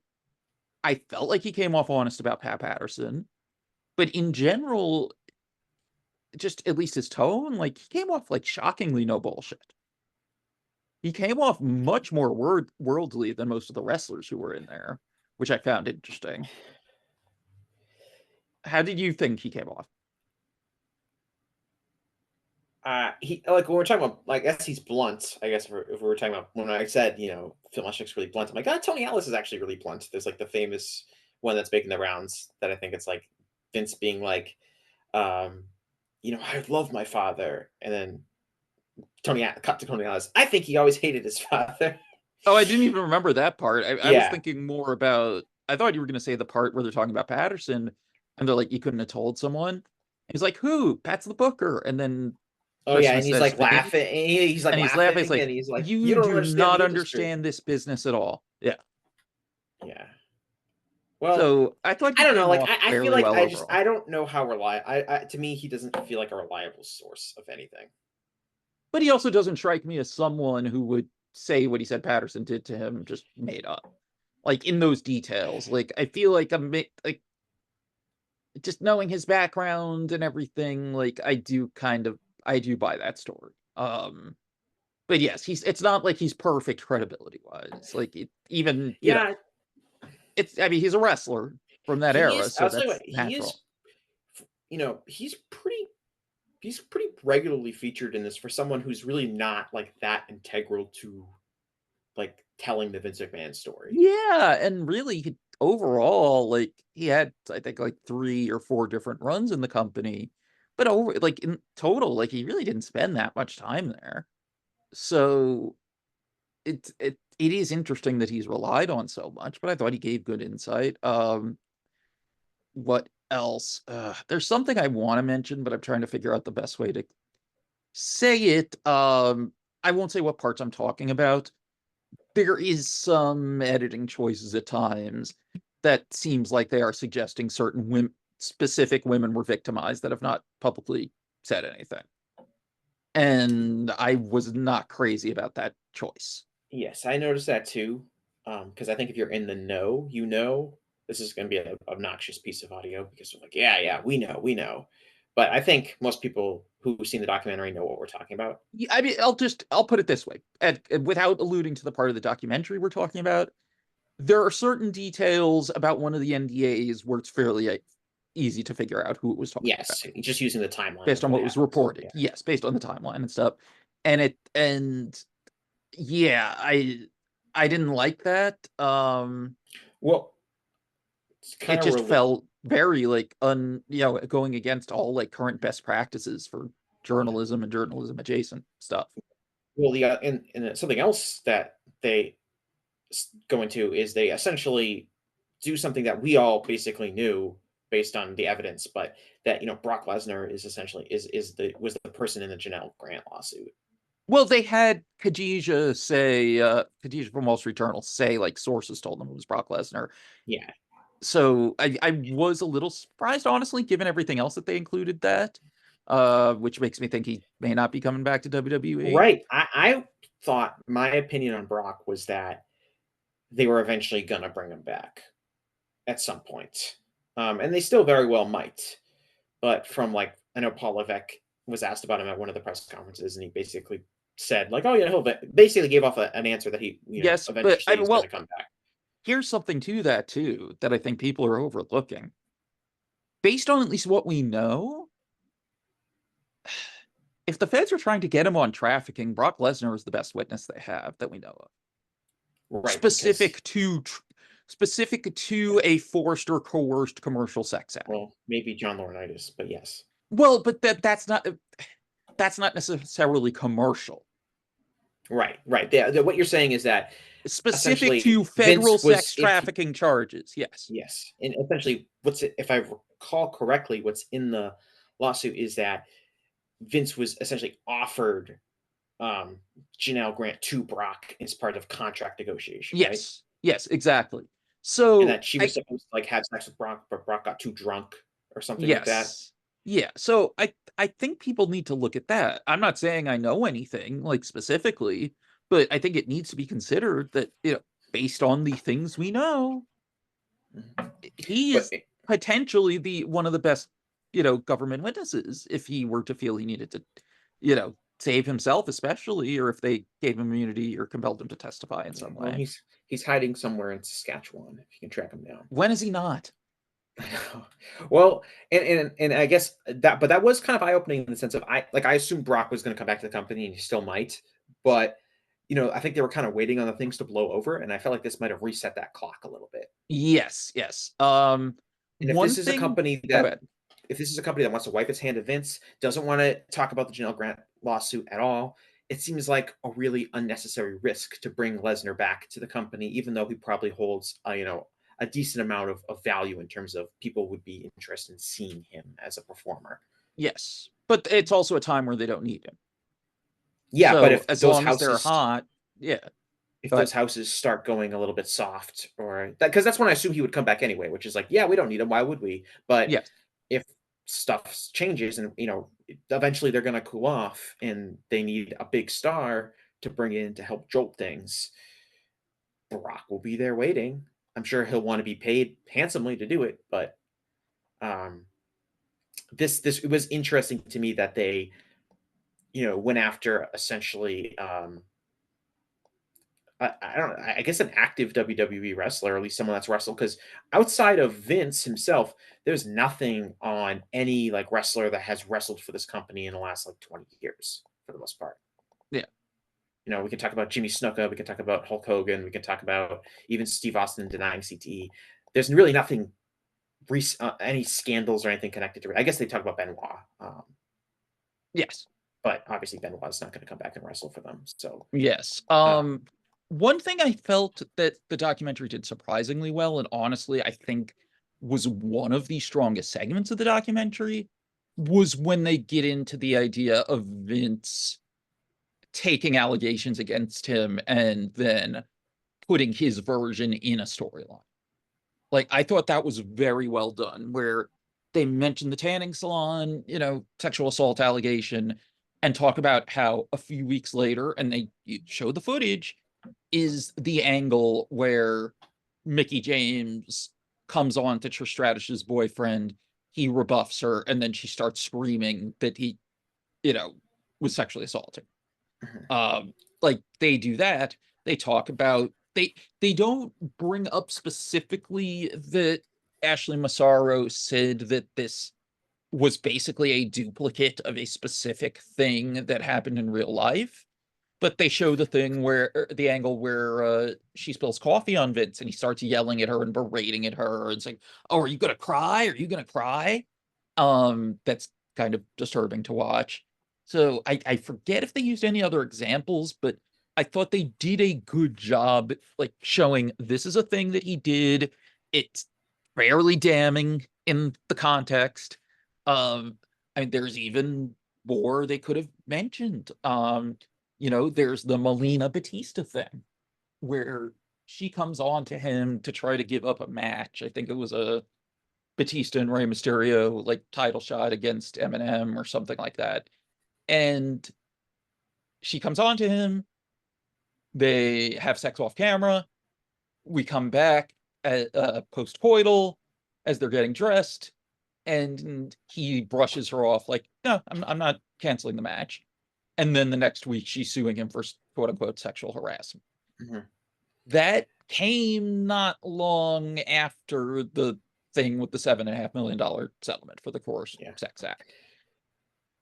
[SPEAKER 2] I felt like he came off honest about Pat Patterson, but in general, just at least his tone, like he came off like shockingly no bullshit. He came off much more worldly than most of the wrestlers who were in there, which I found interesting. How did you think he came off?
[SPEAKER 1] He like when we're talking about like I guess he's blunt. I guess if we were talking about when I said Phil Mushnick's really blunt, I'm like, Tony Atlas is actually really blunt. There's like the famous one that's making the rounds that I think it's like Vince being like, um, I love my father, and then cut to Tony Atlas. I think he always hated his father.
[SPEAKER 2] Oh, I didn't even remember that part. I was
[SPEAKER 1] Yeah.
[SPEAKER 2] thinking more about. I thought you were going to say the part where they're talking about Patterson, and they're like, "You couldn't have told someone." He's like, "Who? Pat's the Booker." And then
[SPEAKER 1] Oh yeah,
[SPEAKER 2] Christmas
[SPEAKER 1] and he's
[SPEAKER 2] says
[SPEAKER 1] like
[SPEAKER 2] to me,
[SPEAKER 1] laughing. And he's like
[SPEAKER 2] and he's laughing. It's
[SPEAKER 1] laughing,
[SPEAKER 2] like,
[SPEAKER 1] and he's like, "You
[SPEAKER 2] "You
[SPEAKER 1] don't
[SPEAKER 2] do
[SPEAKER 1] understand
[SPEAKER 2] not
[SPEAKER 1] the industry."
[SPEAKER 2] understand this business at all." Yeah.
[SPEAKER 1] Yeah. Well,
[SPEAKER 2] So I thought
[SPEAKER 1] I
[SPEAKER 2] he
[SPEAKER 1] don't know.
[SPEAKER 2] came
[SPEAKER 1] Like
[SPEAKER 2] off
[SPEAKER 1] I feel
[SPEAKER 2] fairly
[SPEAKER 1] like
[SPEAKER 2] well overall.
[SPEAKER 1] I don't know how reliable. To me, he doesn't feel like a reliable source of anything.
[SPEAKER 2] But he also doesn't strike me as someone who would say what he said Patterson did to him just made up. Like in those details. Like I feel like like just knowing his background and everything, like I do buy that story. But yes, it's not like he's perfect credibility wise. Like even,
[SPEAKER 1] Yeah,
[SPEAKER 2] it's I mean, he's a wrestler from that
[SPEAKER 1] he
[SPEAKER 2] era,
[SPEAKER 1] is.
[SPEAKER 2] so
[SPEAKER 1] I'll tell you what,
[SPEAKER 2] that's
[SPEAKER 1] he is.
[SPEAKER 2] natural.
[SPEAKER 1] He's pretty regularly featured in this for someone who's really not like that integral to like telling the Vince McMahon story.
[SPEAKER 2] Yeah, and really overall, like he had I think like 3 or 4 different runs in the company, but over like in total, like he really didn't spend that much time there. So it is interesting that he's relied on so much, but I thought he gave good insight. What else? There's something I want to mention, but I'm trying to figure out the best way to say it. I won't say what parts I'm talking about. There is some editing choices at times that seems like they are suggesting certain specific women were victimized that have not publicly said anything. and I was not crazy about that choice.
[SPEAKER 1] Yes, I noticed that too. Because I think if you're in the know, you know this is going to be an obnoxious piece of audio because they're like, yeah, yeah, we know. But I think most people who've seen the documentary know what we're talking about.
[SPEAKER 2] I mean, I'll put it this way, without alluding to the part of the documentary we're talking about. There are certain details about one of the NDAs where it's fairly easy to figure out who it was talking about
[SPEAKER 1] Yes, just using the timeline
[SPEAKER 2] based
[SPEAKER 1] of
[SPEAKER 2] on
[SPEAKER 1] what
[SPEAKER 2] what was
[SPEAKER 1] happened.
[SPEAKER 2] reported.
[SPEAKER 1] Yeah.
[SPEAKER 2] Yes, based on the timeline and stuff. And yeah, I didn't like that.
[SPEAKER 1] Well, it's
[SPEAKER 2] It
[SPEAKER 1] kind of
[SPEAKER 2] just felt very like going against all like current best practices for
[SPEAKER 1] yeah.
[SPEAKER 2] journalism and journalism adjacent stuff.
[SPEAKER 1] Well, the and something else that they go into is they essentially do something that we all basically knew based on the evidence, but that Brock Lesnar is essentially is the was the person in the Janelle Grant lawsuit.
[SPEAKER 2] Well, they had Khadijah from Wall Street Journal say like sources told them it was Brock Lesnar.
[SPEAKER 1] Yeah,
[SPEAKER 2] So I was a little surprised, honestly, given everything else that they included that, which makes me think he may not be coming back to WWE.
[SPEAKER 1] right. I thought my opinion on Brock was that they were eventually gonna bring him back at some point, and they still very well might. But from like I know Paul Levesque was asked about him at one of the press conferences, and he basically said like, "Oh yeah, he'll basically gave off an answer that he
[SPEAKER 2] Yes, but I
[SPEAKER 1] eventually
[SPEAKER 2] mean,
[SPEAKER 1] is going to
[SPEAKER 2] well,
[SPEAKER 1] come back."
[SPEAKER 2] here's something to that too that I think people are overlooking. Based on at least what we know, if the feds are trying to get him on trafficking, Brock Lesnar is the best witness they have that we know of.
[SPEAKER 1] Right, because
[SPEAKER 2] Specific to a forced or coerced commercial sex act.
[SPEAKER 1] well, maybe John Laurinaitis, but yes.
[SPEAKER 2] Well, but that's not necessarily commercial.
[SPEAKER 1] Right, right. What you're saying is that
[SPEAKER 2] Specific
[SPEAKER 1] essentially
[SPEAKER 2] to federal
[SPEAKER 1] Vince was
[SPEAKER 2] sex
[SPEAKER 1] if
[SPEAKER 2] trafficking charges. Yes.
[SPEAKER 1] yes, and essentially if I recall correctly, what's in the lawsuit is that Vince was essentially offered um Janelle Grant to Brock as part of contract negotiation, right?
[SPEAKER 2] Yes. Yes, exactly.
[SPEAKER 1] And
[SPEAKER 2] So
[SPEAKER 1] that she was
[SPEAKER 2] I
[SPEAKER 1] supposed to like have sex with Brock, but Brock got too drunk or something like that.
[SPEAKER 2] yes. Yeah. So I think people need to look at that. I'm not saying I know anything like specifically, but I think it needs to be considered that, based on the things we know,
[SPEAKER 1] Mhm.
[SPEAKER 2] he
[SPEAKER 1] But
[SPEAKER 2] is potentially the one of the best, government witnesses if he were to feel he needed to, save himself, especially, or if they gave him immunity or compelled him to testify in
[SPEAKER 1] yeah,
[SPEAKER 2] some
[SPEAKER 1] well,
[SPEAKER 2] way.
[SPEAKER 1] he's hiding somewhere in Saskatchewan if you can track him down.
[SPEAKER 2] When is he not?
[SPEAKER 1] I know. Well, and I guess but that was kind of eye opening in the sense of I assumed Brock was going to come back to the company and he still might, but I think they were kind of waiting on the things to blow over, and I felt like this might have reset that clock a little bit.
[SPEAKER 2] Yes, yes.
[SPEAKER 1] And if
[SPEAKER 2] One
[SPEAKER 1] this is a
[SPEAKER 2] thing.
[SPEAKER 1] company
[SPEAKER 2] Go
[SPEAKER 1] that
[SPEAKER 2] ahead.
[SPEAKER 1] if this is a company that wants to wipe its hand at Vince, doesn't want to talk about the Janelle Grant lawsuit at all, it seems like a really unnecessary risk to bring Lesnar back to the company, even though he probably holds a decent amount of value in terms of people would be interested in seeing him as a performer.
[SPEAKER 2] Yes, but it's also a time where they don't need him.
[SPEAKER 1] Yeah, but
[SPEAKER 2] So as long as they're hot, yeah.
[SPEAKER 1] if
[SPEAKER 2] Go ahead.
[SPEAKER 1] those houses start going a little bit soft, or that because that's when I assume he would come back anyway, which is like, yeah, we don't need him. Why would we? But
[SPEAKER 2] Yes,
[SPEAKER 1] if stuff changes and eventually they're going to cool off and they need a big star to bring in to help jolt things, Brock will be there waiting. I'm sure he'll want to be paid handsomely to do it, but um this it was interesting to me that they went after essentially I don't know, I guess an active WWE wrestler, or at least someone that's wrestled, because outside of Vince himself, there's nothing on any like wrestler that has wrestled for this company in the last like 20 years for the most part.
[SPEAKER 2] yeah,
[SPEAKER 1] We can talk about Jimmy Snuka, we can talk about Hulk Hogan, we can talk about even Steve Austin denying CTE. There's really nothing, any scandals or anything connected to it. I guess they talk about Benoit,
[SPEAKER 2] yes,
[SPEAKER 1] but obviously Benoit's not going to come back and wrestle for them. So,
[SPEAKER 2] yes.
[SPEAKER 1] uh,
[SPEAKER 2] One thing I felt that the documentary did surprisingly well, and honestly, I think was one of the strongest segments of the documentary, was when they get into the idea of Vince taking allegations against him and then putting his version in a storyline. Like, I thought that was very well done, where they mentioned the tanning salon, sexual assault allegation, and talk about how a few weeks later, and they show the footage, is the angle where Mickey James comes on to Trish Stratus's boyfriend. He rebuffs her, and then she starts screaming that he, was sexually assaulting.
[SPEAKER 1] Mhm.
[SPEAKER 2] Like they do that. They talk about they don't bring up specifically that Ashley Massaro said that this was basically a duplicate of a specific thing that happened in real life. But they show the thing where the angle where she spills coffee on Vince and he starts yelling at her and berating at her and saying, "Oh, are you gonna cry? Are you gonna cry?" That's kind of disturbing to watch. So I forget if they used any other examples, but I thought they did a good job, like showing this is a thing that he did. It's fairly damning in the context. I mean, there's even more they could have mentioned. There's the Melina Batista thing where she comes on to him to try to give up a match. I think it was a Batista and Rey Mysterio like title shot against Eminem or something like that. And she comes on to him. They have sex off camera. We come back at post-coital as they're getting dressed, and he brushes her off like, "No, I'm not canceling the match." And then the next week, she's suing him for quote unquote sexual harassment.
[SPEAKER 1] Mhm.
[SPEAKER 2] That came not long after the thing with the $7.5 million settlement for the Coerced
[SPEAKER 1] Yeah.
[SPEAKER 2] Sex Act.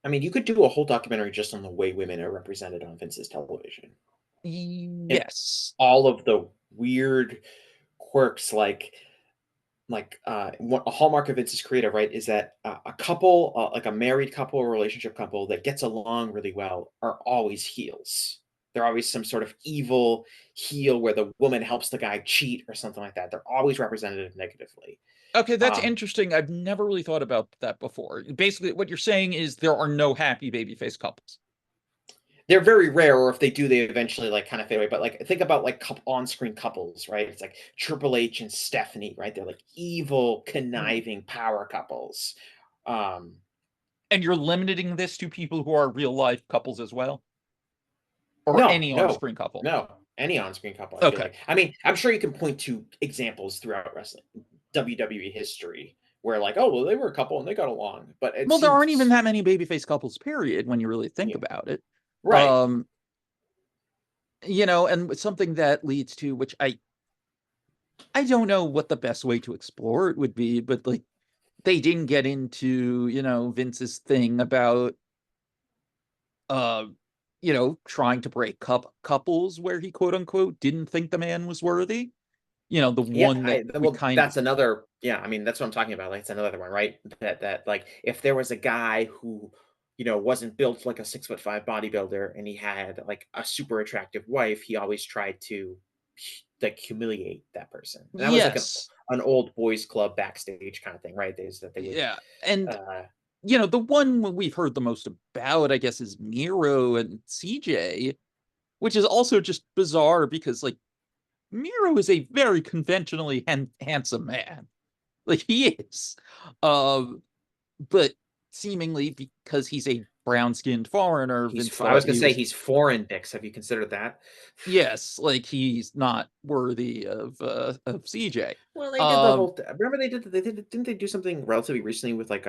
[SPEAKER 1] I mean, you could do a whole documentary just on the way women are represented on Vince's television and
[SPEAKER 2] Yes.
[SPEAKER 1] all of the weird quirks, a hallmark of Vince's creative, right, is that a couple, like a married couple or relationship couple that gets along really well, are always heels. They're always some sort of evil heel where the woman helps the guy cheat or something like that. They're always represented negatively.
[SPEAKER 2] Okay, that's
[SPEAKER 1] Um,
[SPEAKER 2] interesting. I've never really thought about that before. Basically, what you're saying is there are no happy babyface couples.
[SPEAKER 1] they're very rare, or if they do, they eventually like kind of fade away. But like, think about like on-screen couples, right? It's like Triple H and Stephanie, right? They're like evil,
[SPEAKER 2] Mm.
[SPEAKER 1] conniving power couples. Um,
[SPEAKER 2] And you're limiting this to people who are real life couples as well, or
[SPEAKER 1] No,
[SPEAKER 2] any on
[SPEAKER 1] no,
[SPEAKER 2] screen couple.
[SPEAKER 1] no. Any on-screen couple, I feel
[SPEAKER 2] Okay.
[SPEAKER 1] like. I mean, I'm sure you can point to examples throughout wrestling, WWE history, where like, oh well, they were a couple and they got along, but it
[SPEAKER 2] Well, there aren't even
[SPEAKER 1] seems,
[SPEAKER 2] that many babyface couples, period, when you really think
[SPEAKER 1] yeah,
[SPEAKER 2] about it.
[SPEAKER 1] right.
[SPEAKER 2] Um, and something that leads to which I don't know what the best way to explore it would be, but like they didn't get into, Vince's thing about uh trying to break couples where he quote unquote didn't think the man was worthy. The
[SPEAKER 1] Yeah,
[SPEAKER 2] one that we
[SPEAKER 1] well,
[SPEAKER 2] kind of
[SPEAKER 1] that's another. Yeah, I mean, that's what I'm talking about. Like, it's another one, right? That like, if there was a guy who, wasn't built like a 6'5" bodybuilder, and he had like a super attractive wife, he always tried to like humiliate that person, and that was like
[SPEAKER 2] yes.
[SPEAKER 1] an old boys club backstage kind of thing, right? Is that they would,
[SPEAKER 2] Yeah. And
[SPEAKER 1] uh,
[SPEAKER 2] the one we've heard the most about, I guess, is Miro and CJ, which is also just bizarre because like Miro is a very conventionally handsome man. Like he is. Um, but seemingly because he's a brown-skinned foreigner, Vince
[SPEAKER 1] I
[SPEAKER 2] thought
[SPEAKER 1] was gonna
[SPEAKER 2] he
[SPEAKER 1] say
[SPEAKER 2] was,
[SPEAKER 1] he's foreign dicks. Have you considered that?
[SPEAKER 2] yes, like he's not worthy of CJ.
[SPEAKER 1] Well, they did the
[SPEAKER 2] Um,
[SPEAKER 1] whole. Remember didn't they do something relatively recently with like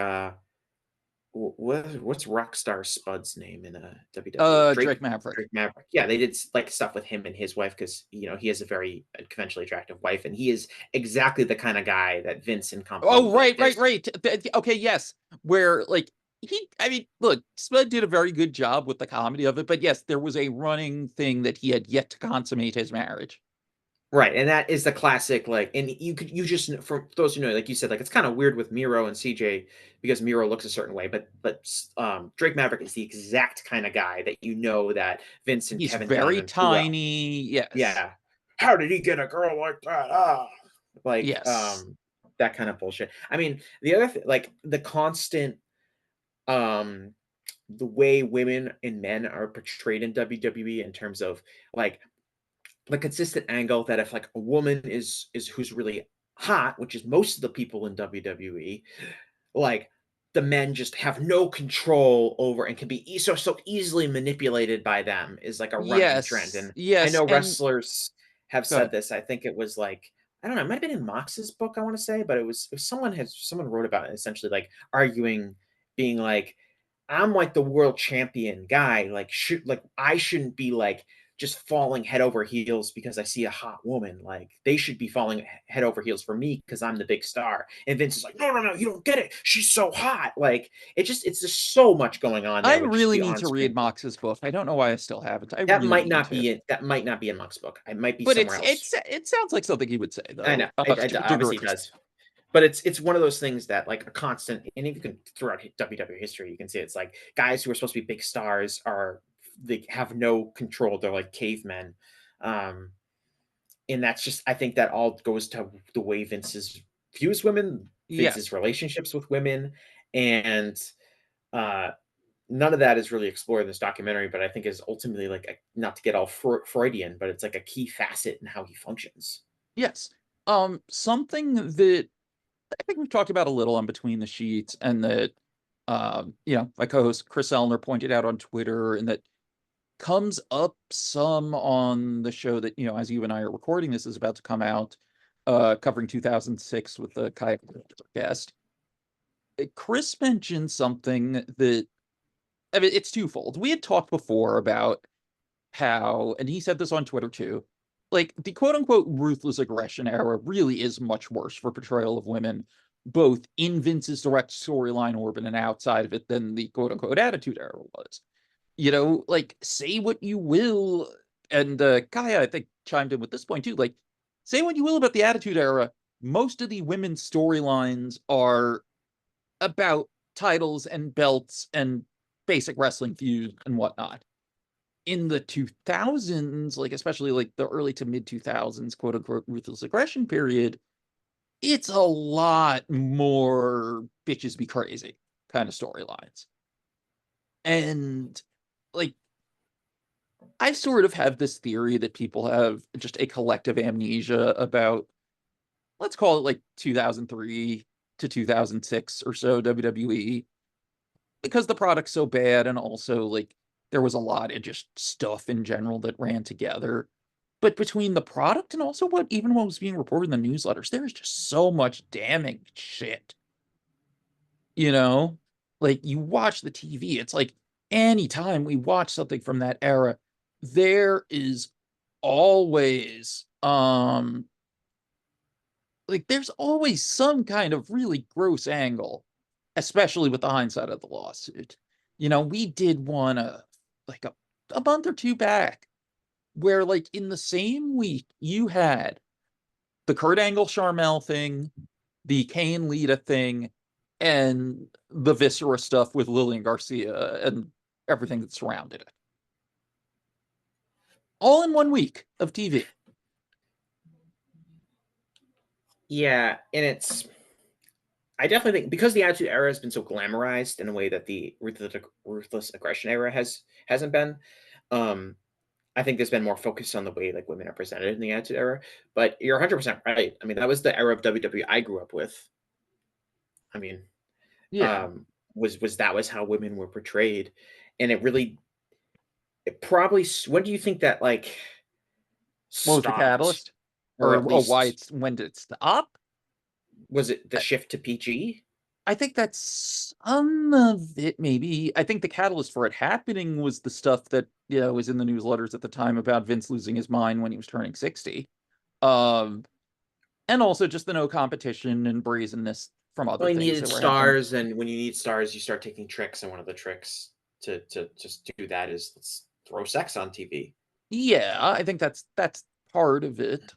[SPEAKER 1] what's Rockstar Spud's name in WWE?
[SPEAKER 2] Drake Maverick.
[SPEAKER 1] Drake Maverick. Yeah, they did like stuff with him and his wife because he has a very conventionally attractive wife, and he is exactly the kind of guy that Vince and company
[SPEAKER 2] Oh,
[SPEAKER 1] like.
[SPEAKER 2] right, right, right. Okay, yes. Where like I mean, look, Spud did a very good job with the comedy of it, but yes, there was a running thing that he had yet to consummate his marriage.
[SPEAKER 1] Right, and that is the classic, like, and you just for those who know, like you said, like it's kind of weird with Miro and CJ because Miro looks a certain way, but Drake Maverick is the exact kind of guy that that Vince and
[SPEAKER 2] He's
[SPEAKER 1] Kevin Dunn
[SPEAKER 2] very
[SPEAKER 1] and who else?
[SPEAKER 2] tiny. Yes.
[SPEAKER 1] Yeah, how did he get a girl like that? Ah, like
[SPEAKER 2] Yes.
[SPEAKER 1] that kind of bullshit. I mean, the other thing, like the constant um the way women and men are portrayed in WWE in terms of like the consistent angle that if like a woman is who's really hot, which is most of the people in WWE, like the men just have no control over and can be so easily manipulated by them is like a running trend.
[SPEAKER 2] Yes,
[SPEAKER 1] And I
[SPEAKER 2] yes,
[SPEAKER 1] know
[SPEAKER 2] and
[SPEAKER 1] wrestlers have
[SPEAKER 2] go
[SPEAKER 1] said
[SPEAKER 2] ahead.
[SPEAKER 1] this. I think it was like I don't know, it might have been in Mox's book, I want to say, but someone wrote about it essentially like arguing, being like, I'm like the world champion guy. Like I shouldn't be like just falling head over heels because I see a hot woman. Like they should be falling head over heels for me because I'm the big star. And Vince is like, no, no, no, you don't get it. She's so hot. Like it's just so much going on
[SPEAKER 2] I
[SPEAKER 1] there with just
[SPEAKER 2] really
[SPEAKER 1] the
[SPEAKER 2] need
[SPEAKER 1] on
[SPEAKER 2] to read
[SPEAKER 1] screen.
[SPEAKER 2] Mox's book. I don't know why I still haven't. I
[SPEAKER 1] That
[SPEAKER 2] really
[SPEAKER 1] might
[SPEAKER 2] need
[SPEAKER 1] not
[SPEAKER 2] to.
[SPEAKER 1] be it. That might not be in Monk's book. It might be
[SPEAKER 2] But
[SPEAKER 1] somewhere
[SPEAKER 2] it's
[SPEAKER 1] else.
[SPEAKER 2] it sounds like something he would say
[SPEAKER 1] I
[SPEAKER 2] though,
[SPEAKER 1] know. It
[SPEAKER 2] to a
[SPEAKER 1] obviously
[SPEAKER 2] degree.
[SPEAKER 1] it does. But it's one of those things that like a constant, and if you can throughout WWE history, you can see it's like guys who are supposed to be big stars are they have no control. They're like cavemen. Um, and that's just I think that all goes to the way Vince's views women, Vince's
[SPEAKER 2] Yes.
[SPEAKER 1] relationships with women, and uh, none of that is really explored in this documentary. But I think is ultimately like not to get all Freudian, but it's like a key facet in how he functions.
[SPEAKER 2] Yes. Something that I think we've talked about a little on Between the Sheets, and that my co-host Chris Elner pointed out on Twitter, and that comes up some on the show that, as you and I are recording, this is about to come out, covering 2006 with the Kai guest. Chris mentioned something that, I mean, it's twofold. We had talked before about how, and he said this on Twitter too, like the quote unquote ruthless aggression era really is much worse for portrayal of women, both in Vince's direct storyline orbit and outside of it, than the quote unquote attitude era was. Like, say what you will, and Kaya, I think, chimed in with this point too. Like, say what you will about the attitude era, most of the women's storylines are about titles and belts and basic wrestling feuds and whatnot. In the 2000s, like especially like the early to mid 2000s, quote unquote, ruthless aggression period, it's a lot more bitches be crazy kind of storylines. And like, I sort of have this theory that people have just a collective amnesia about, let's call it like 2003 to 2006 or so WWE, because the product's so bad, and also like there was a lot of just stuff in general that ran together. But between the product and also what was being reported in the newsletters, there's just so much damning shit. You know? Like, you watch the TV, it's like anytime we watch something from that era, there is always there's always some kind of really gross angle, especially with the hindsight of the lawsuit. We did one like a month or two back, where like in the same week you had the Kurt Angle Charmel thing, the Kane Lita thing, and the Viscera stuff with Lillian Garcia and everything that surrounded it. All in one week of TV.
[SPEAKER 1] Yeah, and I definitely think because the Attitude Era has been so glamorized in a way that the ruthless aggression era hasn't been. Um, I think there's been more focus on the way like women are presented in the Attitude Era. But you're 100% right. I mean, that was the era of WWE I grew up with. I mean,
[SPEAKER 2] Yeah.
[SPEAKER 1] um, was that was how women were portrayed, and it probably when do you think that like
[SPEAKER 2] What was the
[SPEAKER 1] stopped,
[SPEAKER 2] catalyst?
[SPEAKER 1] or
[SPEAKER 2] Or
[SPEAKER 1] at
[SPEAKER 2] why
[SPEAKER 1] least
[SPEAKER 2] when did it stop?
[SPEAKER 1] was it the
[SPEAKER 2] I,
[SPEAKER 1] shift to PG?
[SPEAKER 2] I think that's some of it, maybe. I think the catalyst for it happening was the stuff that, was in the newsletters at the time about Vince losing his mind when he was turning 60. Um, and also just the no competition and brazenness from other
[SPEAKER 1] Well, you
[SPEAKER 2] things
[SPEAKER 1] needed
[SPEAKER 2] that were happening.
[SPEAKER 1] stars, and when you need stars, you start taking tricks, and one of the tricks to just do that is let's throw sex on TV.
[SPEAKER 2] Yeah, I think that's part of it.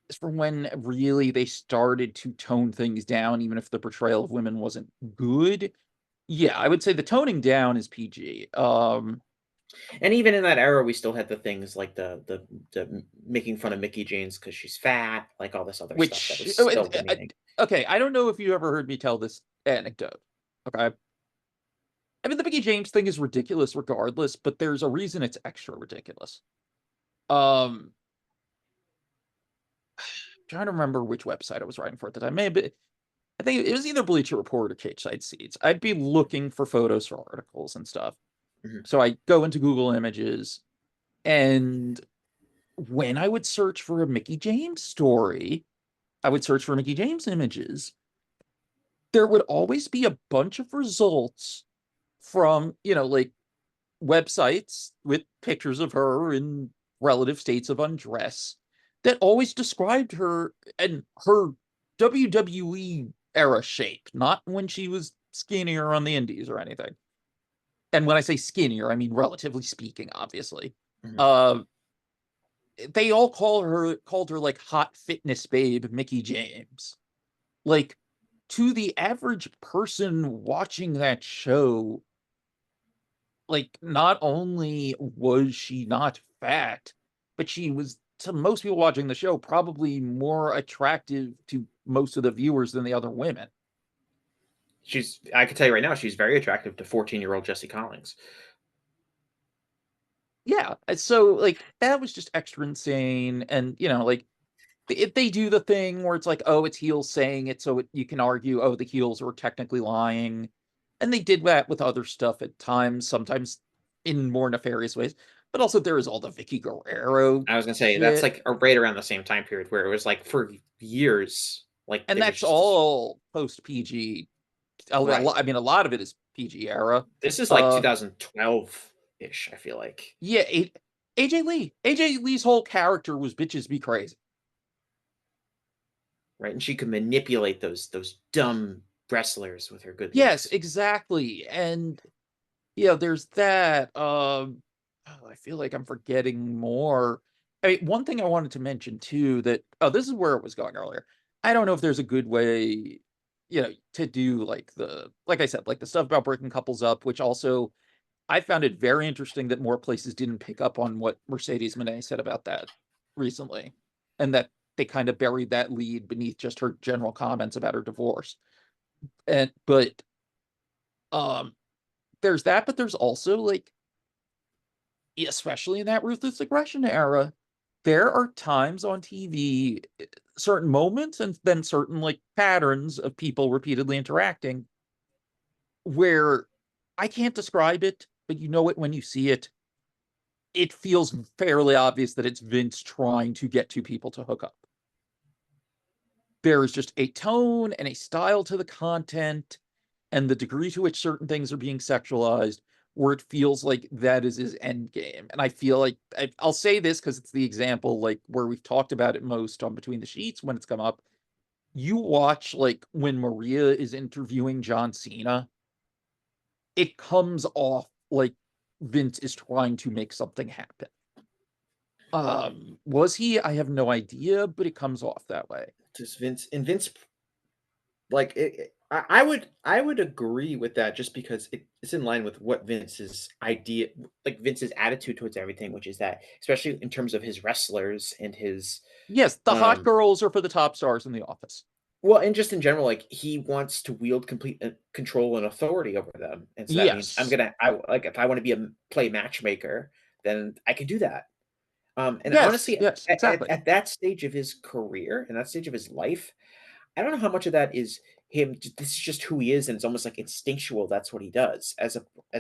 [SPEAKER 2] As for when really they started to tone things down, even if the portrayal of women wasn't good. Yeah, I would say the toning down is PG.
[SPEAKER 1] And even in that era, we still had the things like the making fun of Mickey James because she's fat, like all this other stuff that
[SPEAKER 2] Which
[SPEAKER 1] was still demeaning.
[SPEAKER 2] okay, I don't know if you ever heard me tell this anecdote. Okay. I mean, the Mickey James thing is ridiculous regardless, but there's a reason it's extra ridiculous. Um, trying to remember which website I was writing for at the time. Maybe I think it was either Bleacher Report or Cage Side Seats. I'd be looking for photos for articles and stuff.
[SPEAKER 1] Mhm.
[SPEAKER 2] So I go into Google Images, and when I would search for a Mickey James story, I would search for Mickey James images. There would always be a bunch of results from, like websites with pictures of her in relative states of undress that always described her and her WWE era shape, not when she was skinnier on the indies or anything. And when I say skinnier, I mean relatively speaking, obviously.
[SPEAKER 1] Mhm.
[SPEAKER 2] Uh, they all called her like hot fitness babe Mickey James. Like, to the average person watching that show, like, not only was she not fat, but she was, to most people watching the show, probably more attractive to most of the viewers than the other women.
[SPEAKER 1] I can tell you right now, she's very attractive to 14-year-old Jesse Collings.
[SPEAKER 2] Yeah, so like that was just extra insane, and like they do the thing where it's like, oh, it's heels saying it, so you can argue, oh, the heels were technically lying, and they did that with other stuff at times, sometimes in more nefarious ways. But also there is all the Vicky Guerrero
[SPEAKER 1] I was gonna say that's
[SPEAKER 2] shit,
[SPEAKER 1] like right around the same time period where it was like for years, like
[SPEAKER 2] and
[SPEAKER 1] it was
[SPEAKER 2] that's
[SPEAKER 1] just this.
[SPEAKER 2] all post PG.
[SPEAKER 1] Right.
[SPEAKER 2] I mean, a lot of it is PG era.
[SPEAKER 1] This is like
[SPEAKER 2] Uh,
[SPEAKER 1] 2012-ish, I feel like.
[SPEAKER 2] yeah, AJ Lee's whole character was bitches be crazy.
[SPEAKER 1] Right. And she could manipulate those dumb wrestlers with her good
[SPEAKER 2] Yes,
[SPEAKER 1] looks.
[SPEAKER 2] exactly, and there's that. Oh, I feel like I'm forgetting more. I mean, one thing I wanted to mention too, that this is where it was going earlier. I don't know if there's a good way, to do like like I said, like the stuff about breaking couples up, which also I found it very interesting that more places didn't pick up on what Mercedes Moné said about that recently, and that they kind of buried that lead beneath just her general comments about her divorce. And but um there's that, but there's also like, especially in that ruthless aggression era, there are times on TV, certain moments, and then certain like patterns of people repeatedly interacting where I can't describe it, but you know it when you see it. It feels fairly obvious that it's Vince trying to get two people to hook up. There is just a tone and a style to the content and the degree to which certain things are being sexualized where it feels like that is his end game. And I feel like I'll say this because it's the example like where we've talked about it most on Between the Sheets when it's come up. You watch like when Maria is interviewing John Cena, it comes off like Vince is trying to make something happen. Was he? I have no idea, but it comes off that way.
[SPEAKER 1] Just Vince, like I would agree with that just because it's in line with what Vince's idea, like Vince's attitude towards everything, which is that especially in terms of his wrestlers and his
[SPEAKER 2] Yes, the hot
[SPEAKER 1] um
[SPEAKER 2] girls are for the top stars in the office.
[SPEAKER 1] well, and just in general, like he wants to wield complete control and authority over them, and so that means
[SPEAKER 2] Yes.
[SPEAKER 1] like if I want to be play matchmaker, then I can do that. And
[SPEAKER 2] Yes,
[SPEAKER 1] honestly,
[SPEAKER 2] yes, exactly.
[SPEAKER 1] at that stage of his career and that stage of his life, I don't know how much of that is him. This is just who he is, and it's almost like instinctual. That's what he does as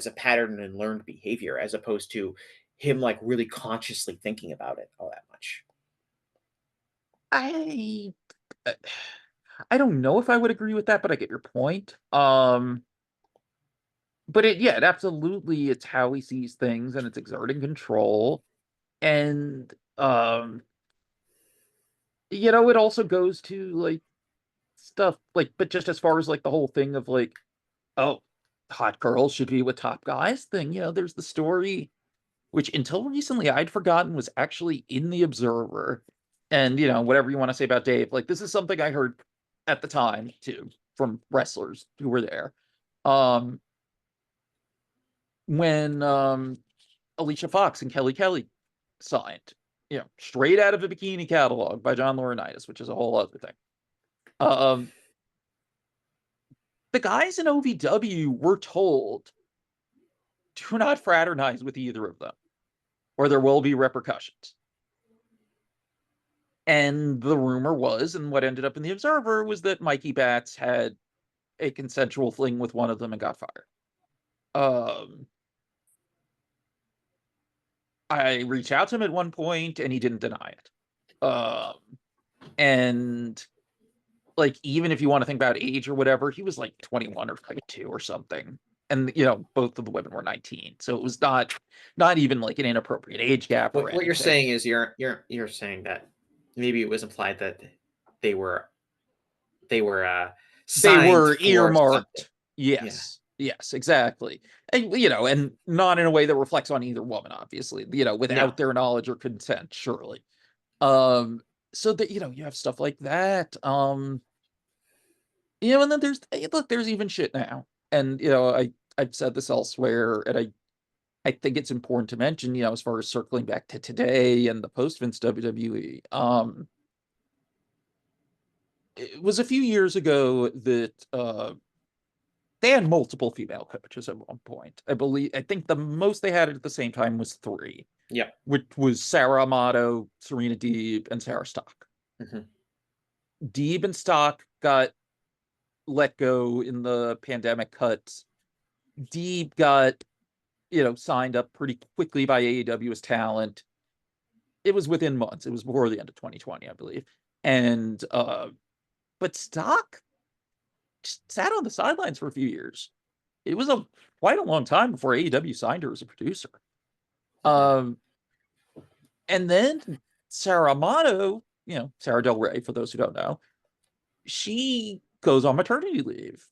[SPEAKER 1] a pattern and learned behavior, as opposed to him like really consciously thinking about it all that much.
[SPEAKER 2] I uh, I don't know if I would agree with that, but I get your point. But it absolutely, it's how he sees things and it's exerting control. And it also goes to like stuff like, but just as far as like the whole thing of like, oh, hot girls should be with top guys thing, there's the story which until recently I'd forgotten was actually in the Observer. And whatever you want to say about Dave, like this is something I heard at the time too from wrestlers who were there. Um, when Alicia Fox and Kelly signed, straight out of a bikini catalog by John Laurinaitis, which is a whole other thing. Um, the guys in OVW were told, do not fraternize with either of them, or there will be repercussions. And the rumor was, and what ended up in the Observer was that Mikey Batts had a consensual fling with one of them and got fired. I reached out to him at one point and he didn't deny it. And like, even if you want to think about age or whatever, he was like 21 or 22 or something. And both of the women were 19. So it was not even like an inappropriate age gap or
[SPEAKER 1] What you're
[SPEAKER 2] anything.
[SPEAKER 1] saying is you're saying that maybe it was implied that they were they were
[SPEAKER 2] They
[SPEAKER 1] signed
[SPEAKER 2] were
[SPEAKER 1] for something.
[SPEAKER 2] earmarked.
[SPEAKER 1] Yeah.
[SPEAKER 2] Yes, exactly. And not in a way that reflects on either woman, obviously,
[SPEAKER 1] No.
[SPEAKER 2] without their knowledge or consent, surely. Um, so that, you have stuff like that. And then there's even shit now. And, I've said this elsewhere, and I think it's important to mention, as far as circling back to today and the post Vince WWE. It was a few years ago that they had multiple female coaches at one point. I think the most they had at the same time was three,
[SPEAKER 1] Yep.
[SPEAKER 2] which was Sarah Amato, Serena Deeb, and Sarah Stock.
[SPEAKER 1] Hmm.
[SPEAKER 2] Deeb and Stock got let go in the pandemic cuts. Deeb got, signed up pretty quickly by AEW as talent. It was within months. It was before the end of 2020, I believe. And but Stock just sat on the sidelines for a few years. It was quite a long time before AEW signed her as a producer.
[SPEAKER 1] Hmm.
[SPEAKER 2] Um, and then Sarah Amato, Sarah Del Rey, for those who don't know, she goes on maternity leave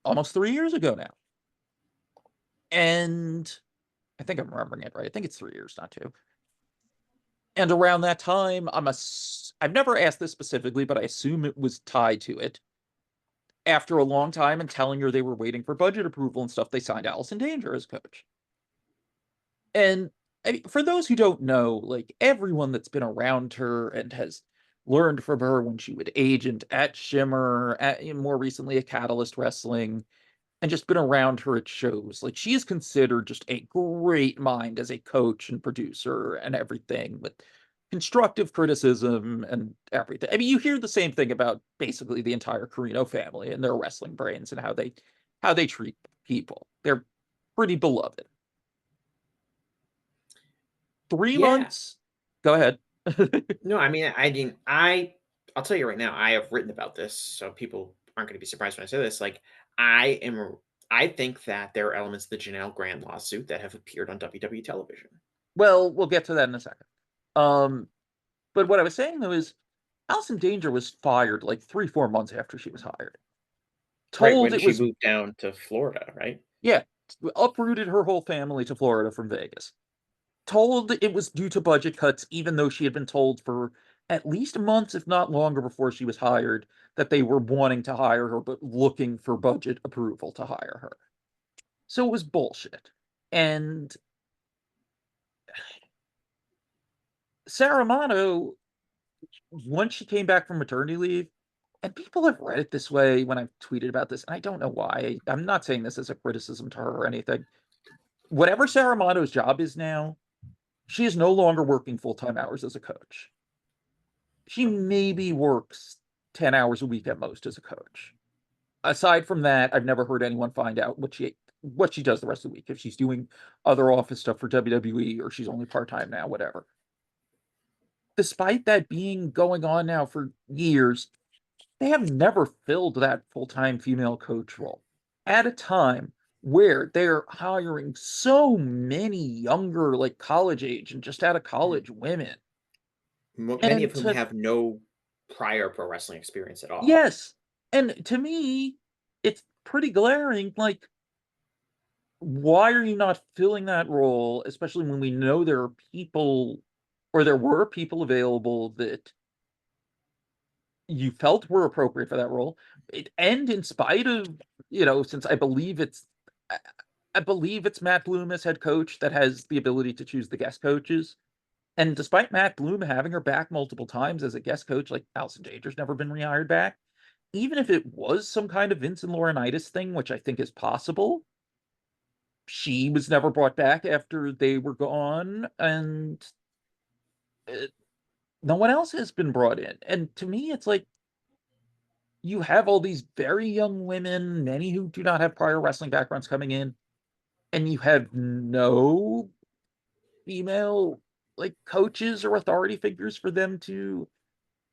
[SPEAKER 2] almost 3 years ago now. And I think I'm remembering it right. I think it's 3 years, not two. And around that time, I've never asked this specifically, but I assume it was tied to it. After a long time and telling her they were waiting for budget approval and stuff, they signed Allison Danger as coach. And I mean, for those who don't know, like, everyone that's been around her and has learned from her when she would agent at Shimmer, more recently at Catalyst Wrestling, and just been around her at shows, like, she is considered just a great mind as a coach and producer and everything, with constructive criticism and everything. I mean, you hear the same thing about basically the entire Carino family and their wrestling brains and how they treat people. They're pretty beloved. Three
[SPEAKER 1] Yeah.
[SPEAKER 2] months. Go ahead.
[SPEAKER 1] No, I mean, I'll tell you right now, I have written about this, so people aren't going to be surprised when I say this. Like, I am, I think that there are elements of the Janelle Grant lawsuit that have appeared on WWE television.
[SPEAKER 2] Well, we'll get to that in a second. Um, but what I was saying though is Allison Danger was fired like 3-4 months after she was hired.
[SPEAKER 1] Right
[SPEAKER 2] Told
[SPEAKER 1] when
[SPEAKER 2] it
[SPEAKER 1] she
[SPEAKER 2] was,
[SPEAKER 1] moved down to Florida, right?
[SPEAKER 2] yeah, uprooted her whole family to Florida from Vegas. Told it was due to budget cuts, even though she had been told for at least months, if not longer, before she was hired, that they were wanting to hire her, but looking for budget approval to hire her. So it was bullshit. And Sarah Amato, once she came back from maternity leave, and people have read it this way when I've tweeted about this, and I don't know why. I'm not saying this as a criticism to her or anything. Whatever Sarah Amato's job is now, she is no longer working full-time hours as a coach. She maybe works 10 hours a week at most as a coach. Aside from that, I've never heard anyone find out what she does the rest of the week, if she's doing other office stuff for WWE or she's only part-time now, whatever. Despite that being going on now for years, they have never filled that full-time female coach role at a time where they're hiring so many younger, like college age and just out of
[SPEAKER 1] Mhm.
[SPEAKER 2] college women.
[SPEAKER 1] Many of
[SPEAKER 2] And
[SPEAKER 1] whom have no prior pro wrestling experience at all.
[SPEAKER 2] yes, and to me, it's pretty glaring. Like, why are you not filling that role, especially when we know there are people, or there were people available that you felt were appropriate for that role? And in spite of, since I I believe it's Matt Bloom as head coach that has the ability to choose the guest coaches. And despite Matt Bloom having her back multiple times as a guest coach, like, Allison Danger's never been rehired back. Even if it was some kind of Vince and Laurinaitis thing, which I think is possible, she was never brought back after they were gone. And no one else has been brought in. And to me, it's like you have all these very young women, many who do not have prior wrestling backgrounds coming in, and you have no female like coaches or authority figures for them to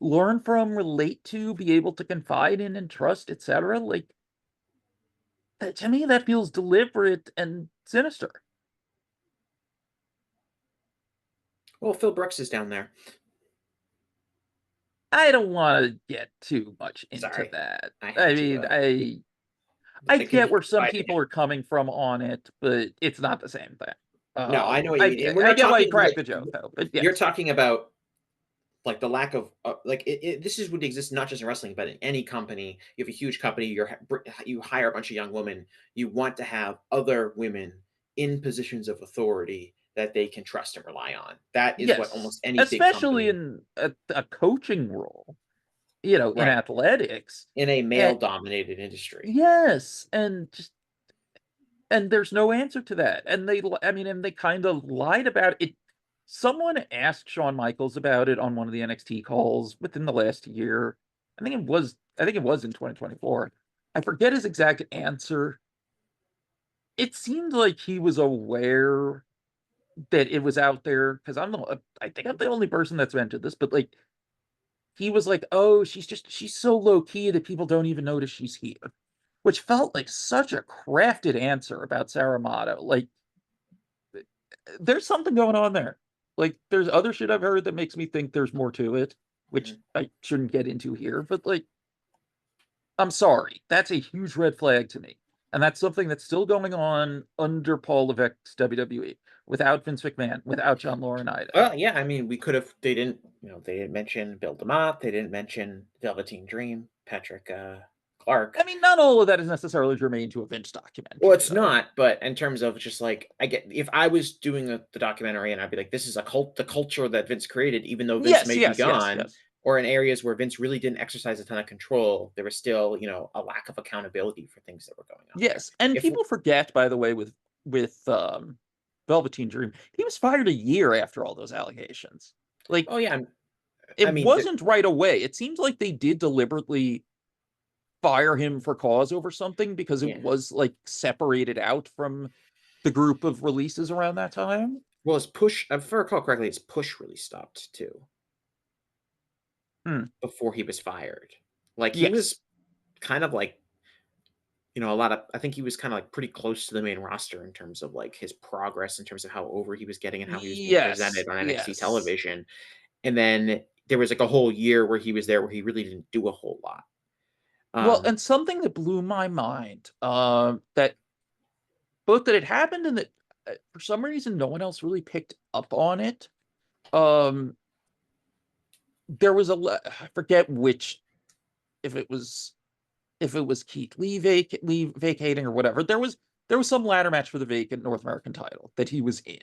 [SPEAKER 2] learn from, relate to, be able to confide in and trust, etc. Like to me, that feels deliberate and sinister.
[SPEAKER 1] Well, Phil Brooks is down there.
[SPEAKER 2] I don't want to get too much into
[SPEAKER 1] Sorry,
[SPEAKER 2] that.
[SPEAKER 1] I
[SPEAKER 2] I
[SPEAKER 1] had to.
[SPEAKER 2] mean, I
[SPEAKER 1] Thinking
[SPEAKER 2] get
[SPEAKER 1] he
[SPEAKER 2] where some
[SPEAKER 1] fighting
[SPEAKER 2] people
[SPEAKER 1] it.
[SPEAKER 2] are coming from on it, but it's not the same thing.
[SPEAKER 1] No, I know what you
[SPEAKER 2] I
[SPEAKER 1] mean, and we're
[SPEAKER 2] I
[SPEAKER 1] not
[SPEAKER 2] get why you
[SPEAKER 1] talking
[SPEAKER 2] cracked
[SPEAKER 1] like
[SPEAKER 2] the joke though, but
[SPEAKER 1] you're
[SPEAKER 2] yes,
[SPEAKER 1] talking about like the lack of like this is would exist not just in wrestling but in any company. You have a huge company, you hire a bunch of young women, you want to have other women in positions of authority that they can trust and rely on. That is what
[SPEAKER 2] yes,
[SPEAKER 1] almost any big
[SPEAKER 2] especially
[SPEAKER 1] company,
[SPEAKER 2] in a coaching role, in
[SPEAKER 1] right,
[SPEAKER 2] athletics,
[SPEAKER 1] in a
[SPEAKER 2] and
[SPEAKER 1] male dominated industry.
[SPEAKER 2] yes, and there's no answer to that. And I mean, and they kind of lied about it. Someone asked Shawn Michaels about it on one of the NXT calls within the last year. I think it was in 2024. I forget his exact answer. It seemed like he was aware that it was out there because I think I'm the only person that's mentioned this, but like he was like, "Oh, she's so low key that people don't even notice she's here," which felt like such a crafted answer about Saramato. Like there's something going on there. Like there's other shit I've heard that makes me think there's more to it, which
[SPEAKER 1] Mhm.
[SPEAKER 2] I shouldn't get into here, but like I'm sorry, that's a huge red flag to me. And that's something that's still going on under Paul Levesque's WWE without Vince McMahon, without John Laurinaitis.
[SPEAKER 1] Well, yeah, I mean, we could have. They didn't, they didn't mention Bill DeMott. They didn't mention Velveteen Dream, Patrick
[SPEAKER 2] I
[SPEAKER 1] Clark.
[SPEAKER 2] mean, not all of that is necessarily germane to a Vince
[SPEAKER 1] Well,
[SPEAKER 2] documentary,
[SPEAKER 1] it's
[SPEAKER 2] though.
[SPEAKER 1] not, but in terms of just like I get if I was doing the documentary and I'd be like, this is the culture that Vince created, even though Vince
[SPEAKER 2] Yes,
[SPEAKER 1] may be
[SPEAKER 2] yes, yes,
[SPEAKER 1] gone,
[SPEAKER 2] yes.
[SPEAKER 1] or in areas where Vince really didn't exercise a ton of control, there was still, a lack of accountability for things that were going on there.
[SPEAKER 2] Yes. And
[SPEAKER 1] If
[SPEAKER 2] people forget, by the way, with Velveteen Dream, he was fired a year after all those allegations. Like
[SPEAKER 1] oh yeah, I
[SPEAKER 2] it
[SPEAKER 1] mean,
[SPEAKER 2] wasn't right away. It seems like they did deliberately fire him for cause over something because it
[SPEAKER 1] yeah.
[SPEAKER 2] was like separated out from the group of releases around that time.
[SPEAKER 1] Well, his push, if I recall correctly, his push really stopped too
[SPEAKER 2] Hmm.
[SPEAKER 1] before he was fired. Like he
[SPEAKER 2] Yes.
[SPEAKER 1] was kind of like a lot of I think he was kinda, like, pretty close to the main roster in terms of, like, his progress, in terms of how over he was getting and how he was being
[SPEAKER 2] Yes.
[SPEAKER 1] presented on NXT
[SPEAKER 2] Yes.
[SPEAKER 1] television, and then there was, like, a whole year where he was there where he really didn't do a whole lot.
[SPEAKER 2] Well,
[SPEAKER 1] Um,
[SPEAKER 2] and something that blew my mind, that both that it happened and that for some reason no one else really picked up on it. Um, there was I forget which if it was Keith Lee vacating or whatever. There was some ladder match for the vacant North American title that he was in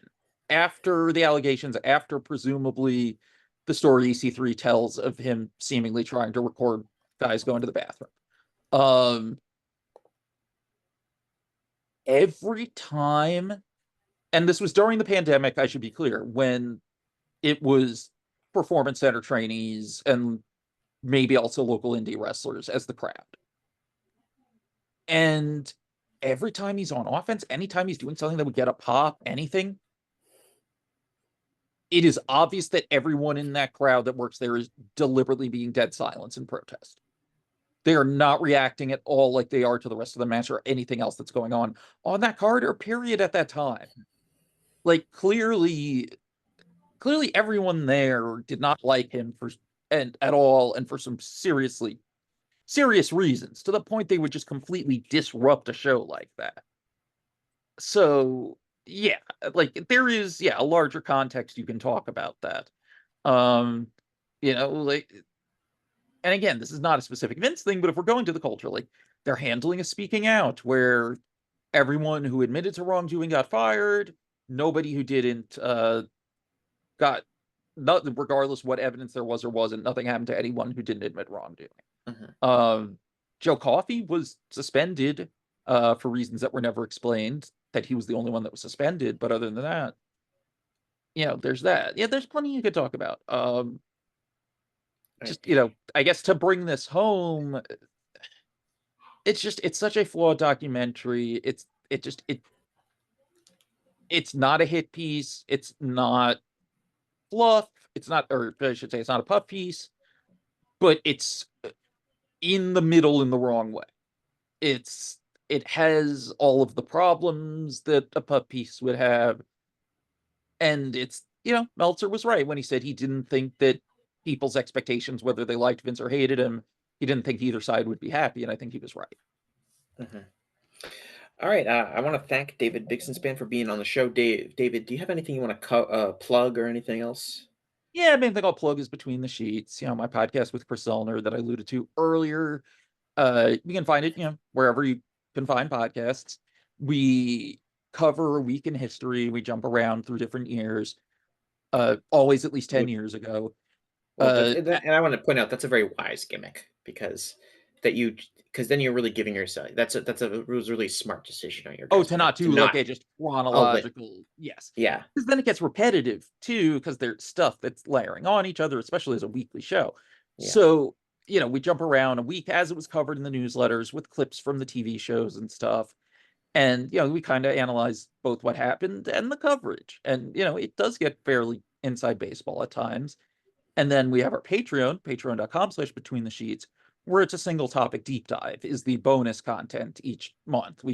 [SPEAKER 2] after the allegations, after presumably the story EC3 tells of him seemingly trying to record guys going to the bathroom. Um, every time, and this was during the pandemic, I should be clear, when it was performance center trainees and maybe also local indie wrestlers as the crowd. And every time he's on offense, anytime he's doing something that would get a pop, anything, it is obvious that everyone in that crowd that works there is deliberately being dead silence in protest. They are not reacting at all like they are to the rest of the match or anything else that's going on that card or period at that time. Like clearly everyone there did not like him for and at all and for some serious reasons to the point they would just completely disrupt a show like that. So yeah, like there is a larger context you can talk about that. Um, like, and again, this is not a specific Vince thing, but if we're going to the culture, like they're handling a speaking out where everyone who admitted to wrongdoing got fired, nobody who didn't got not regardless what evidence there was or wasn't, nothing happened to anyone who didn't admit wrongdoing.
[SPEAKER 1] mhm.
[SPEAKER 2] Um, Joe Coffey was suspended for reasons that were never explained. That he was the only one that was suspended, but other than that, there's that. Yeah, there's plenty you could talk about.
[SPEAKER 1] Right.
[SPEAKER 2] just, I guess to bring this home, it's such a flawed documentary. It's not a hit piece. It's not fluff. It's not, or I should say, it's not a puff piece, but it's in the middle in the wrong way. It has all of the problems that a puff piece would have, and Meltzer was right when he said he didn't think that people's expectations, whether they liked Vince or hated him, he didn't think either side would be happy, and I think he was right.
[SPEAKER 1] Mhm. All right. I want to thank David Bixenspan for being on the show. David, do you have anything you want to plug or anything else?
[SPEAKER 2] Yeah, main thing I'll plug is Between the Sheets, my podcast with Chris Zellner that I alluded to earlier. You can find it, wherever you can find podcasts. We cover a week in history. We jump around through different years. Always at least 10 years ago.
[SPEAKER 1] Well, and I want to point out that's a very wise gimmick because then you're really giving yourself it was a really smart decision on your
[SPEAKER 2] Oh,
[SPEAKER 1] guys'
[SPEAKER 2] to
[SPEAKER 1] part
[SPEAKER 2] not
[SPEAKER 1] to
[SPEAKER 2] do like
[SPEAKER 1] not
[SPEAKER 2] a just
[SPEAKER 1] lit
[SPEAKER 2] chronological, yes.
[SPEAKER 1] yeah
[SPEAKER 2] Because then it gets repetitive too, because there's stuff that's layering on each other, especially as a weekly show.
[SPEAKER 1] yeah
[SPEAKER 2] So, we jump around a week as it was covered in the newsletters with clips from the TV shows and stuff. And, we kind of analyze both what happened and the coverage. And, it does get fairly inside baseball at times. And then we have our Patreon, patreon.com/between the sheets, where it's a single topic deep dive is the bonus content each month.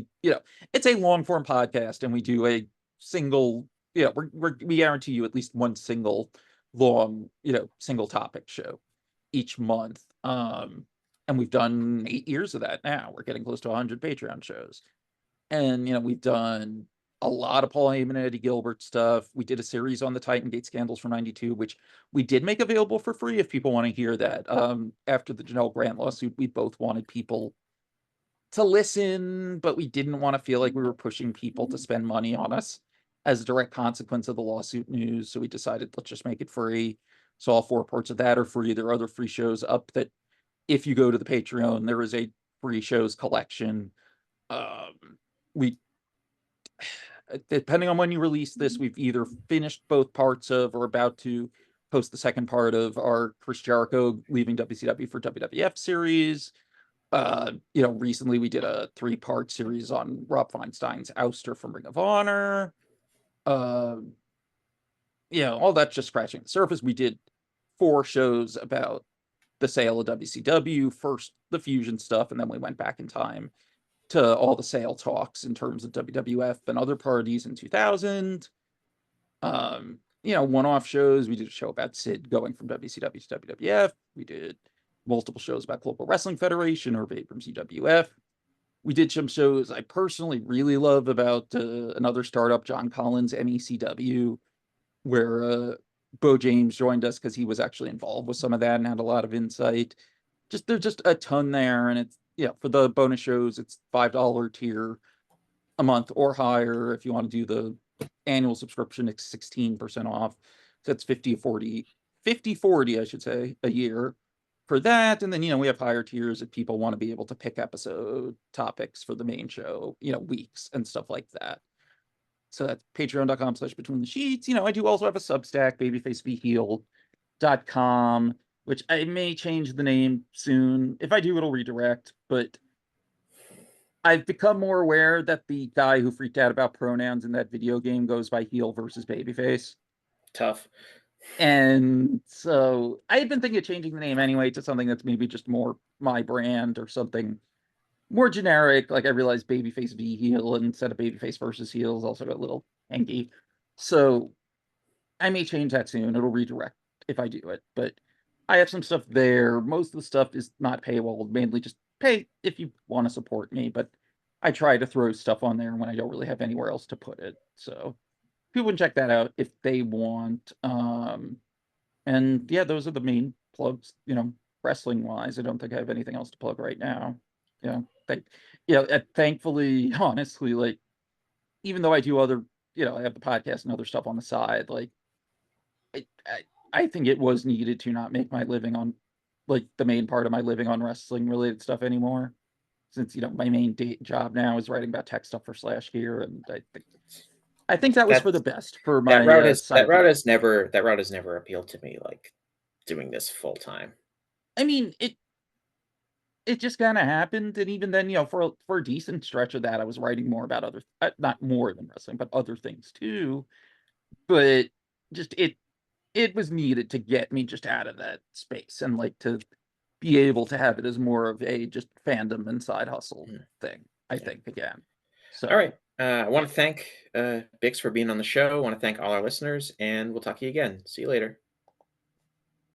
[SPEAKER 2] It's a long form podcast and we do a single, we guarantee you at least one single long, single topic show each month. And we've done 8 years of that now. We're getting close to 100 Patreon shows. And, we've done a lot of Paul Heyman and Eddie Gilbert stuff. We did a series on the Titan Gate scandals from 92, which we did make available for free if people want to hear that. After the Janelle Grant lawsuit, we both wanted people to listen, but we didn't want to feel like we were pushing people to spend money on us as a direct consequence of the lawsuit news. So we decided, let's just make it free. So all 4 parts of that are free. There are other free shows up that if you go to the Patreon, there is a free shows collection. We Depending on when you release this, we've either finished both parts of or about to post the second part of our Chris Jericho leaving WCW for WWF series. Recently we did a 3-part series on Rob Feinstein's ouster from Ring of Honor. Uh, all that's just scratching the surface. We did 4 shows about the sale of WCW, first the Fusion stuff, and then we went back in time to all the sale talks in terms of WWF and other parties in 2000. One-off shows. We did a show about Sid going from WCW to WWF. We did multiple shows about Global Wrestling Federation or Abrams UWF. We did some shows I personally really love about another startup, John Collins, MECW, where Bo James joined us because he was actually involved with some of that and had a lot of insight. There's just a ton there, and it's for the bonus shows, it's $5 tier a month or higher. If you want to do the annual subscription, it's 16% off. So that's 50/40, I should say, a year for that. And then, we have higher tiers if people want to be able to pick episode topics for the main show, weeks and stuff like that. So that's patreon.com/between the sheets. I do also have a Substack, babyfacevheal.com, which I may change the name soon. If I do, it'll redirect, but I've become more aware that the guy who freaked out about pronouns in that video game goes by heel versus babyface.
[SPEAKER 1] tough
[SPEAKER 2] And so I had been thinking of changing the name anyway to something that's maybe just more my brand or something more generic. Like I realized babyface v heel instead of babyface versus heel is also a little hanky. So I may change that soon. It'll redirect if I do it. But I have some stuff there. Most of the stuff is not paywall, mainly just pay if you want to support me. But I try to throw stuff on there when I don't really have anywhere else to put it. So people can check that out if they want. And yeah, those are the main plugs, wrestling wise. I don't think I have anything else to plug right now. Yeah. Thankfully, honestly, like even though I do other, I have the podcast and other stuff on the side, like I, I, I think it was needed to not make my living on like the main part of my living on wrestling related stuff anymore. Since my main job now is writing about tech stuff for Slash Gear, and I think that was
[SPEAKER 1] that
[SPEAKER 2] for the best for
[SPEAKER 1] that
[SPEAKER 2] my
[SPEAKER 1] route has
[SPEAKER 2] side gig.
[SPEAKER 1] never appealed to me, like doing this full time.
[SPEAKER 2] I mean, it just kind of happened, and even then, for a decent stretch of that, I was writing more about other, not more than wrestling, but other things too. But just it was needed to get me just out of that space and like to be able to have it as more of a just fandom and side hustle
[SPEAKER 1] Mhm.
[SPEAKER 2] thing, I
[SPEAKER 1] Yeah.
[SPEAKER 2] think, again.
[SPEAKER 1] All
[SPEAKER 2] So
[SPEAKER 1] right. I want to thank Bix for being on the show. I want to thank all our listeners, and we'll talk to you again. See you later.